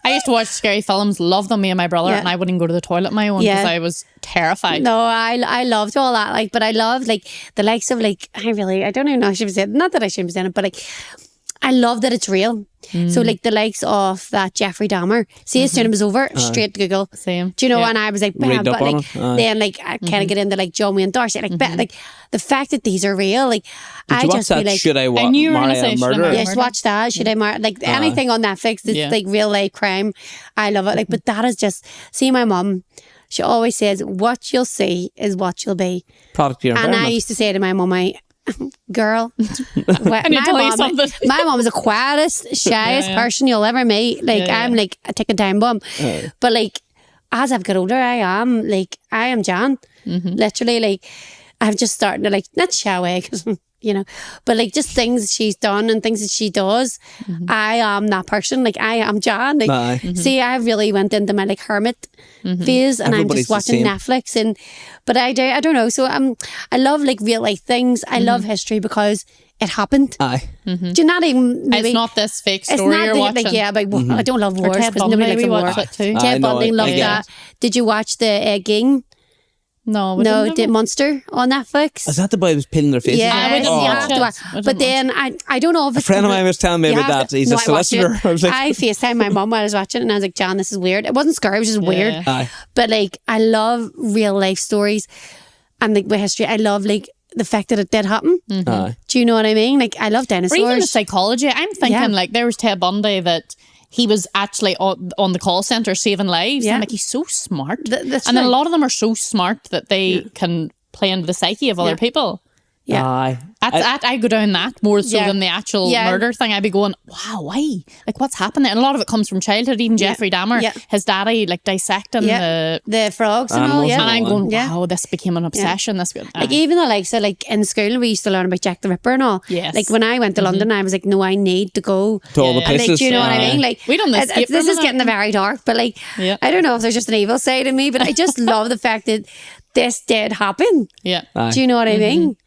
I used to watch scary films, love them, me and my brother, and I wouldn't go to the toilet on my own because I was terrified. no, I loved all that, like, but I loved like the likes of like I don't even know if I should be saying, not that I shouldn't be saying it, but like I love that it's real. So like the likes of that Jeffrey Dahmer. See, as soon as it was over, straight to Google. Same. Do you know? And I was like, Read bam, up but on like it. then like I kind of get into like John Wayne Darcy, like like the fact that these are real. Like Did I you watch just that? be like, Should I I knew you were gonna marry say a Should I murderer? Marry a yes, watch that. Should I marry like anything on Netflix that's like real life crime? I love it. Like, but that is just see my mum. She always says, "What you'll see is what you'll be." Product of your And environment. I used to say to my mum, girl, my mom is the quietest, shyest person you'll ever meet. Like I'm like a ticking time bomb. But like as I've got older, I am Jan. Literally, like I'm just starting to like not shy away because you know, but like just things she's done and things that she does. I am that person. Like I am Jan. Like see, I really went into my like hermit phase, and Everybody's I'm just watching Netflix and. But I don't know. So I love like real life things. I love history because it happened. Aye. Do you not even maybe It's not this fake it's story not you're the- watching. like I don't love wars Ted because nobody likes Bundy, a we war. watched it too. Ted Bundy, loved I that. Did you watch the Ging? No, we No, didn't the have it. Monster on Netflix. Is that the boy who was peeling their faces? Yeah, I didn't you watch have to it. watch. I didn't But then I don't know if A friend of mine was telling me you about have that. He's a I watched it. solicitor. I was like, I FaceTimed my mum while I was watching it, and I was like, John, this is weird. It wasn't scary, it was just weird. Aye. But like, I love real life stories and like with history. I love like the fact that it did happen. Aye. Do you know what I mean? Like, I love Or even the dinosaurs. psychology. I'm thinking Yeah. like there was Ted Bundy that he was actually on the call centre saving lives. Yeah. I'm like, he's so smart. That's and right. a lot of them are so smart that they can play into the psyche of other people. Yeah. Aye. I go down that more so Yeah. than the actual Yeah. murder thing. I'd be going, wow, why? Like, what's happened there? And a lot of it comes from childhood. Even Jeffrey Dahmer, Yeah. his daddy, like dissecting Yeah. The frogs and all, Animals yeah. and I'm going, Yeah. wow, this became an obsession. This Like even the likes of like in school we used to learn about Jack the Ripper and all. Yes. Like when I went to London I was like, no, I need to go To all the Yeah. And, places. like, do you know what I Aye. mean? Like We done this skip this room is and getting very dark, but like Yeah. I don't know if there's just an evil side of me, but I just love the fact that this did happen. yeah. Aye. Do you know what I mean?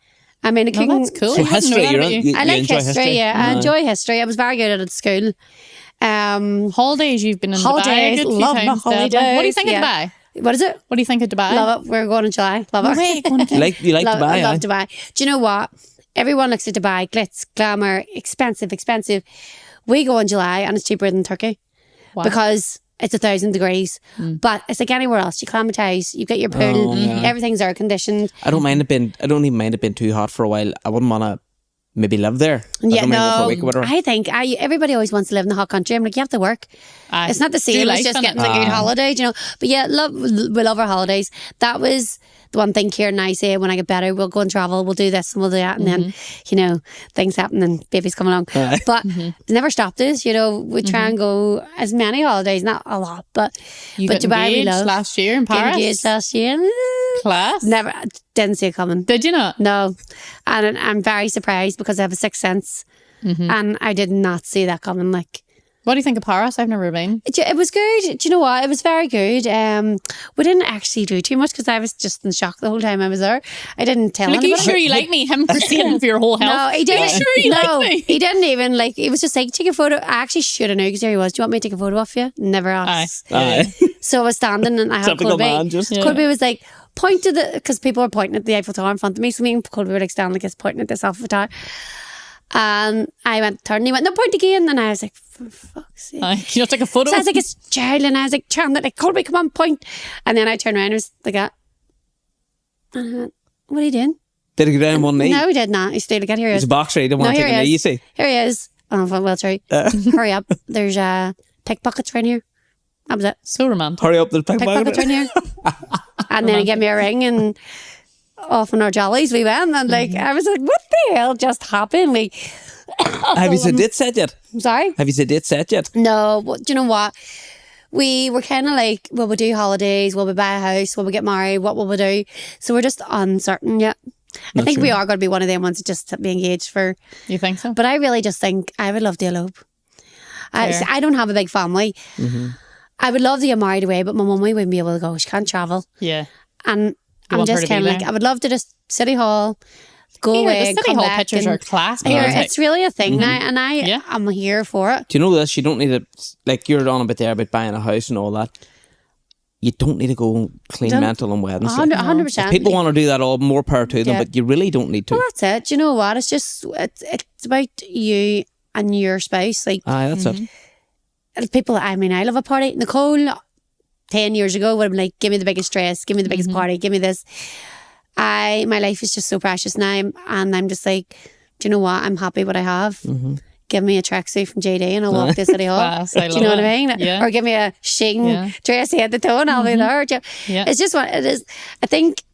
I mean, it No, couldn't. that's cool. So I didn't know history, that you're about in- you. you- I like enjoy history, history? yeah. I enjoy history. I was very good at it at school. Holidays, you've been in Dubai a Holidays, good few love my times. Devlin. holidays. What do you think yeah. of Dubai? What is it? What do you think of Dubai? Love it. We're going in July. Love it. Wait, going to You like love, Dubai? I love aye? Dubai. Do you know what? Everyone looks at Dubai, glitz, glamour, expensive. We go in July and it's cheaper than Turkey because it's 1,000 degrees. But it's like anywhere else. You acclimatise, you get your pool, everything's air conditioned. I don't even mind it being too hot for a while. I wouldn't want to maybe live there. I Yeah, don't mind going for a no. week or whatever. I think everybody always wants to live in the hot country. I'm like, you have to work. Aye. It's not the Do same. life, It's just innit? getting a good holiday, do you know. But yeah, we love our holidays. That was the one thing Kieran and I say when I get better, we'll go and travel, we'll do this and we'll do that. And then, you know, things happen and babies come along. But they never stopped us, you know. We try and go as many holidays, not a lot, but You but got Dubai we engaged love. last year in Got Paris. engaged last year. Class. Never, didn't see it coming. Did you not? No. And I'm very surprised because I have a sixth sense. And I did not see that coming. Like, What do you think of Paris? I've never been. it was good. Do you know what? It was very good. We didn't actually do too much because I was just in shock the whole time I was there. I didn't tell Like, are you anybody. sure you like me? Him for seeing for your whole health. No, he didn't. Are you sure you no, like me? he didn't even like. He was just like, take a photo. I actually should have known because there he was. Do you want me to take a photo of you? Never asked. Aye. So I was standing and I had Typical Colby. man, just- Yeah. Colby was like, point to the, because people were pointing at the Eiffel Tower in front of me. So me and Colby were like standing like this, pointing at this Eiffel Tower. And I went, turn, and he went, no, point again. And I was like, for fuck's sake. You know, take a photo. So I was like, it's Gerald, and I was like, Charlie, like, Colby, come on, point. And then I turned around and was like, that. And I went, what are you doing? Did he go down on one knee? No, he did not. He stayed like, here he He's is. a boxer. He didn't want to take a knee, you see. Here he is. Oh, well, sorry. Hurry up. There's pickpockets right here. That was it. So romantic. Hurry up, there's Pickpockets right here. And then he gave me a ring, and off on our jollies we went. And like, I was like, what the hell just happened? Like, Have you said date set yet? I'm sorry? Have you said date set yet? No, do you know what? We were kind of like, will we do holidays? Will we buy a house? Will we get married? What will we do? So we're just uncertain yet. I think we are going to be one of them ones that just be engaged for. You think so? But I really just think I would love to elope. I don't have a big family. I would love to get married away, but my mummy wouldn't be able to go. She can't travel. Yeah. And I'm want her just to be kind of like, there? I would love to just City Hall, go away The and City come Hall back. pictures and are class. Here, man. it's really a thing now, and Yeah. I'm here for it. Do you know this? You don't need to, like, you're on a bit there about buying a house and all that. You don't need to go clean mental on weddings. 100%. If people want to do that, all more power to them, Yeah. but you really don't need to. Well, that's it. Do you know what? It's just, it's about you and your spouse. Like, Aye, that's it. people, I mean, I love a party. Nicole, 10 years ago, would have been like, give me the biggest dress, give me the biggest party, give me this. My life is just so precious now, and I'm just like, do you know what? I'm happy what I have. Give me a tracksuit from JD and I'll walk to City Hall. Class, I Do you love know what it. I mean? Yeah. Or give me a sheen dress head to toe and I'll be there. Yeah. It's just what it is. I think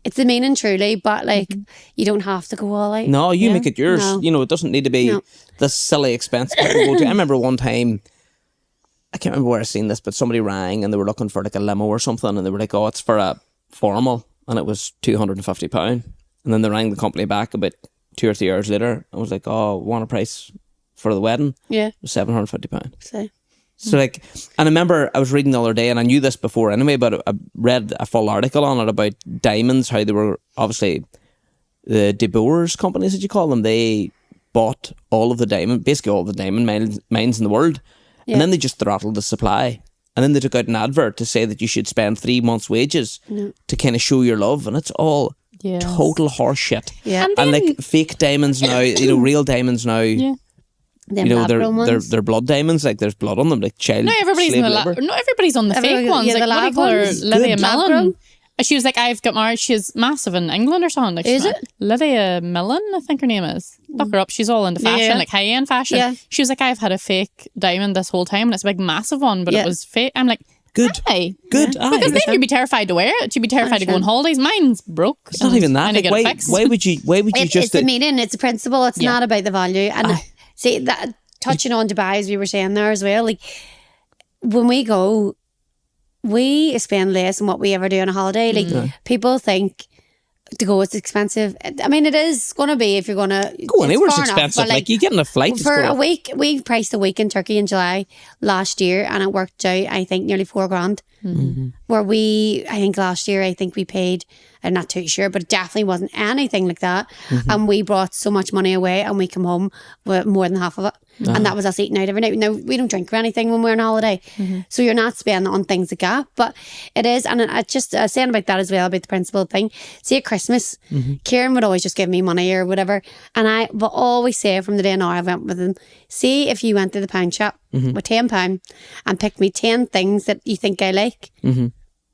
it's the meaning truly, but like, you don't have to go all out. No, you make it yours. No. You know, it doesn't need to be this silly expense. People go to. I remember one time, I can't remember where I seen this, but somebody rang and they were looking for like a limo or something, and they were like, oh, it's for a formal, and it was £250. And then they rang the company back about 2 or 3 hours later. I was like, oh, want a price for the wedding? Yeah. It was £750. So, So like, and I remember I was reading the other day, and I knew this before anyway, but I read a full article on it about diamonds, how they were obviously the De Boers companies, as you call them, they bought all of the diamond, basically all the diamond mines in the world, and then they just throttled the supply. And then they took out an advert to say that you should spend 3 months' wages to kind of show your love, and it's all total horse shit. Yeah. And like fake diamonds now, you know, real diamonds now. Yeah. them You know, lab-grown ones. they're blood diamonds, like there's blood on them, like child No, everybody's slave in the labour. not everybody's on the Everybody- fake ones. yeah, Like, the what do you lab call her? ones. Lydia Good. Millen. Lab-grown. She was like, I've got married. She's massive in England or something. Like, Is it? Lydia Millen, I think her name is. Look her up. She's all into fashion, Yeah. like high-end fashion. Yeah. She was like, I've had a fake diamond this whole time, and it's a big, massive one, but Yeah. it was fake. I'm like, Good. hey. Good. Yeah. Aye. Because then you'd be terrified to wear it. You'd be terrified to go on 100%. holidays. Mine's broke. It's not even that. Like, why would you It's just the meaning, it's a principle, it's Yeah. not about the value. And see, that touching on Dubai, as we were saying there as well, like when we go, we spend less than what we ever do on a holiday. Like people think to go it's expensive. I mean, it is going to be if you're going to go anywhere's far enough, expensive. but, Like you get in a flight to for go. a week, we priced a week in Turkey in July last year, and it worked out, I think, nearly $4,000. Where I think last year, I think we paid, I'm not too sure, but it definitely wasn't anything like that. And we brought so much money away, and we come home with more than half of it. And that was us eating out every night. Now, we don't drink or anything when we're on holiday. So you're not spending on things like that. But it is, and I just saying about that as well, about the principle thing. See, at Christmas, Kieran would always just give me money or whatever. And I will always say from the day now I went with him, see if you went to the pound shop with £10 and picked me 10 things that you think I like.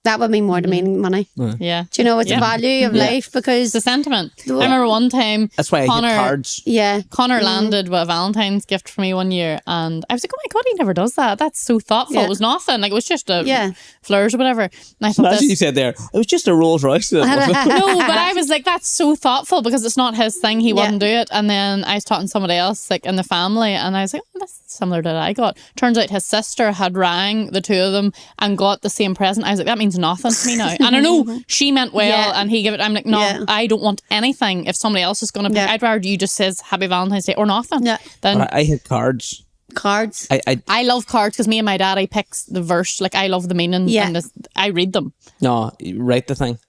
That would mean more to me than money. Yeah. Do you know, it's a value of life because... The sentiment. I remember one time. That's why I Connor, get cards. Yeah. Connor landed with a Valentine's gift for me one year, and I was like, oh my God, he never does that. That's so thoughtful. Yeah. It was nothing. Like, it was just a Yeah. flowers or whatever. And I thought As you this. said there, it was just a Rolls Royce. No, but I was like, that's so thoughtful because it's not his thing. He wouldn't do it. And then I was talking to somebody else, like in the family, and I was like, oh, that's similar to that I got. Turns out his sister had rang the two of them and got the same present. I was like, that means nothing to me now. And I know she meant well, and he gave it. I'm like, no, Yeah. I don't want anything. If somebody else is going to pick, Yeah. I'd rather you just says Happy Valentine's Day or nothing. Yeah. Then But I had cards. Cards. I love cards because me and my daddy picks the verse. Like, I love the meaning. Yeah. And I read them. No, write the thing.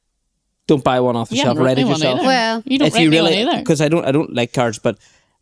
Don't buy one off the You shelf. haven't Write it written me one yourself. either. Well, You don't If write you me really, one either. because I don't like cards, but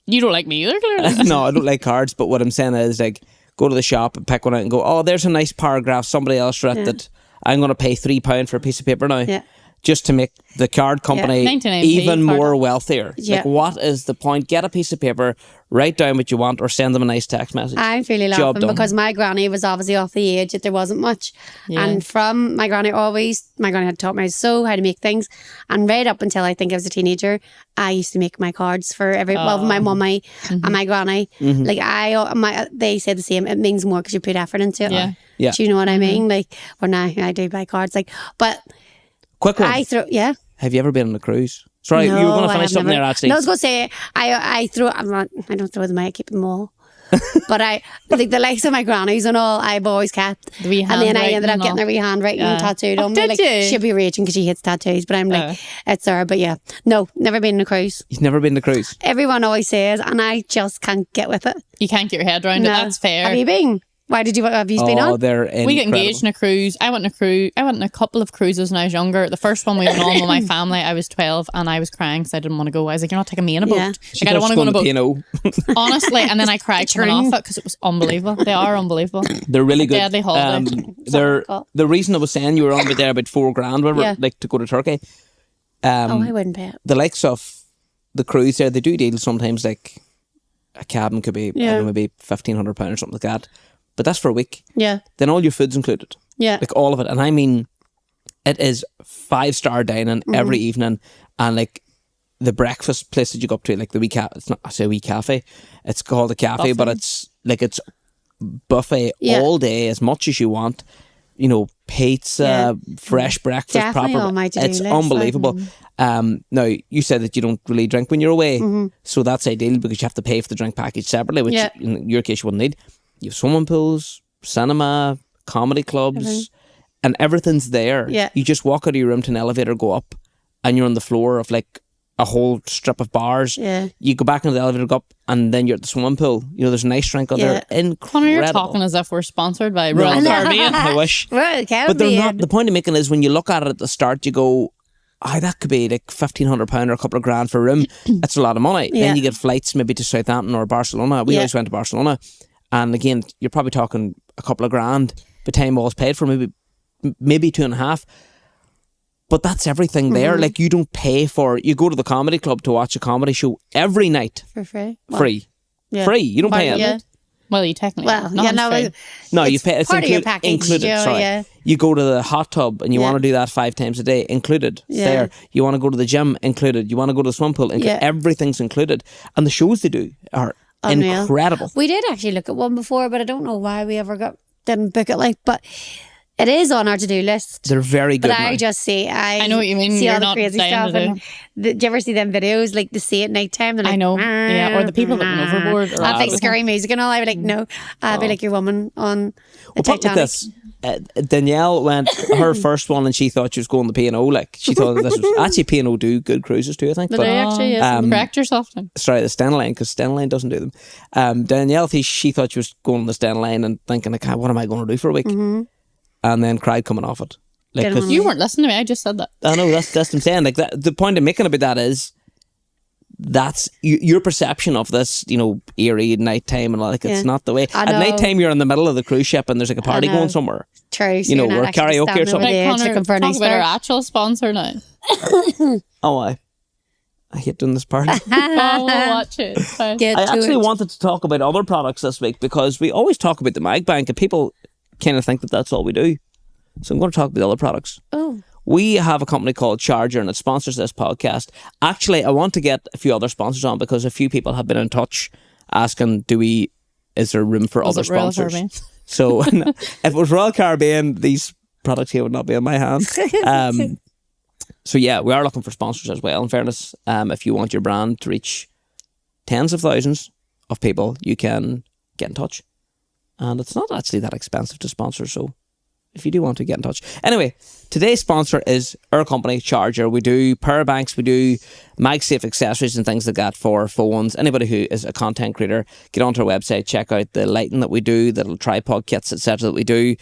You don't like me either, clearly. no, I don't like cards. But what I'm saying is, like, go to the shop and pick one out and go, oh, there's a nice paragraph somebody else wrote that I'm going to pay £3 for a piece of paper now. Yeah. just to make the card company 99p even card. more wealthier. Yeah. Like, what is the point? Get a piece of paper, write down what you want, or send them a nice text message. I'm really Job laughing done. because my granny was obviously off the age that there wasn't much. Yeah. And from my granny had taught me how to sew, how to make things. And right up until I think I was a teenager, I used to make my cards for my mummy and my granny. They say the same. It means more because you put effort into it. Yeah. Yeah. Do you know what I mean? Like, well, now I do buy cards. Like, but Quick one. yeah. Have you ever been on a cruise? Sorry, you were going to I finish have something never. there, actually. No, I was going to say, I don't throw them away, I keep them all. But like the likes of my grannies and all, I've always kept. The wee And then I handwriting ended up and getting all. their wee handwriting tattooed Oh, on me. did Like, you? she'll be raging because she hates tattoos, but I'm like, it's her. But yeah, no, never been on a cruise. You've never been on a cruise? Everyone always says, and I just can't get with it. You can't get your head around it. No. That's fair. Have you been? Have you been on? They're incredible. We get engaged on a cruise. I went on a couple of cruises when I was younger. The first one we went on with my family, I was 12 and I was crying because I didn't want to go. I was like, you're not taking me in a boat. Yeah. Like, I don't want to go on a boat. P&O. Honestly, and then I cried coming off it because it was unbelievable. They are unbelievable. They're really good. Deadly holiday. The reason I was saying you were on about there about $4,000, whatever, Yeah. like to go to Turkey. I wouldn't pay it. The likes of the cruise there, they do deals sometimes. Like a cabin could be, I don't know, maybe £1,500 or something like that. But that's for a week. Yeah. Then all your food's included. Yeah. Like all of it. And I mean, it is 5-star dining every evening. And like the breakfast place that you go up to, like the wee cafe, it's not, I say wee cafe, it's called a cafe, but it's buffet all day, as much as you want. You know, pizza, fresh breakfast, Definitely proper. on my to-do It's list, unbelievable. Now, you said that you don't really drink when you're away. So that's ideal because you have to pay for the drink package separately, which in your case you wouldn't need. You have swimming pools, cinema, comedy clubs, and everything's there. Yeah. You just walk out of your room to an elevator, go up, and you're on the floor of like a whole strip of bars. Yeah. You go back into the elevator, go up, and then you're at the swimming pool. You know, there's a nice drink out there. Incredible. Connor, you're talking as if we're sponsored by Royal Caribbean. I wish. Well, But they're not. The point I'm making is when you look at it at the start, you go, that could be like £1,500 or a couple of grand for a room. That's a lot of money. Yeah. Then you get flights maybe to Southampton or Barcelona. We always went to Barcelona. And again, you're probably talking a couple of grand by the time all's paid for, maybe 2.5. But that's everything there. Like, you don't pay for, you go to the comedy club to watch a comedy show every night. for free. Free. Yeah. Free. You don't pay Yeah. it. Well, you technically. Well, nothing's yeah, no, free. No, you it's pay. It's part of your package, included. you know, Sorry, yeah. you go to the hot tub and you Yeah. want to do that 5 times a day. Included. It's Yeah. there. You want to go to the gym. Included. You want to go to the swimming pool. Yeah. Everything's included. And the shows they do are Unreal. incredible. We did actually look at one before, but I don't know why we ever didn't book it. Like, but it is on our to-do list. They're very good. But now. I just see, I know what you mean. See You're all the not crazy dying stuff. to And do you ever see them videos like they see at night time? They're like, I know. Yeah, or the people that went overboard. Or I'd like whatever. scary music and all. I'd be like, no, I'd be like your woman on the Well, put it like Titanic. this. Danielle went her first one and she thought she was going to P&O. Like, she thought that this was actually P&O do good cruises too, I think. They But do actually, yes. Correct yourself then. sorry, the Stenline, because Stenline doesn't do them. Danielle, she thought she was going on the Stenline and thinking, like, what am I going to do for a week? And then cried coming off it. Like, Didn't 'cause You weren't listening to me. I just said that. I know, that's what I'm saying. Like, that, the point I'm making about that is that's your perception of this, you know, eerie nighttime and all. Like, it's Yeah. not the way. I At know. nighttime, you're in the middle of the cruise ship and there's like a party know. going somewhere. True. So You know, you're not or actually karaoke or standing something. over the edge looking for a talk nice about our bar. actual sponsor now. Oh, I hate doing this part. Oh, we'll watch it. Fine. Get I to actually it. wanted to talk about other products this week because we always talk about the Mag Bank and people kind of think that that's all we do. So I'm going to talk about other products. Oh, We have a company called Charger and it sponsors this podcast. Actually, I want to get a few other sponsors on because a few people have been in touch asking, is there room for Was other it Royal sponsors? Caribbean? So if it was Royal Caribbean, these products here would not be in my hands. So yeah, we are looking for sponsors as well. In fairness, if you want your brand to reach tens of thousands of people, you can get in touch. And it's not actually that expensive to sponsor, so if you do want to get in touch. Anyway, today's sponsor is our company, Charger. We do power banks, we do MagSafe accessories and things like that for phones. Anybody who is a content creator, get onto our website, check out the lighting that we do, the little tripod kits, etc. that we do.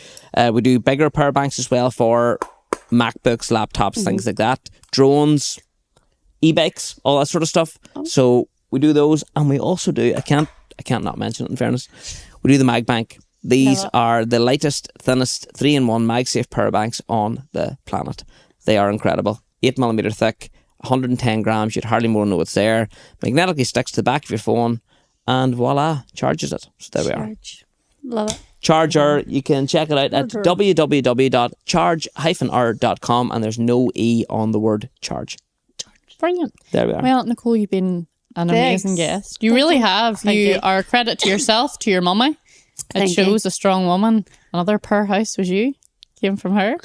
We do bigger power banks as well for MacBooks, laptops, things like that. Drones, e-bikes, all that sort of stuff. So we do those, and we also do, I can't not mention it in fairness, we do the Mag Bank. These are the lightest, thinnest 3-in-1 MagSafe power banks on the planet. They are incredible. 8mm thick, 110 grams. You'd hardly more know it's there. Magnetically sticks to the back of your phone, and voila, charges it. So there we are. Love it. Charger, you can check it out at www.charge-r.com, and there's no E on the word charge. Brilliant. There we are. Well, Nicole, you've been an Thanks. amazing guest. You really have. You are a credit to yourself, to your mummy. It shows a strong woman. Another powerhouse was you. Came from her.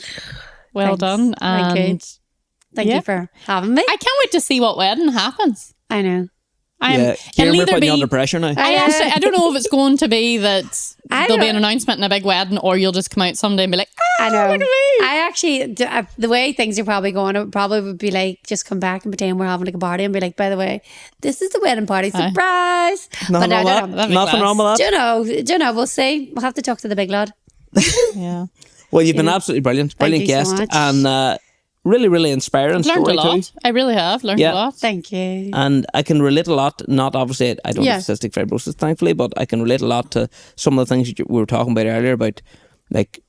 Well done. Thank you. And Thank you for having me. I can't wait to see what wedding happens. I know. Kieran, we're putting you under pressure now. I don't know if it's going to be that there'll be an announcement in a big wedding, or you'll just come out someday and be like, I know. look at me. I actually, the way things are probably going, it probably would be like, just come back and pretend we're having like a party and be like, by the way, this is the wedding party, surprise. Nothing wrong with that. Nothing wrong with that. Do you know, we'll see. We'll have to talk to the big lad. Yeah. Well, you've been absolutely brilliant. Brilliant Thank you so guest. much. And really, really inspiring Learned story a lot. too. I really have learned a lot. Thank you. And I can relate a lot, not obviously, I don't have cystic fibrosis, thankfully, but I can relate a lot to some of the things we were talking about earlier about like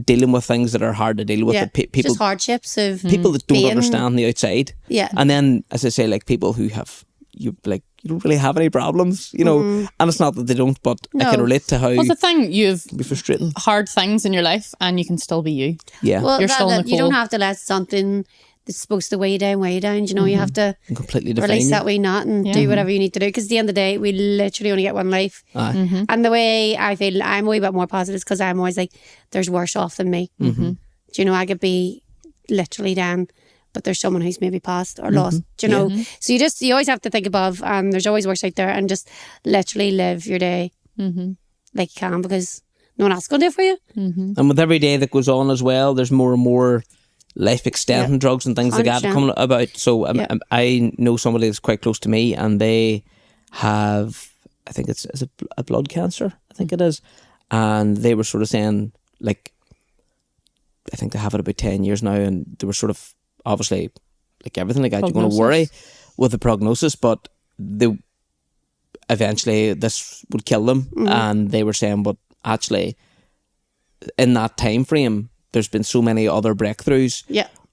dealing with things that are hard to deal with. Yeah. That people, Just hardships of people that don't being- understand the outside. Yeah. And then, as I say, like people who have, you don't really have any problems, you know, and it's not that they don't, but I can relate to how Well, the thing, you've it can be frustrating. hard things in your life and you can still be you. Yeah. Well, You're still you Nicole. don't have to let something that's supposed to weigh you down. You know, you have to And completely define release you. that wee knot and do whatever you need to do. Because at the end of the day, we literally only get one life. Aye. And the way I feel, I'm a wee bit more positive because I'm always like, there's worse off than me. Do you know, I could be literally down, but there's someone who's maybe passed or lost. Do you know? So you always have to think above, and there's always worse out there, and just literally live your day like you can, because no one else is going to do it for you. And with every day that goes on as well, there's more and more life extending drugs and things like that 100%. coming about. So I know somebody that's quite close to me, and they have, I think is it a blood cancer? I think it is. And they were sort of saying, like, I think they have it about 10 years now, and they were sort of, obviously, like everything like that, you're going to worry with the prognosis, but eventually this would kill them. And they were saying, but actually, in that time frame, there's been so many other breakthroughs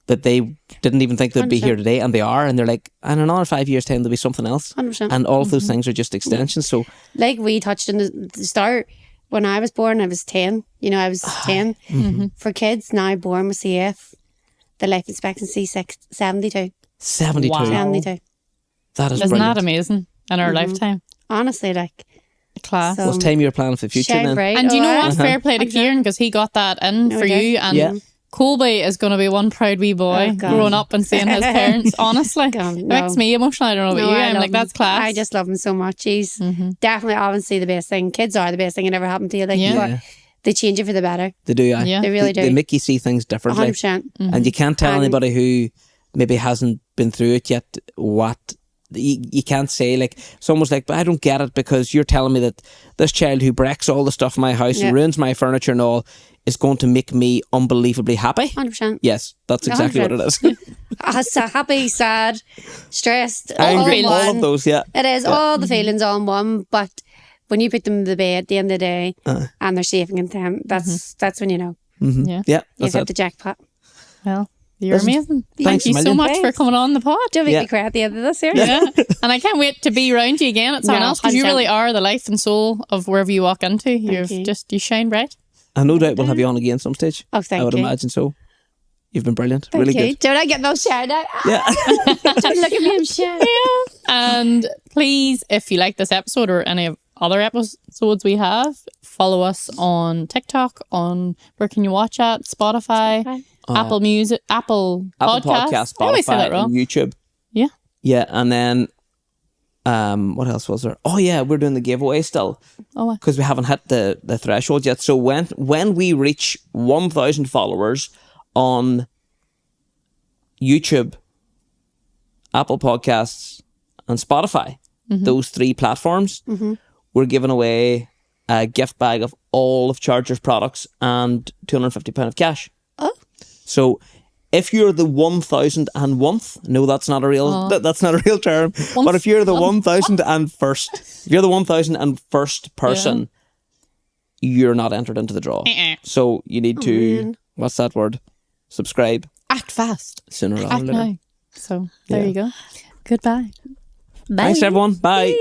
that they didn't even think they'd be here today, and they are, and they're like, in another 5 years' time there'll be something else. 100%. And all of those things are just extensions. So Like we touched in the start, when I was born, I was 10. You know, I was 10. For kids now born with CF, the life expectancy 72. 72. Wow. 72. That is Isn't brilliant. that amazing in our lifetime? Honestly, like, Class. So- Well, it's time you're planning for the future shine then. bright. And do you know alright? what? Fair play to Kieran, because he got that in for Okay. you. And Yeah. Colby is going to be one proud wee boy Oh, God. growing up and seeing his parents. Honestly, God, it no. makes me emotional. I don't know about No, you. I I'm love like, that's him. class. I just love him so much. He's definitely obviously the best thing. Kids are the best thing that ever happened to you. Like, Yeah. but they change you for the better. They do, yeah. Yeah. They really They do. make you see things differently. 100%. And you can't tell And- anybody who maybe hasn't been through it yet what you can't say. Like, someone's like, but I don't get it, because you're telling me that this child who breaks all the stuff in my house and ruins my furniture and all is going to make me unbelievably happy. 100%. Yes, that's exactly what it is. So happy, sad, stressed, Angry, all in all one. of those, yeah. It is all the feelings all in one. But when you put them to the bed at the end of the day and they're safe and content, that's when you know Yeah. Yeah, you've that's hit it. the jackpot. Well, you're amazing. Thank thanks a you so million. much for Thanks. coming on the pod. Don't make Yeah. me cry at the end of this here. Yeah. And I can't wait to be around you again at someone No, else, because you 100%. really are the life and soul of wherever you walk into. you. You shine bright. And no doubt we'll have you on again some stage. Oh, thank I would you. imagine so. You've been brilliant. Thank really you. good. Don't I get no shout out? Yeah. Don't look at me, I'm shy. And please, if you like this episode or any of other episodes we have, follow us on TikTok, on where can you watch at? Spotify, Apple Music, Apple Podcasts. I always say that Spotify, wrong. and YouTube. Yeah. Yeah, and then what else was there? Oh yeah, we're doing the giveaway still. Oh, wow. Because we haven't hit the threshold yet. So when we reach 1,000 followers on YouTube, Apple Podcasts, and Spotify, those three platforms, we're giving away a gift bag of all of Charger's products and £250 of cash. Oh. So if you're the 1,001th, no, that's not a real that's not a real term. But if you're the 1,001st, if you're the 1,001st person, you're not entered into the draw. So you need to, what's that word? Subscribe Act fast. sooner rather Act than later. now. So there Yeah. you go. Goodbye. Bye. Thanks, everyone. Bye.